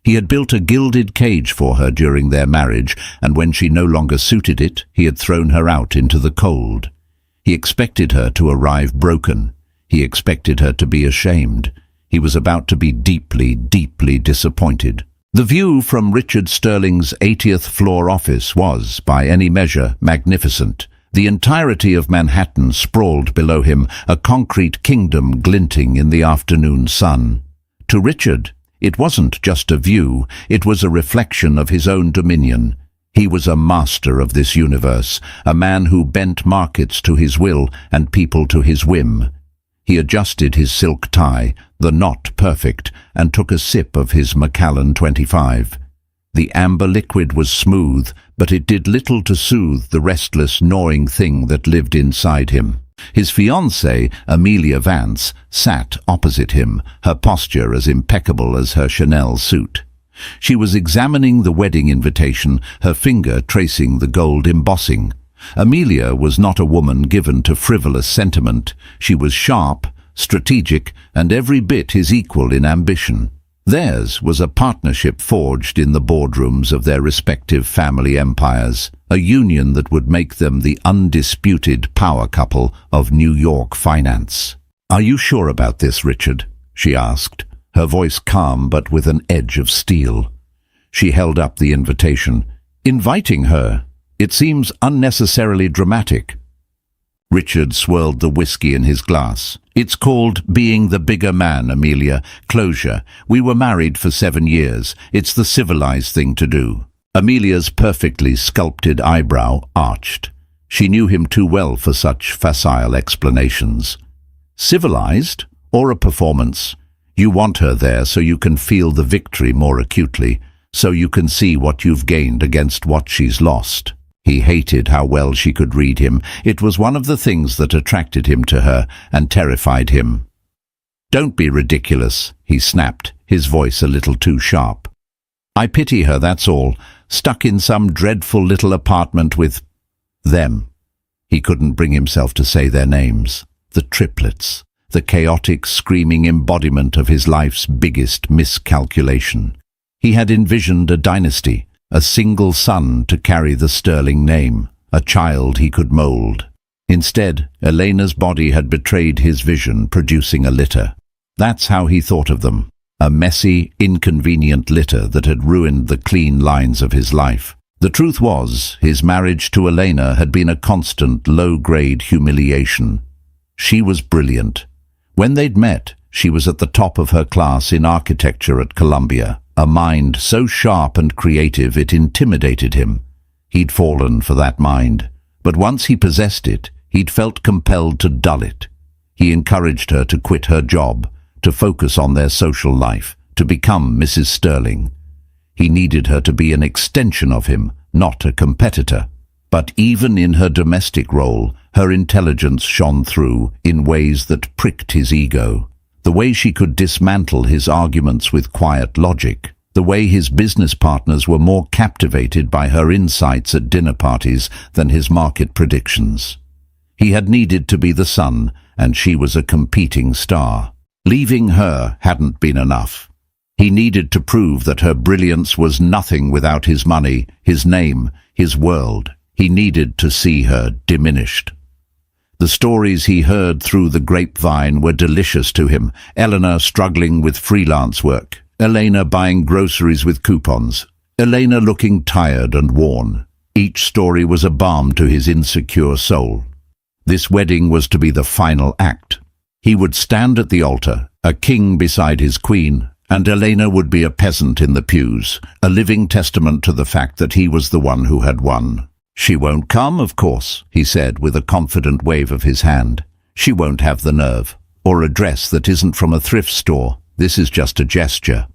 He had built a gilded cage for her during their marriage, and when she no longer suited it, he had thrown her out into the cold. He expected her to arrive broken. He expected her to be ashamed. He was about to be deeply, deeply disappointed. The view from Richard Sterling's 80th floor office was, by any measure, magnificent. The entirety of Manhattan sprawled below him, a concrete kingdom glinting in the afternoon sun. To Richard, it wasn't just a view, it was a reflection of his own dominion. He was a master of this universe, a man who bent markets to his will and people to his whim. He adjusted his silk tie, the knot perfect, and took a sip of his Macallan 25. The amber liquid was smooth, but it did little to soothe the restless, gnawing thing that lived inside him. His fiancée, Amelia Vance, sat opposite him, her posture as impeccable as her Chanel suit. She was examining the wedding invitation, her finger tracing the gold embossing. Amelia was not a woman given to frivolous sentiment. She was sharp, strategic, and every bit his equal in ambition. Theirs was a partnership forged in the boardrooms of their respective family empires, a union that would make them the undisputed power couple of New York finance. "Are you sure about this, Richard?" she asked, her voice calm but with an edge of steel. She held up the invitation. "Inviting her? It seems unnecessarily dramatic." Richard swirled the whiskey in his glass. "It's called being the bigger man, Amelia. Closure. We were married for 7 years. It's the civilized thing to do." Amelia's perfectly sculpted eyebrow arched. She knew him too well for such facile explanations. "Civilized? Or a performance? You want her there so you can feel the victory more acutely, so you can see what you've gained against what she's lost." He hated how well she could read him. It was one of the things that attracted him to her and terrified him. "Don't be ridiculous," he snapped, his voice a little too sharp. "I pity her, that's all, stuck in some dreadful little apartment with them." He couldn't bring himself to say their names. The triplets, the chaotic, screaming embodiment of his life's biggest miscalculation. He had envisioned a dynasty, a single son to carry the Sterling name, a child he could mold. Instead, Elena's body had betrayed his vision, producing a litter. That's how he thought of them, a messy, inconvenient litter that had ruined the clean lines of his life. The truth was, his marriage to Elena had been a constant, low-grade humiliation. She was brilliant. When they'd met, she was at the top of her class in architecture at Columbia. A mind so sharp and creative it intimidated him. He'd fallen for that mind, but once he possessed it, he'd felt compelled to dull it. He encouraged her to quit her job, to focus on their social life, to become Mrs. Sterling. He needed her to be an extension of him, not a competitor. But even in her domestic role, her intelligence shone through in ways that pricked his ego. The way she could dismantle his arguments with quiet logic, the way his business partners were more captivated by her insights at dinner parties than his market predictions. He had needed to be the sun, and she was a competing star. Leaving her hadn't been enough. He needed to prove that her brilliance was nothing without his money, his name, his world. He needed to see her diminished. The stories he heard through the grapevine were delicious to him. Eleanor struggling with freelance work, Elena buying groceries with coupons, Elena looking tired and worn. Each story was a balm to his insecure soul. This wedding was to be the final act. He would stand at the altar, a king beside his queen, and Elena would be a peasant in the pews, a living testament to the fact that he was the one who had won. "She won't come, of course," he said with a confident wave of his hand. "She won't have the nerve. Or a dress that isn't from a thrift store. This is just a gesture."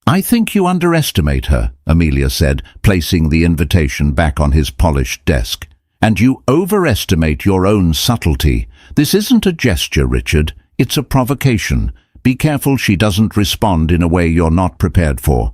"I think you underestimate her," Amelia said, placing the invitation back on his polished desk. "And you overestimate your own subtlety. This isn't a gesture, Richard. It's a provocation. Be careful she doesn't respond in a way you're not prepared for."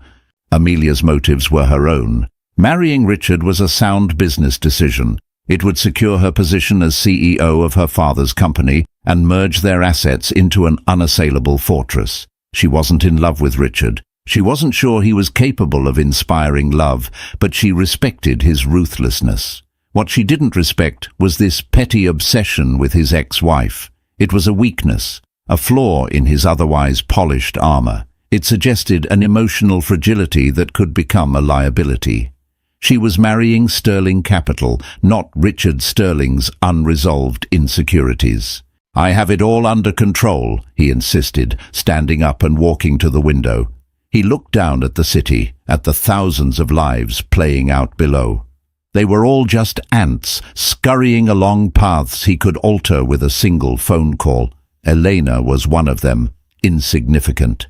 Amelia's motives were her own. Marrying Richard was a sound business decision. It would secure her position as CEO of her father's company and merge their assets into an unassailable fortress. She wasn't in love with Richard. She wasn't sure he was capable of inspiring love, but she respected his ruthlessness. What she didn't respect was this petty obsession with his ex-wife. It was a weakness, a flaw in his otherwise polished armor. It suggested an emotional fragility that could become a liability. She was marrying sterling capital, not Richard Sterling's unresolved insecurities. "I have it all under control," he insisted, standing up and walking to the window. He looked down at the city, at the thousands of lives playing out below. They were all just ants, scurrying along paths he could alter with a single phone call. Elena was one of them, insignificant.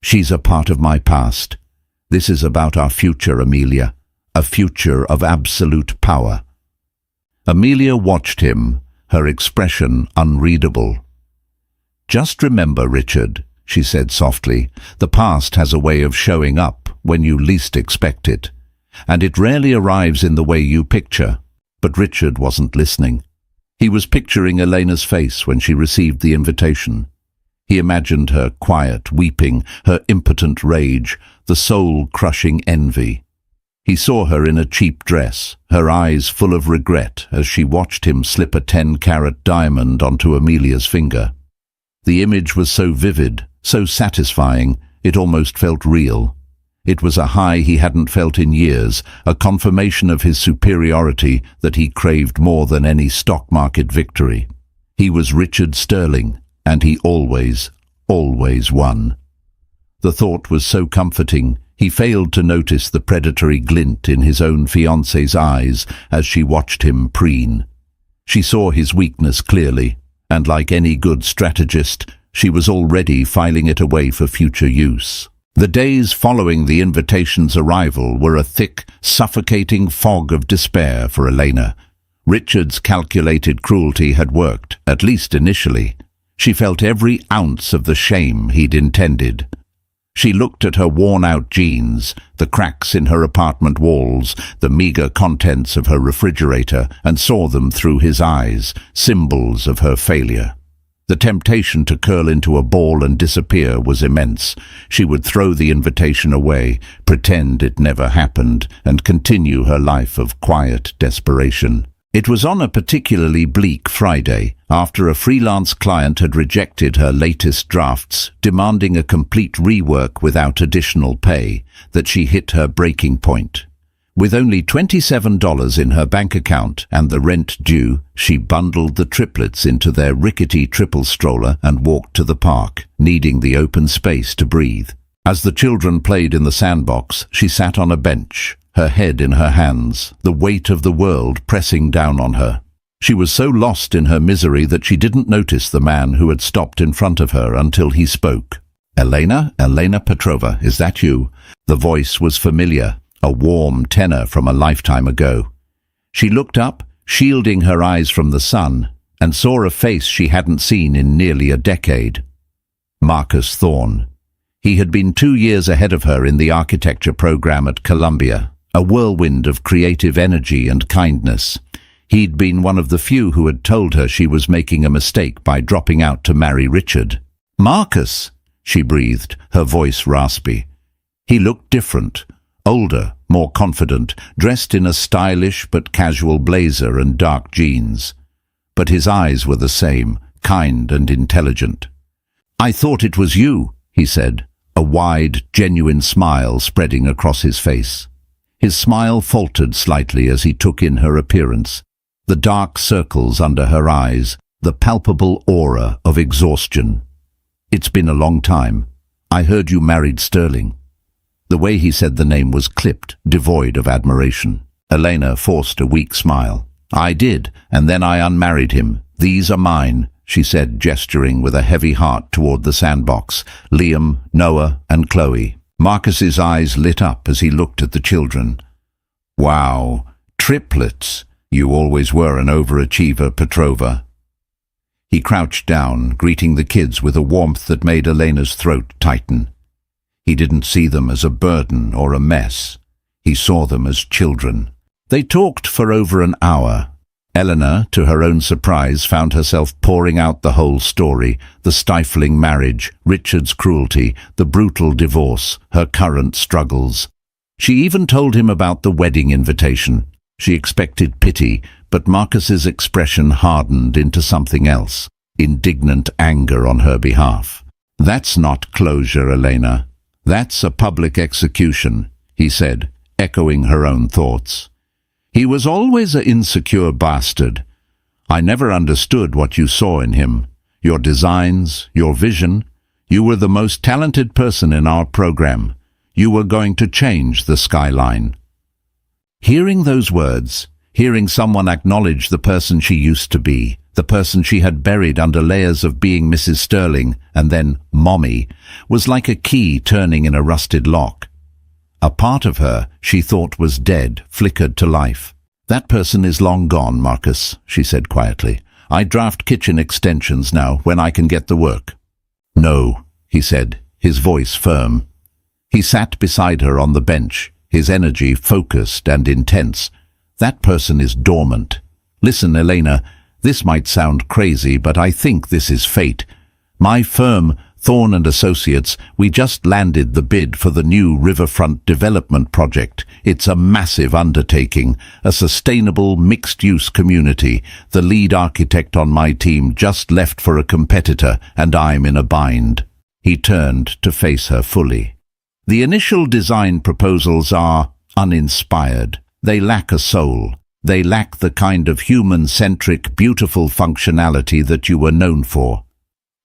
"She's a part of my past. This is about our future, Amelia. A future of absolute power." Amelia watched him, her expression unreadable. "Just remember, Richard," she said softly, "the past has a way of showing up when you least expect it, and it rarely arrives in the way you picture." But Richard wasn't listening. He was picturing Elena's face when she received the invitation. He imagined her quiet, weeping, her impotent rage, the soul-crushing envy. He saw her in a cheap dress, her eyes full of regret as she watched him slip a 10-carat diamond onto Amelia's finger. The image was so vivid, so satisfying, it almost felt real. It was a high he hadn't felt in years, a confirmation of his superiority that he craved more than any stock market victory. He was Richard Sterling, and he always won. The thought was so comforting, he failed to notice the predatory glint in his own fiancée's eyes as she watched him preen. She saw his weakness clearly, and like any good strategist, she was already filing it away for future use. The days following the invitation's arrival were a thick, suffocating fog of despair for Elena. Richard's calculated cruelty had worked, at least initially. She felt every ounce of the shame he'd intended. She looked at her worn-out jeans, the cracks in her apartment walls, the meager contents of her refrigerator, and saw them through his eyes, symbols of her failure. The temptation to curl into a ball and disappear was immense. She would throw the invitation away, pretend it never happened, and continue her life of quiet desperation. It was on a particularly bleak Friday, after a freelance client had rejected her latest drafts, demanding a complete rework without additional pay, that she hit her breaking point. With only $27 in her bank account and the rent due, she bundled the triplets into their rickety triple stroller and walked to the park, needing the open space to breathe. As the children played in the sandbox, she sat on a bench, her head in her hands, the weight of the world pressing down on her. She was so lost in her misery that she didn't notice the man who had stopped in front of her until he spoke. "Elena Petrova, is that you?" The voice was familiar, a warm tenor from a lifetime ago. She looked up, shielding her eyes from the sun, and saw a face she hadn't seen in nearly a decade. Marcus Thorne. He had been 2 years ahead of her in the architecture program at Columbia, a whirlwind of creative energy and kindness. He'd been one of the few who had told her she was making a mistake by dropping out to marry Richard. "Marcus," she breathed, her voice raspy. He looked different, older, more confident, dressed in a stylish but casual blazer and dark jeans. But his eyes were the same, kind and intelligent. "I thought it was you," he said, a wide, genuine smile spreading across his face. His smile faltered slightly as he took in her appearance, the dark circles under her eyes, the palpable aura of exhaustion. "It's been a long time. I heard you married Sterling." The way he said the name was clipped, devoid of admiration. Elena forced a weak smile. "I did, and then I unmarried him. These are mine," she said, gesturing with a heavy heart toward the sandbox. "Liam, Noah, and Chloe." Marcus's eyes lit up as he looked at the children. "Wow, triplets. You always were an overachiever, Petrova." He crouched down, greeting the kids with a warmth that made Elena's throat tighten. He didn't see them as a burden or a mess. He saw them as children. They talked for over an hour. Eleanor, to her own surprise, found herself pouring out the whole story, the stifling marriage, Richard's cruelty, the brutal divorce, her current struggles. She even told him about the wedding invitation. She expected pity, but Marcus's expression hardened into something else, indignant anger on her behalf. "That's not closure, Elena. That's a public execution," he said, echoing her own thoughts. "He was always an insecure bastard. I never understood what you saw in him. Your designs, your vision. You were the most talented person in our program. You were going to change the skyline." Hearing those words, hearing someone acknowledge the person she used to be, the person she had buried under layers of being Mrs. Sterling and then Mommy, was like a key turning in a rusted lock. A part of her she thought was dead flickered to life. "That person is long gone, Marcus," she said quietly. "I draft kitchen extensions now when I can get the work." "No," he said, his voice firm. He sat beside her on the bench, his energy focused and intense. "That person is dormant. Listen, Elena, this might sound crazy, but I think this is fate. My firm, Thorne and Associates, we just landed the bid for the new riverfront development project. It's a massive undertaking, a sustainable mixed-use community. The lead architect on my team just left for a competitor, and I'm in a bind." He turned to face her fully. "The initial design proposals are uninspired. They lack a soul. They lack the kind of human-centric, beautiful functionality that you were known for.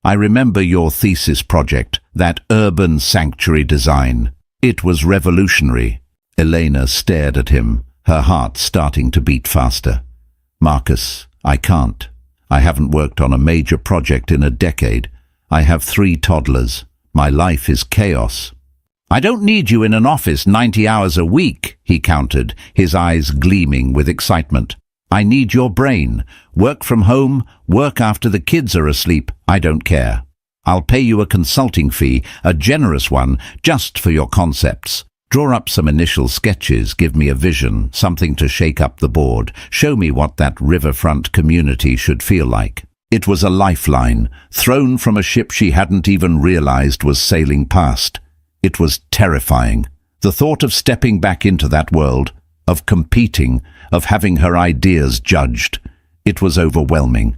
I remember your thesis project, that urban sanctuary design. It was revolutionary." Elena stared at him, her heart starting to beat faster. "Marcus, I can't. I haven't worked on a major project in a decade. I have 3 toddlers. My life is chaos." "I don't need you in an office 90 hours a week," he countered, his eyes gleaming with excitement. "I need your brain. Work from home, work after the kids are asleep. I don't care. I'll pay you a consulting fee, a generous one, just for your concepts. Draw up some initial sketches, give me a vision, something to shake up the board. Show me what that riverfront community should feel like." It was a lifeline, thrown from a ship she hadn't even realized was sailing past. It was terrifying. The thought of stepping back into that world, of competing, of having her ideas judged. It was overwhelming.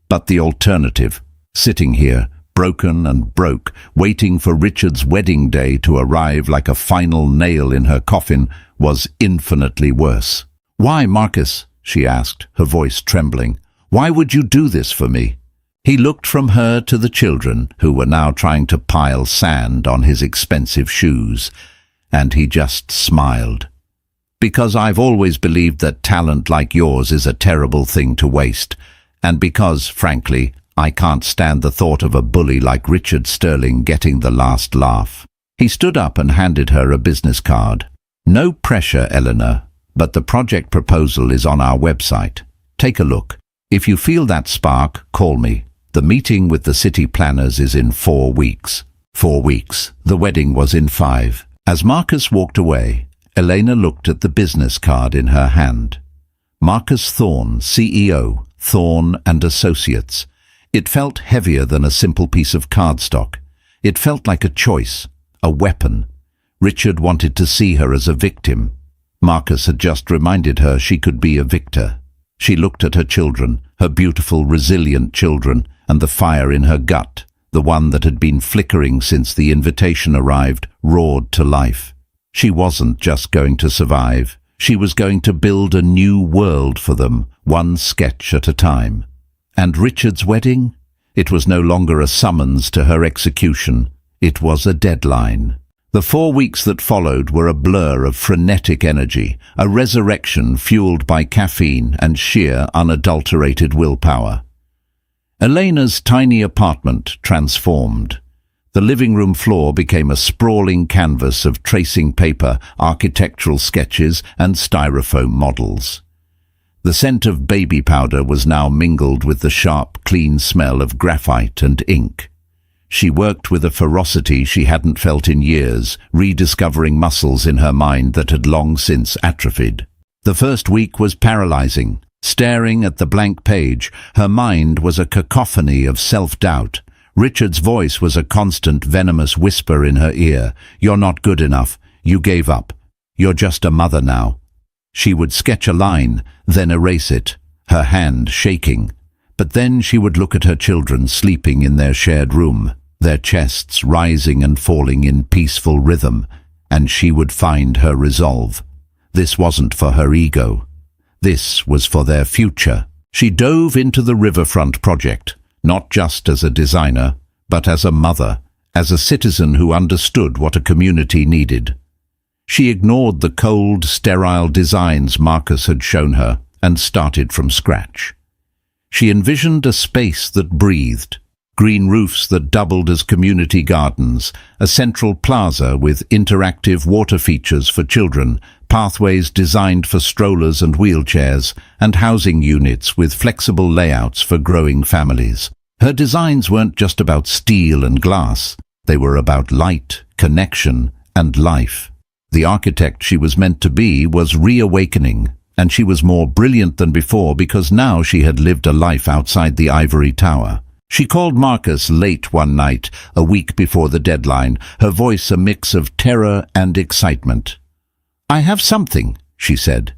But the alternative, sitting here, broken and broke, waiting for Richard's wedding day to arrive like a final nail in her coffin, was infinitely worse. "Why, Marcus?" she asked, her voice trembling. "Why would you do this for me?" He looked from her to the children, who were now trying to pile sand on his expensive shoes, and he just smiled. "Because I've always believed that talent like yours is a terrible thing to waste, and because, frankly, I can't stand the thought of a bully like Richard Sterling getting the last laugh." He stood up and handed her a business card. "No pressure, Eleanor, but the project proposal is on our website. Take a look. If you feel that spark, call me. The meeting with the city planners is in 4 weeks. 4 weeks. The wedding was in 5. As Marcus walked away, Elena looked at the business card in her hand. Marcus Thorne, CEO, Thorne and Associates. It felt heavier than a simple piece of cardstock. It felt like a choice, a weapon. Richard wanted to see her as a victim. Marcus had just reminded her she could be a victor. She looked at her children, her beautiful, resilient children, and the fire in her gut, the one that had been flickering since the invitation arrived, roared to life. She wasn't just going to survive. She was going to build a new world for them, one sketch at a time. And Richard's wedding? It was no longer a summons to her execution. It was a deadline. The 4 weeks that followed were a blur of frenetic energy, a resurrection fueled by caffeine and sheer, unadulterated willpower. Elena's tiny apartment transformed. The living room floor became a sprawling canvas of tracing paper, architectural sketches, and styrofoam models. The scent of baby powder was now mingled with the sharp, clean smell of graphite and ink. She worked with a ferocity she hadn't felt in years, rediscovering muscles in her mind that had long since atrophied. The first week was paralyzing. Staring at the blank page, her mind was a cacophony of self-doubt. Richard's voice was a constant, venomous whisper in her ear. "You're not good enough. You gave up. You're just a mother now." She would sketch a line, then erase it, her hand shaking. But then she would look at her children sleeping in their shared room. their chests rising and falling in peaceful rhythm, and she would find her resolve. This wasn't for her ego. This was for their future. She dove into the riverfront project, not just as a designer, but as a mother, as a citizen who understood what a community needed. She ignored the cold, sterile designs Marcus had shown her and started from scratch. She envisioned a space that breathed, green roofs that doubled as community gardens, a central plaza with interactive water features for children, pathways designed for strollers and wheelchairs, and housing units with flexible layouts for growing families. Her designs weren't just about steel and glass. They were about light, connection, and life. The architect she was meant to be was reawakening, and she was more brilliant than before because now she had lived a life outside the ivory tower. She called Marcus late one night, a week before the deadline, her voice a mix of terror and excitement. "I have something," she said.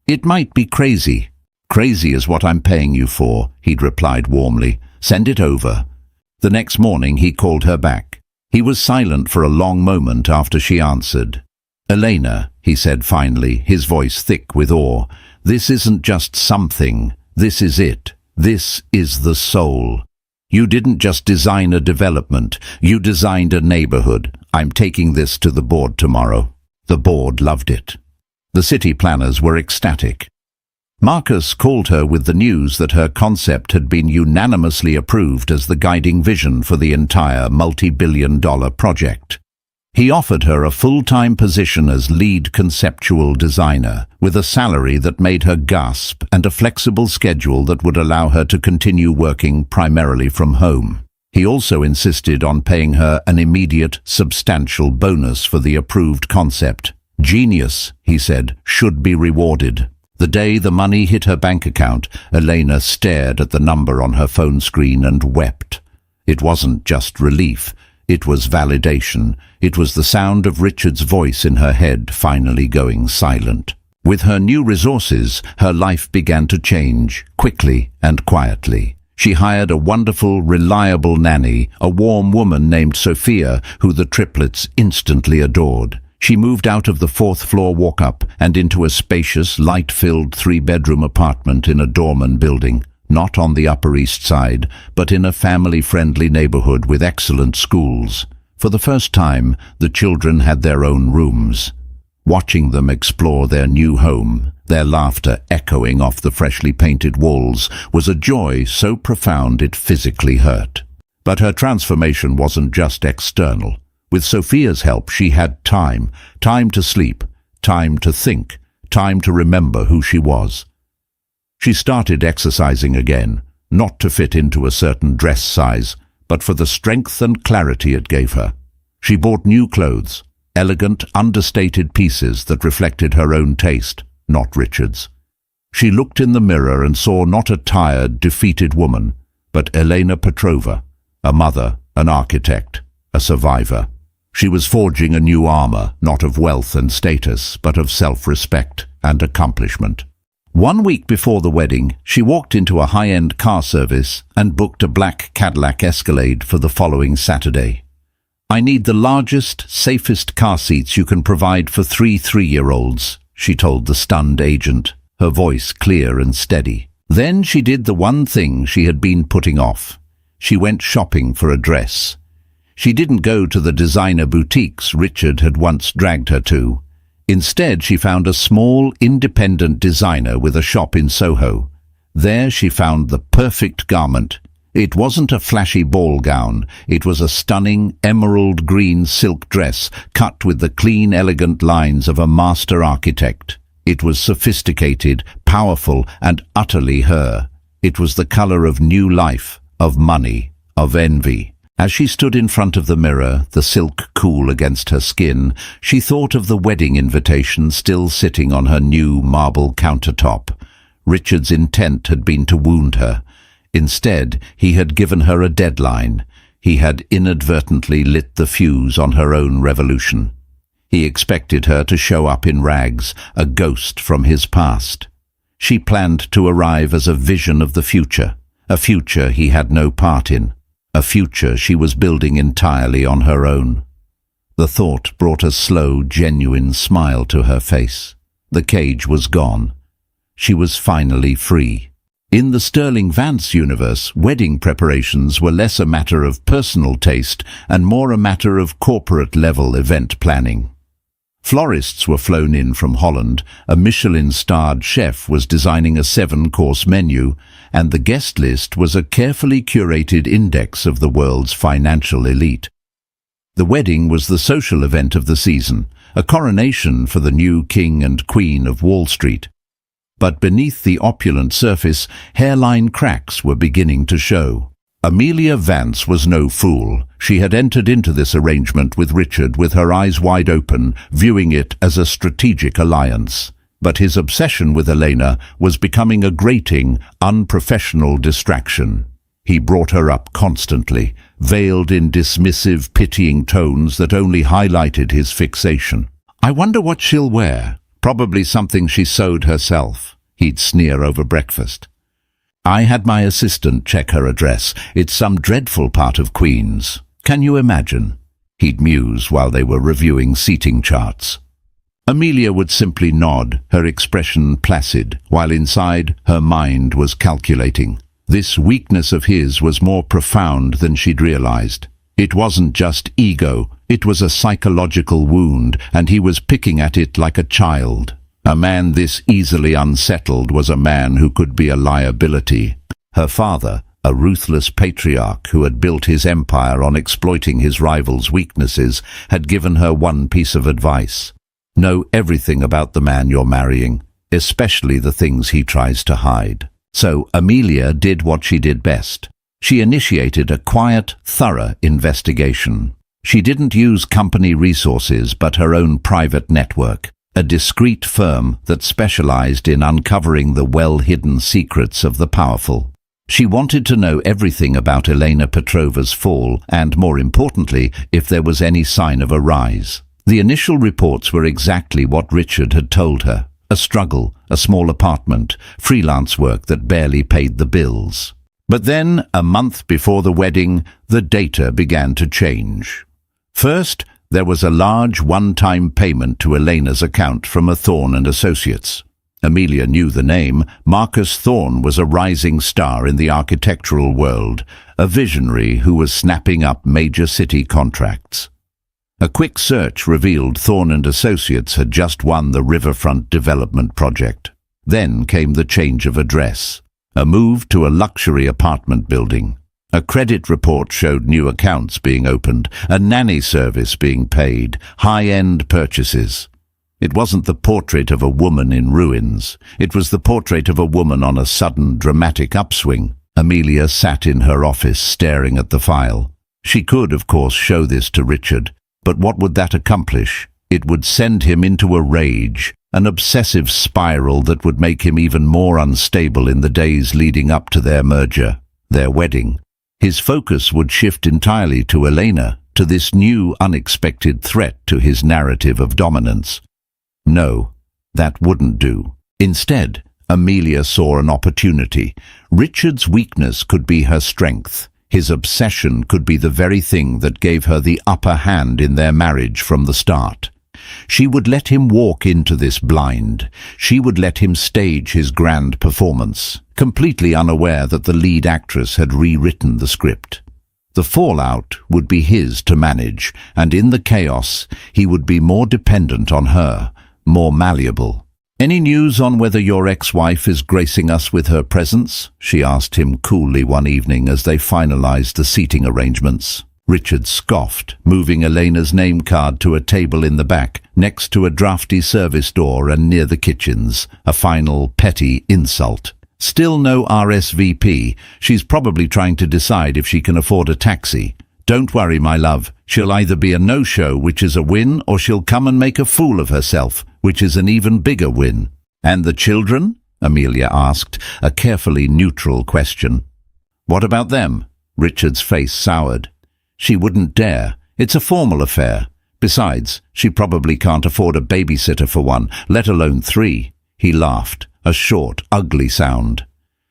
"It might be crazy." "Crazy is what I'm paying you for," he'd replied warmly. "Send it over." The next morning he called her back. He was silent for a long moment after she answered. "Elena," he said finally, his voice thick with awe, "this isn't just something. This is it. This is the soul. You didn't just design a development. You designed a neighborhood. I'm taking this to the board tomorrow." The board loved it. The city planners were ecstatic. Marcus called her with the news that her concept had been unanimously approved as the guiding vision for the entire multi-billion-dollar project. He offered her a full-time position as lead conceptual designer, with a salary that made her gasp and a flexible schedule that would allow her to continue working primarily from home. He also insisted on paying her an immediate, substantial bonus for the approved concept. "Genius," he said, "should be rewarded." The day the money hit her bank account, Elena stared at the number on her phone screen and wept. It wasn't just relief. It was validation. It was the sound of Richard's voice in her head finally going silent. With her new resources, her life began to change, quickly and quietly. She hired a wonderful, reliable nanny, a warm woman named Sophia, who the triplets instantly adored. She moved out of the fourth-floor walk-up and into a spacious, light-filled three-bedroom apartment in a doorman building. Not on the Upper East Side, but in a family-friendly neighborhood with excellent schools. For the first time, the children had their own rooms. Watching them explore their new home, their laughter echoing off the freshly painted walls, was a joy so profound it physically hurt. But her transformation wasn't just external. With Sophia's help, she had time to sleep, time to think, time to remember who she was. She started exercising again, not to fit into a certain dress size, but for the strength and clarity it gave her. She bought new clothes, elegant, understated pieces that reflected her own taste, not Richard's. She looked in the mirror and saw not a tired, defeated woman, but Elena Petrova, a mother, an architect, a survivor. She was forging a new armor, not of wealth and status, but of self-respect and accomplishment. 1 week before the wedding, she walked into a high-end car service and booked a black Cadillac Escalade for the following Saturday. "I need the largest, safest car seats you can provide for 3 3-year-olds, she told the stunned agent, her voice clear and steady. Then she did the one thing she had been putting off. She went shopping for a dress. She didn't go to the designer boutiques Richard had once dragged her to. Instead, she found a small, independent designer with a shop in Soho. There she found the perfect garment. It wasn't a flashy ball gown. It was a stunning, emerald green silk dress cut with the clean, elegant lines of a master architect. It was sophisticated, powerful, and utterly her. It was the color of new life, of money, of envy. As she stood in front of the mirror, the silk cool against her skin, she thought of the wedding invitation still sitting on her new marble countertop. Richard's intent had been to wound her. Instead, he had given her a deadline. He had inadvertently lit the fuse on her own revolution. He expected her to show up in rags, a ghost from his past. She planned to arrive as a vision of the future, a future he had no part in. a future she was building entirely on her own. The thought brought a slow, genuine smile to her face. The cage was gone. She was finally free. In the Sterling Vance universe, wedding preparations were less a matter of personal taste and more a matter of corporate-level event planning. Florists were flown in from Holland, a Michelin-starred chef was designing a 7-course menu, and the guest list was a carefully curated index of the world's financial elite. The wedding was the social event of the season, a coronation for the new king and queen of Wall Street. But beneath the opulent surface, hairline cracks were beginning to show. Amelia Vance was no fool. She had entered into this arrangement with Richard with her eyes wide open, viewing it as a strategic alliance. But his obsession with Elena was becoming a grating, unprofessional distraction. He brought her up constantly, veiled in dismissive, pitying tones that only highlighted his fixation. "I wonder what she'll wear. Probably something she sewed herself," he'd sneer over breakfast. "I had my assistant check her address. It's some dreadful part of Queens. Can you imagine?" He'd muse while they were reviewing seating charts. Amelia would simply nod, her expression placid, while inside her mind was calculating. This weakness of his was more profound than she'd realized. It wasn't just ego, it was a psychological wound, and he was picking at it like a child. A man this easily unsettled was a man who could be a liability. Her father, a ruthless patriarch who had built his empire on exploiting his rival's weaknesses, had given her one piece of advice. Know everything about the man you're marrying, especially the things he tries to hide. So Amelia did what she did best. She initiated a quiet, thorough investigation. She didn't use company resources but her own private network, a discreet firm that specialized in uncovering the well-hidden secrets of the powerful. She wanted to know everything about Elena Petrova's fall and, more importantly, if there was any sign of a rise. The initial reports were exactly what Richard had told her. A struggle, a small apartment, freelance work that barely paid the bills. But then, a month before the wedding, the data began to change. First, there was a large one-time payment to Elena's account from a Thorne and Associates. Amelia knew the name. Marcus Thorne was a rising star in the architectural world, a visionary who was snapping up major city contracts. A quick search revealed Thorne and Associates had just won the riverfront development project. Then came the change of address. A move to a luxury apartment building. A credit report showed new accounts being opened, a nanny service being paid, high-end purchases. It wasn't the portrait of a woman in ruins. It was the portrait of a woman on a sudden, dramatic upswing. Amelia sat in her office staring at the file. She could, of course, show this to Richard, but what would that accomplish? It would send him into a rage, an obsessive spiral that would make him even more unstable in the days leading up to their merger, their wedding. His focus would shift entirely to Elena, to this new, unexpected threat to his narrative of dominance. No, that wouldn't do. Instead, Amelia saw an opportunity. Richard's weakness could be her strength. His obsession could be the very thing that gave her the upper hand in their marriage from the start. She would let him walk into this blind. She would let him stage his grand performance, completely unaware that the lead actress had rewritten the script. The fallout would be his to manage, and in the chaos, he would be more dependent on her, more malleable. "Any news on whether your ex-wife is gracing us with her presence?" she asked him coolly one evening as they finalized the seating arrangements. Richard scoffed, moving Elena's name card to a table in the back, next to a drafty service door and near the kitchens, a final petty insult. "Still no RSVP. She's probably trying to decide if she can afford a taxi. Don't worry, my love. She'll either be a no-show, which is a win, or she'll come and make a fool of herself, which is an even bigger win." "And the children?" Amelia asked, a carefully neutral question. "What about them?" Richard's face soured. "She wouldn't dare. It's a formal affair. Besides, she probably can't afford a babysitter for one, let alone 3. He laughed, a short, ugly sound.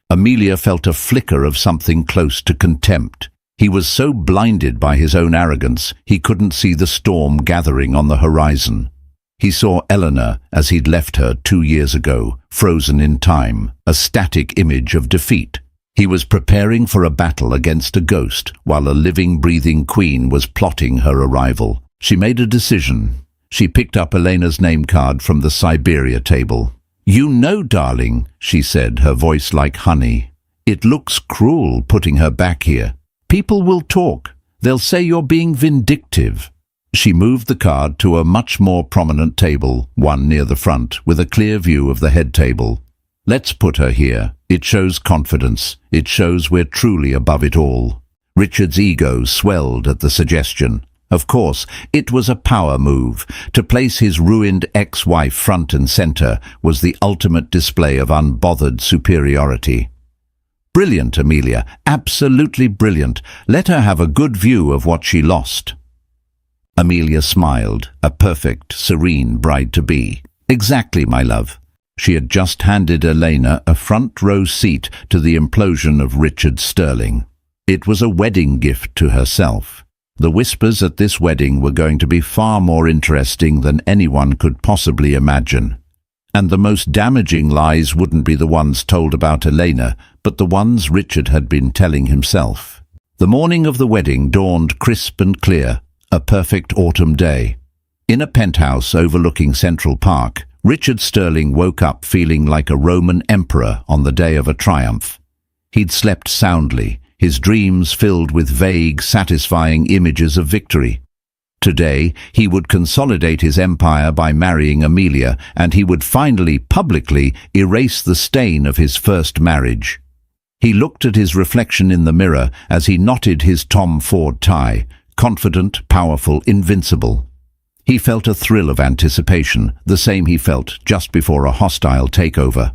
Amelia felt a flicker of something close to contempt. He was so blinded by his own arrogance, he couldn't see the storm gathering on the horizon. He saw Eleanor as he'd left her 2 years ago, frozen in time, a static image of defeat. He was preparing for a battle against a ghost, while a living, breathing queen was plotting her arrival. She made a decision. She picked up Elena's name card from the Siberia table. "You know, darling," she said, her voice like honey. "It looks cruel putting her back here. People will talk. They'll say you're being vindictive." She moved the card to a much more prominent table, one near the front, with a clear view of the head table. "Let's put her here. It shows confidence. It shows we're truly above it all." Richard's ego swelled at the suggestion. Of course, it was a power move. To place his ruined ex-wife front and center was the ultimate display of unbothered superiority. "Brilliant, Amelia. Absolutely brilliant. Let her have a good view of what she lost." Amelia smiled, a perfect, serene bride-to-be. "Exactly, my love." She had just handed Elena a front-row seat to the implosion of Richard Sterling. It was a wedding gift to herself. The whispers at this wedding were going to be far more interesting than anyone could possibly imagine. And the most damaging lies wouldn't be the ones told about Elena, but the ones Richard had been telling himself. The morning of the wedding dawned crisp and clear, a perfect autumn day. In a penthouse overlooking Central Park, Richard Sterling woke up feeling like a Roman emperor on the day of a triumph. He'd slept soundly, his dreams filled with vague, satisfying images of victory. Today, he would consolidate his empire by marrying Amelia, and he would finally, publicly, erase the stain of his first marriage. He looked at his reflection in the mirror as he knotted his Tom Ford tie, confident, powerful, invincible. He felt a thrill of anticipation, the same he felt just before a hostile takeover.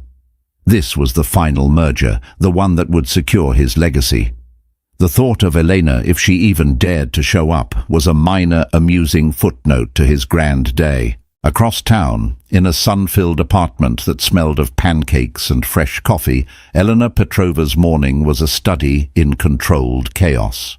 This was the final merger, the one that would secure his legacy. The thought of Elena, if she even dared to show up, was a minor, amusing footnote to his grand day. Across town, in a sun-filled apartment that smelled of pancakes and fresh coffee, Elena Petrova's morning was a study in controlled chaos.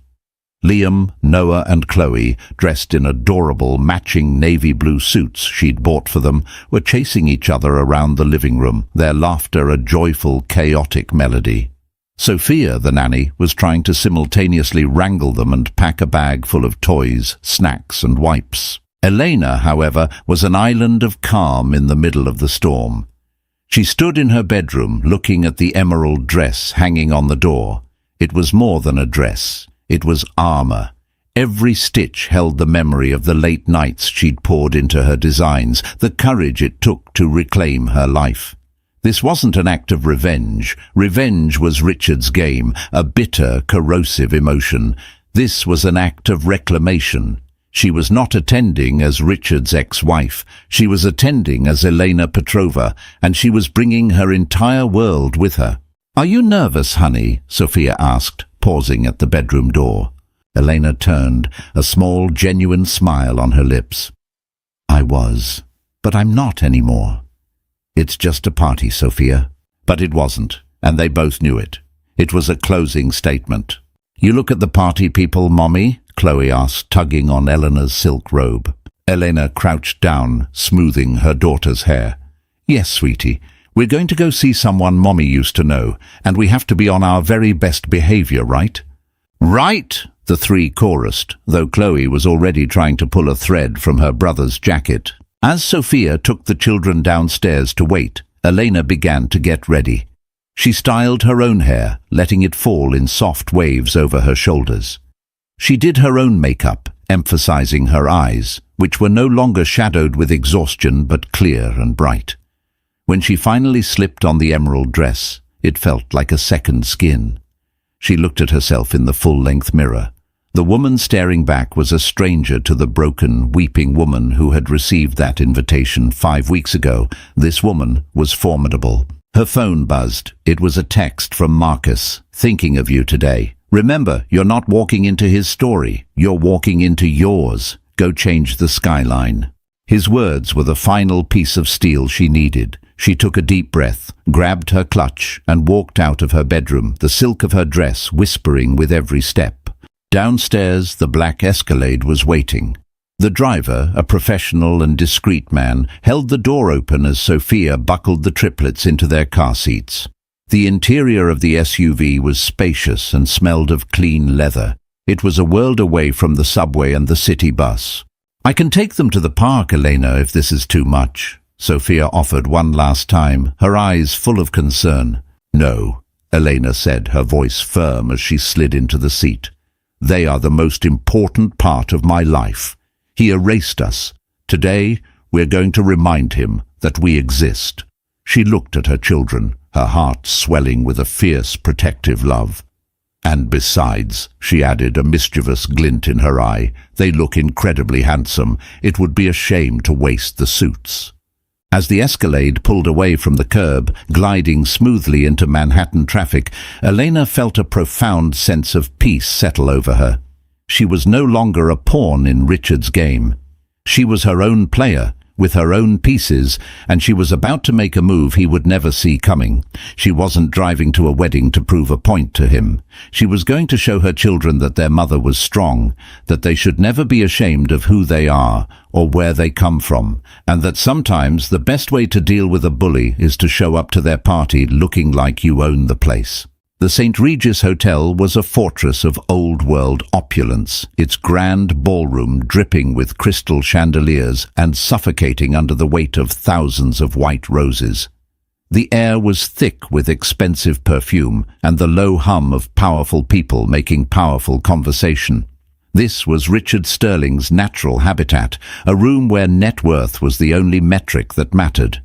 Liam, Noah and Chloe, dressed in adorable matching navy blue suits she'd bought for them, were chasing each other around the living room, their laughter a joyful, chaotic melody. Sophia, the nanny, was trying to simultaneously wrangle them and pack a bag full of toys, snacks and wipes. Elena, however, was an island of calm in the middle of the storm. She stood in her bedroom, looking at the emerald dress hanging on the door. It was more than a dress. It was armor. Every stitch held the memory of the late nights she'd poured into her designs, the courage it took to reclaim her life. This wasn't an act of revenge. Revenge was Richard's game, a bitter, corrosive emotion. This was an act of reclamation. She was not attending as Richard's ex-wife. She was attending as Elena Petrova, and she was bringing her entire world with her. "Are you nervous, honey?" Sophia asked, pausing at the bedroom door. Elena turned, a small, genuine smile on her lips. "I was, but I'm not anymore. It's just a party, Sophia." But it wasn't, and they both knew it. It was a closing statement. "You look at the party people, Mommy?" Chloe asked, tugging on Eleanor's silk robe. Elena crouched down, smoothing her daughter's hair. "Yes, sweetie. We're going to go see someone Mommy used to know, and we have to be on our very best behavior, right?" "Right!" the three chorused, though Chloe was already trying to pull a thread from her brother's jacket. As Sophia took the children downstairs to wait, Elena began to get ready. She styled her own hair, letting it fall in soft waves over her shoulders. She did her own makeup, emphasizing her eyes, which were no longer shadowed with exhaustion but clear and bright. When she finally slipped on the emerald dress, it felt like a second skin. She looked at herself in the full-length mirror. The woman staring back was a stranger to the broken, weeping woman who had received that invitation 5 weeks ago. This woman was formidable. Her phone buzzed. It was a text from Marcus, "Thinking of you today. Remember, you're not walking into his story. You're walking into yours. Go change the skyline." His words were the final piece of steel she needed. She took a deep breath, grabbed her clutch, and walked out of her bedroom, the silk of her dress whispering with every step. Downstairs, the black Escalade was waiting. The driver, a professional and discreet man, held the door open as Sophia buckled the triplets into their car seats. The interior of the SUV was spacious and smelled of clean leather. It was a world away from the subway and the city bus. "I can take them to the park, Elena, if this is too much," Sophia offered one last time, her eyes full of concern. "No," Elena said, her voice firm as she slid into the seat. "They are the most important part of my life. He erased us. Today, we're going to remind him that we exist." She looked at her children, her heart swelling with a fierce, protective love. "And besides," she added, a mischievous glint in her eye, "they look incredibly handsome. It would be a shame to waste the suits." As the Escalade pulled away from the curb, gliding smoothly into Manhattan traffic, Elena felt a profound sense of peace settle over her. She was no longer a pawn in Richard's game. She was her own player, with her own pieces, and she was about to make a move he would never see coming. She wasn't driving to a wedding to prove a point to him. She was going to show her children that their mother was strong, that they should never be ashamed of who they are or where they come from, and that sometimes the best way to deal with a bully is to show up to their party looking like you own the place. The St. Regis Hotel was a fortress of old-world opulence, its grand ballroom dripping with crystal chandeliers and suffocating under the weight of thousands of white roses. The air was thick with expensive perfume and the low hum of powerful people making powerful conversation. This was Richard Sterling's natural habitat, a room where net worth was the only metric that mattered.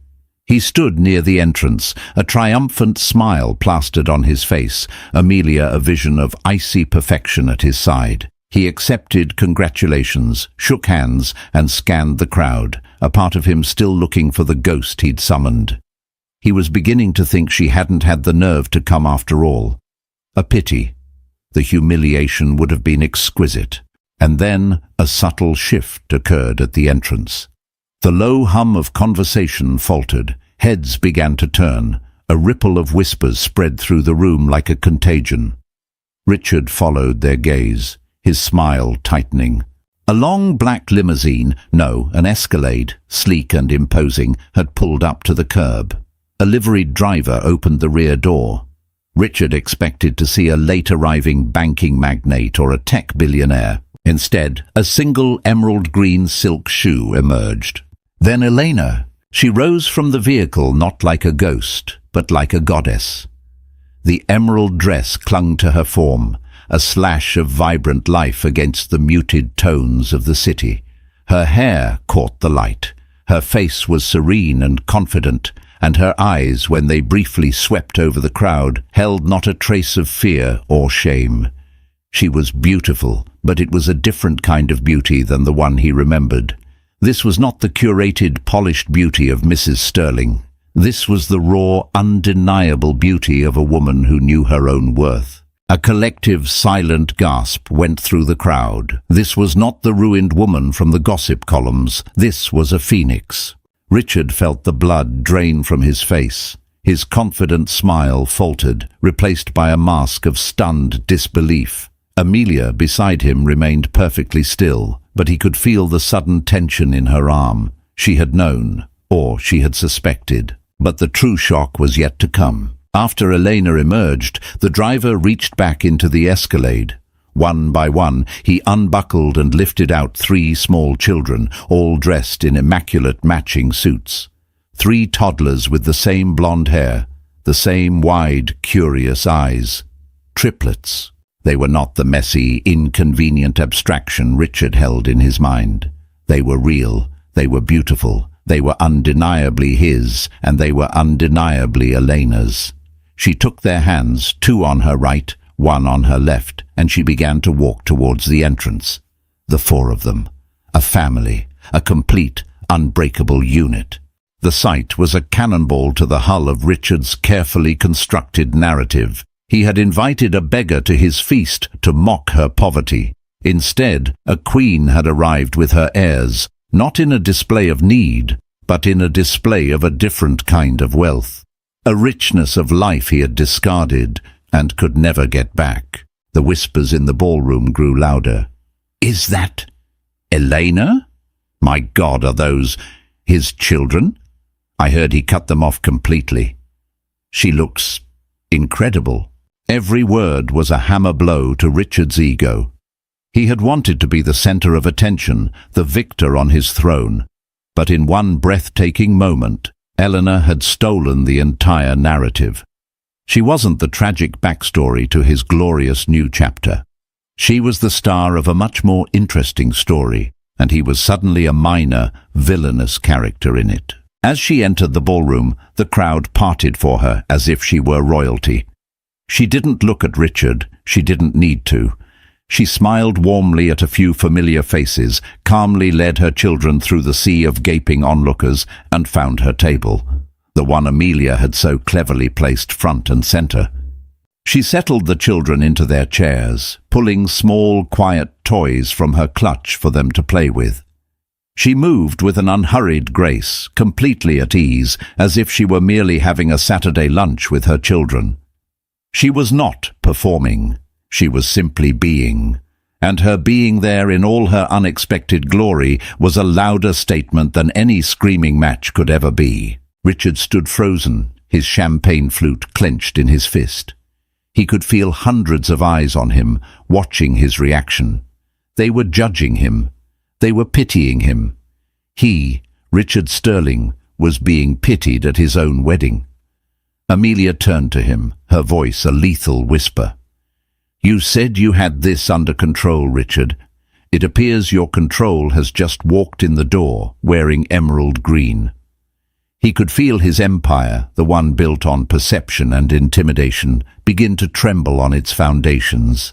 He stood near the entrance, a triumphant smile plastered on his face, Amelia a vision of icy perfection at his side. He accepted congratulations, shook hands, and scanned the crowd, a part of him still looking for the ghost he'd summoned. He was beginning to think she hadn't had the nerve to come after all. A pity. The humiliation would have been exquisite. And then a subtle shift occurred at the entrance. The low hum of conversation faltered. Heads began to turn. A ripple of whispers spread through the room like a contagion. Richard followed their gaze, his smile tightening. A long black limousine, no, an Escalade, sleek and imposing, had pulled up to the curb. A liveried driver opened the rear door. Richard expected to see a late-arriving banking magnate or a tech billionaire. Instead, a single emerald-green silk shoe emerged. Then Elena. She rose from the vehicle not like a ghost, but like a goddess. The emerald dress clung to her form, a slash of vibrant life against the muted tones of the city. Her hair caught the light. Her face was serene and confident, and her eyes, when they briefly swept over the crowd, held not a trace of fear or shame. She was beautiful, but it was a different kind of beauty than the one he remembered. This was not the curated, polished beauty of Mrs. Sterling. This was the raw, undeniable beauty of a woman who knew her own worth. A collective, silent gasp went through the crowd. This was not the ruined woman from the gossip columns. This was a phoenix. Richard felt the blood drain from his face. His confident smile faltered, replaced by a mask of stunned disbelief. Amelia, beside him, remained perfectly still, but he could feel the sudden tension in her arm. She had known, or she had suspected, but the true shock was yet to come. After Elena emerged, the driver reached back into the Escalade. One by one, he unbuckled and lifted out 3 small children, all dressed in immaculate matching suits. 3 toddlers with the same blonde hair, the same wide, curious eyes. Triplets. They were not the messy, inconvenient abstraction Richard held in his mind. They were real, they were beautiful, they were undeniably his, and they were undeniably Elena's. She took their hands, 2 on her right, 1 on her left, and she began to walk towards the entrance. The 4 of them. A family, a complete, unbreakable unit. The sight was a cannonball to the hull of Richard's carefully constructed narrative. He had invited a beggar to his feast to mock her poverty. Instead, a queen had arrived with her heirs, not in a display of need, but in a display of a different kind of wealth. A richness of life he had discarded and could never get back. The whispers in the ballroom grew louder. "Is that Elena? My God, are those his children? I heard he cut them off completely. She looks incredible." Every word was a hammer blow to Richard's ego. He had wanted to be the center of attention, the victor on his throne. But in one breathtaking moment, Eleanor had stolen the entire narrative. She wasn't the tragic backstory to his glorious new chapter. She was the star of a much more interesting story, and he was suddenly a minor, villainous character in it. As she entered the ballroom, the crowd parted for her as if she were royalty. She didn't look at Richard. She didn't need to. She smiled warmly at a few familiar faces, calmly led her children through the sea of gaping onlookers, and found her table, the one Amelia had so cleverly placed front and center. She settled the children into their chairs, pulling small, quiet toys from her clutch for them to play with. She moved with an unhurried grace, completely at ease, as if she were merely having a Saturday lunch with her children. She was not performing. She was simply being, and her being there in all her unexpected glory was a louder statement than any screaming match could ever be. Richard stood frozen, his champagne flute clenched in his fist. He could feel hundreds of eyes on him, watching his reaction. They were judging him. They were pitying him. He, Richard Sterling, was being pitied at his own wedding. Amelia turned to him, her voice a lethal whisper. "You said you had this under control, Richard. It appears your control has just walked in the door, wearing emerald green." He could feel his empire, the one built on perception and intimidation, begin to tremble on its foundations.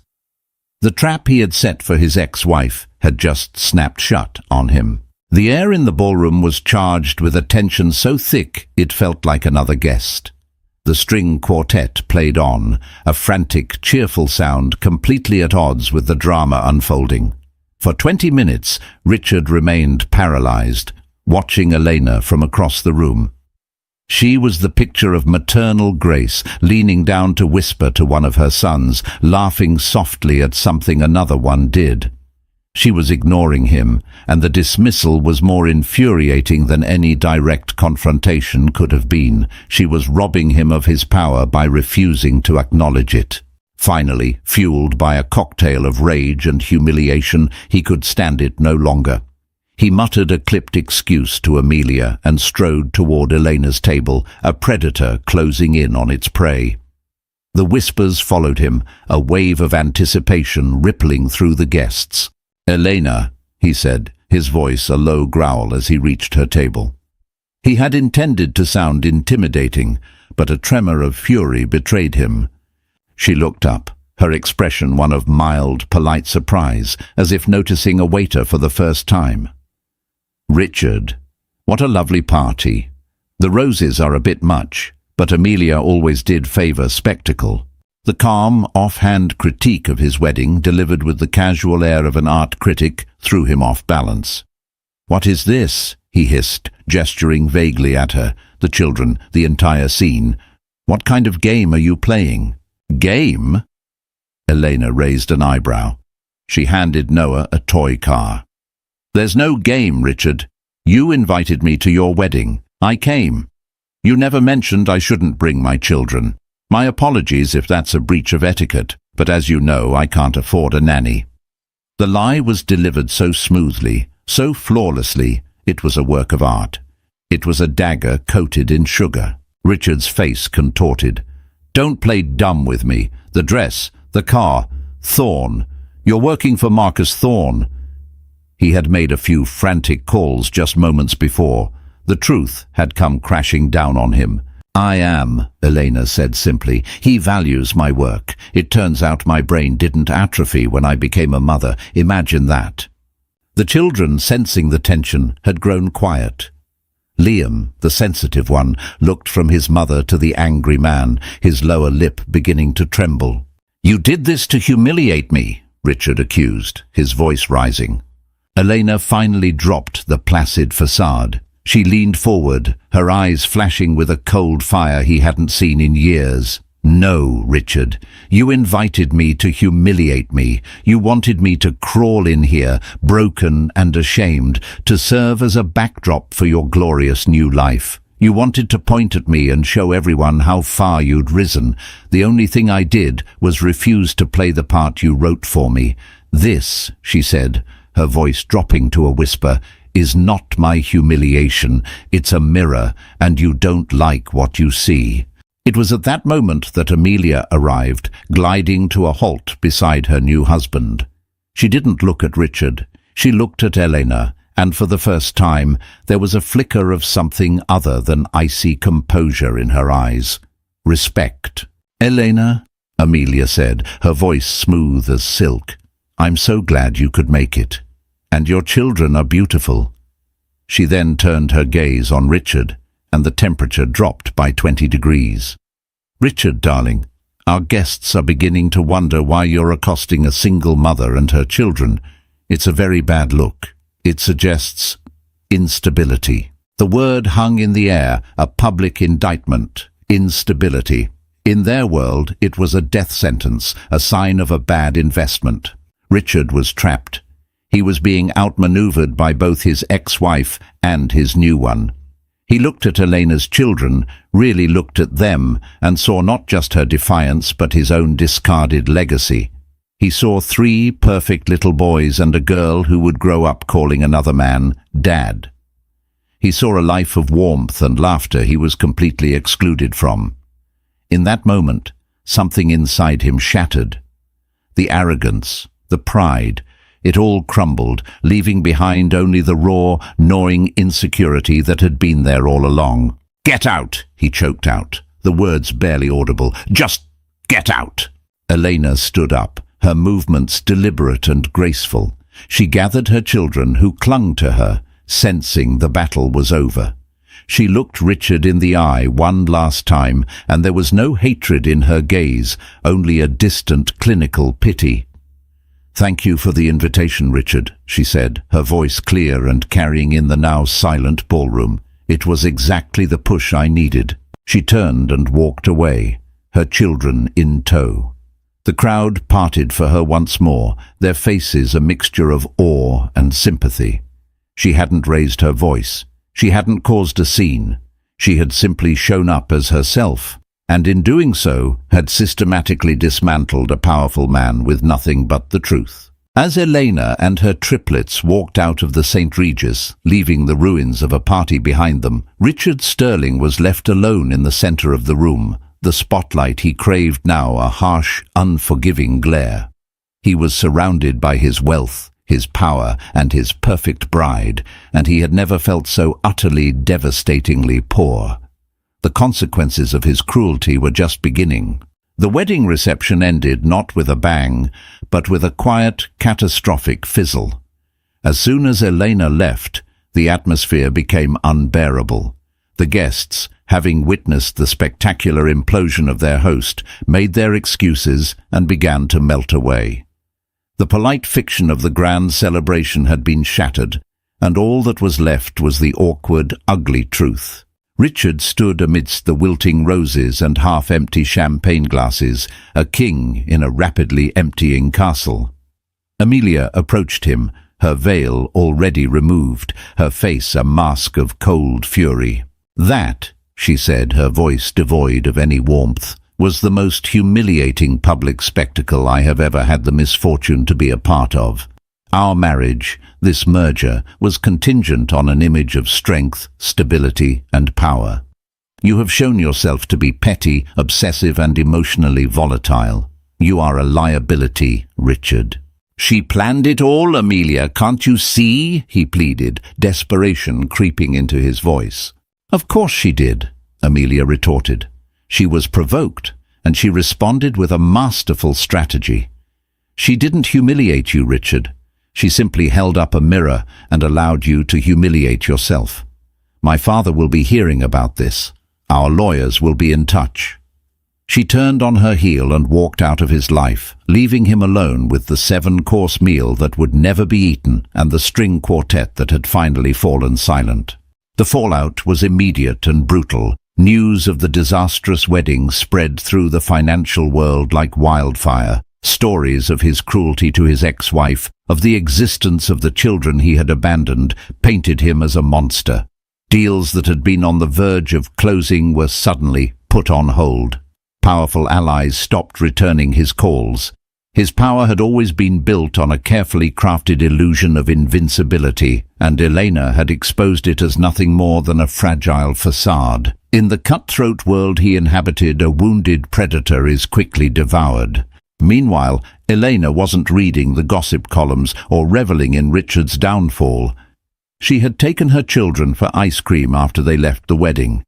The trap he had set for his ex-wife had just snapped shut on him. The air in the ballroom was charged with a tension so thick it felt like another guest. The string quartet played on, a frantic, cheerful sound completely at odds with the drama unfolding. For 20 minutes, Richard remained paralyzed, watching Elena from across the room. She was the picture of maternal grace, leaning down to whisper to one of her sons, laughing softly at something another one did. She was ignoring him, and the dismissal was more infuriating than any direct confrontation could have been. She was robbing him of his power by refusing to acknowledge it. Finally, fueled by a cocktail of rage and humiliation, he could stand it no longer. He muttered a clipped excuse to Amelia and strode toward Elena's table, a predator closing in on its prey. The whispers followed him, a wave of anticipation rippling through the guests. "Elena," he said, his voice a low growl as he reached her table. He had intended to sound intimidating, but a tremor of fury betrayed him. She looked up, her expression one of mild, polite surprise, as if noticing a waiter for the first time. "Richard, what a lovely party. The roses are a bit much, but Amelia always did favor spectacle." The calm, offhand critique of his wedding, delivered with the casual air of an art critic, threw him off balance. "What is this?" he hissed, gesturing vaguely at her, the children, the entire scene. "What kind of game are you playing?" "Game?" Elena raised an eyebrow. She handed Noah a toy car. "There's no game, Richard. You invited me to your wedding. I came. You never mentioned I shouldn't bring my children. My apologies if that's a breach of etiquette, but as you know, I can't afford a nanny." The lie was delivered so smoothly, so flawlessly, it was a work of art. It was a dagger coated in sugar. Richard's face contorted. "Don't play dumb with me. The dress, the car, Thorne. You're working for Marcus Thorne." He had made a few frantic calls just moments before. The truth had come crashing down on him. "I am," Elena said simply. "He values my work. It turns out my brain didn't atrophy when I became a mother. Imagine that." The children, sensing the tension, had grown quiet. Liam, the sensitive one, looked from his mother to the angry man, his lower lip beginning to tremble. "You did this to humiliate me," Richard accused, his voice rising. Elena finally dropped the placid facade. She leaned forward, her eyes flashing with a cold fire he hadn't seen in years. No, Richard. You invited me to humiliate me. You wanted me to crawl in here, broken and ashamed, to serve as a backdrop for your glorious new life. You wanted to point at me and show everyone how far you'd risen. The only thing I did was refuse to play the part you wrote for me. This, she said, her voice dropping to a whisper, is not my humiliation. It's a mirror, and you don't like what you see. It was at that moment that Amelia arrived, gliding to a halt beside her new husband. She didn't look at Richard. She looked at Elena, and for the first time there was a flicker of something other than icy composure in her eyes. Respect. "Elena," Amelia said, her voice smooth as silk, "I'm so glad you could make it. And your children are beautiful." She then turned her gaze on Richard, and the temperature dropped by 20 degrees. "Richard, darling, our guests are beginning to wonder why you're accosting a single mother and her children. It's a very bad look. It suggests instability." The word hung in the air, a public indictment. Instability. In their world, it was a death sentence, a sign of a bad investment. Richard was trapped. He was being outmaneuvered by both his ex-wife and his new one. He looked at Elena's children, really looked at them, and saw not just her defiance but his own discarded legacy. He saw 3 perfect little boys and a girl who would grow up calling another man Dad. He saw a life of warmth and laughter he was completely excluded from. In that moment, something inside him shattered. The arrogance, the pride, it all crumbled, leaving behind only the raw, gnawing insecurity that had been there all along. "Get out," he choked out, the words barely audible. "Just get out." Elena stood up, her movements deliberate and graceful. She gathered her children, who clung to her, sensing the battle was over. She looked Richard in the eye one last time, and there was no hatred in her gaze, only a distant clinical pity. "Thank you for the invitation, Richard," she said, her voice clear and carrying in the now silent ballroom. "It was exactly the push I needed." She turned and walked away, her children in tow. The crowd parted for her once more, their faces a mixture of awe and sympathy. She hadn't raised her voice. She hadn't caused a scene. She had simply shown up as herself, and in doing so had systematically dismantled a powerful man with nothing but the truth. As Elena and her triplets walked out of the St. Regis, leaving the ruins of a party behind them, Richard Sterling was left alone in the center of the room, the spotlight he craved now a harsh, unforgiving glare. He was surrounded by his wealth, his power, and his perfect bride, and he had never felt so utterly, devastatingly poor. The consequences of his cruelty were just beginning. The wedding reception ended not with a bang, but with a quiet, catastrophic fizzle. As soon as Elena left, the atmosphere became unbearable. The guests, having witnessed the spectacular implosion of their host, made their excuses and began to melt away. The polite fiction of the grand celebration had been shattered, and all that was left was the awkward, ugly truth. Richard stood amidst the wilting roses and half-empty champagne glasses, a king in a rapidly emptying castle. Amelia approached him, her veil already removed, her face a mask of cold fury. "That," she said, her voice devoid of any warmth, "was the most humiliating public spectacle I have ever had the misfortune to be a part of. Our marriage, this merger, was contingent on an image of strength, stability, and power. You have shown yourself to be petty, obsessive, and emotionally volatile. You are a liability, Richard." "She planned it all, Amelia, can't you see?" he pleaded, desperation creeping into his voice. "Of course she did," Amelia retorted. "She was provoked, and she responded with a masterful strategy. She didn't humiliate you, Richard. She simply held up a mirror and allowed you to humiliate yourself. My father will be hearing about this. Our lawyers will be in touch." She turned on her heel and walked out of his life, leaving him alone with the 7-course meal that would never be eaten and the string quartet that had finally fallen silent. The fallout was immediate and brutal. News of the disastrous wedding spread through the financial world like wildfire. Stories of his cruelty to his ex-wife, of the existence of the children he had abandoned, painted him as a monster. Deals that had been on the verge of closing were suddenly put on hold. Powerful allies stopped returning his calls. His power had always been built on a carefully crafted illusion of invincibility, and Elena had exposed it as nothing more than a fragile facade. In the cutthroat world he inhabited, a wounded predator is quickly devoured. Meanwhile, Elena wasn't reading the gossip columns or reveling in Richard's downfall. She had taken her children for ice cream after they left the wedding.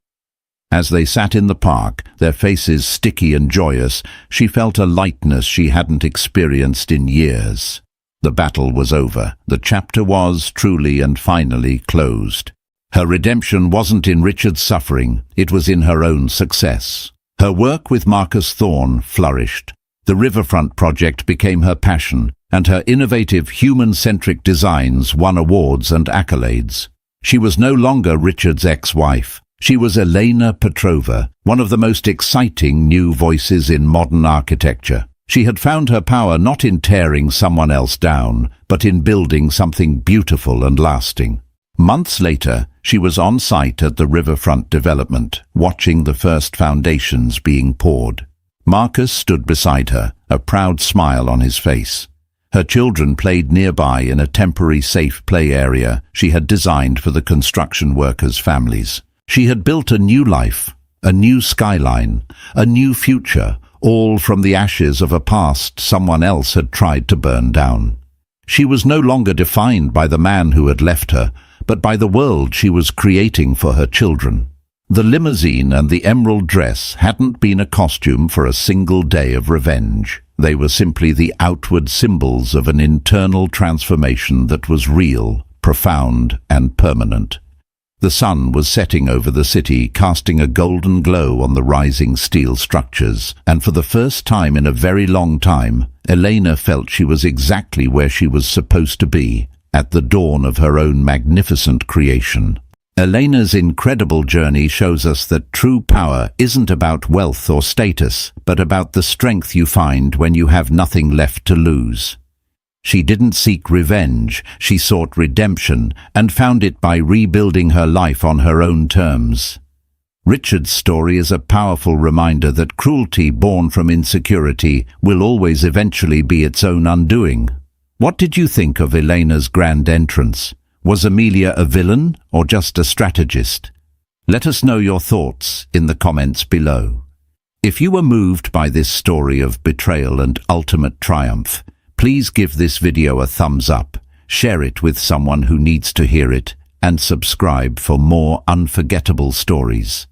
As they sat in the park, their faces sticky and joyous, she felt a lightness she hadn't experienced in years. The battle was over. The chapter was truly and finally closed. Her redemption wasn't in Richard's suffering, it was in her own success. Her work with Marcus Thorne flourished. The Riverfront project became her passion, and her innovative, human-centric designs won awards and accolades. She was no longer Richard's ex-wife. She was Elena Petrova, one of the most exciting new voices in modern architecture. She had found her power not in tearing someone else down, but in building something beautiful and lasting. Months later, she was on site at the Riverfront development, watching the first foundations being poured. Marcus stood beside her, a proud smile on his face. Her children played nearby in a temporary safe play area she had designed for the construction workers' families. She had built a new life, a new skyline, a new future, all from the ashes of a past someone else had tried to burn down. She was no longer defined by the man who had left her, but by the world she was creating for her children. The limousine and the emerald dress hadn't been a costume for a single day of revenge. They were simply the outward symbols of an internal transformation that was real, profound, and permanent. The sun was setting over the city, casting a golden glow on the rising steel structures, and for the first time in a very long time, Elena felt she was exactly where she was supposed to be, at the dawn of her own magnificent creation. Elena's incredible journey shows us that true power isn't about wealth or status, but about the strength you find when you have nothing left to lose. She didn't seek revenge, she sought redemption, and found it by rebuilding her life on her own terms. Richard's story is a powerful reminder that cruelty born from insecurity will always eventually be its own undoing. What did you think of Elena's grand entrance? Was Amelia a villain or just a strategist? Let us know your thoughts in the comments below. If you were moved by this story of betrayal and ultimate triumph, please give this video a thumbs up, share it with someone who needs to hear it, and subscribe for more unforgettable stories.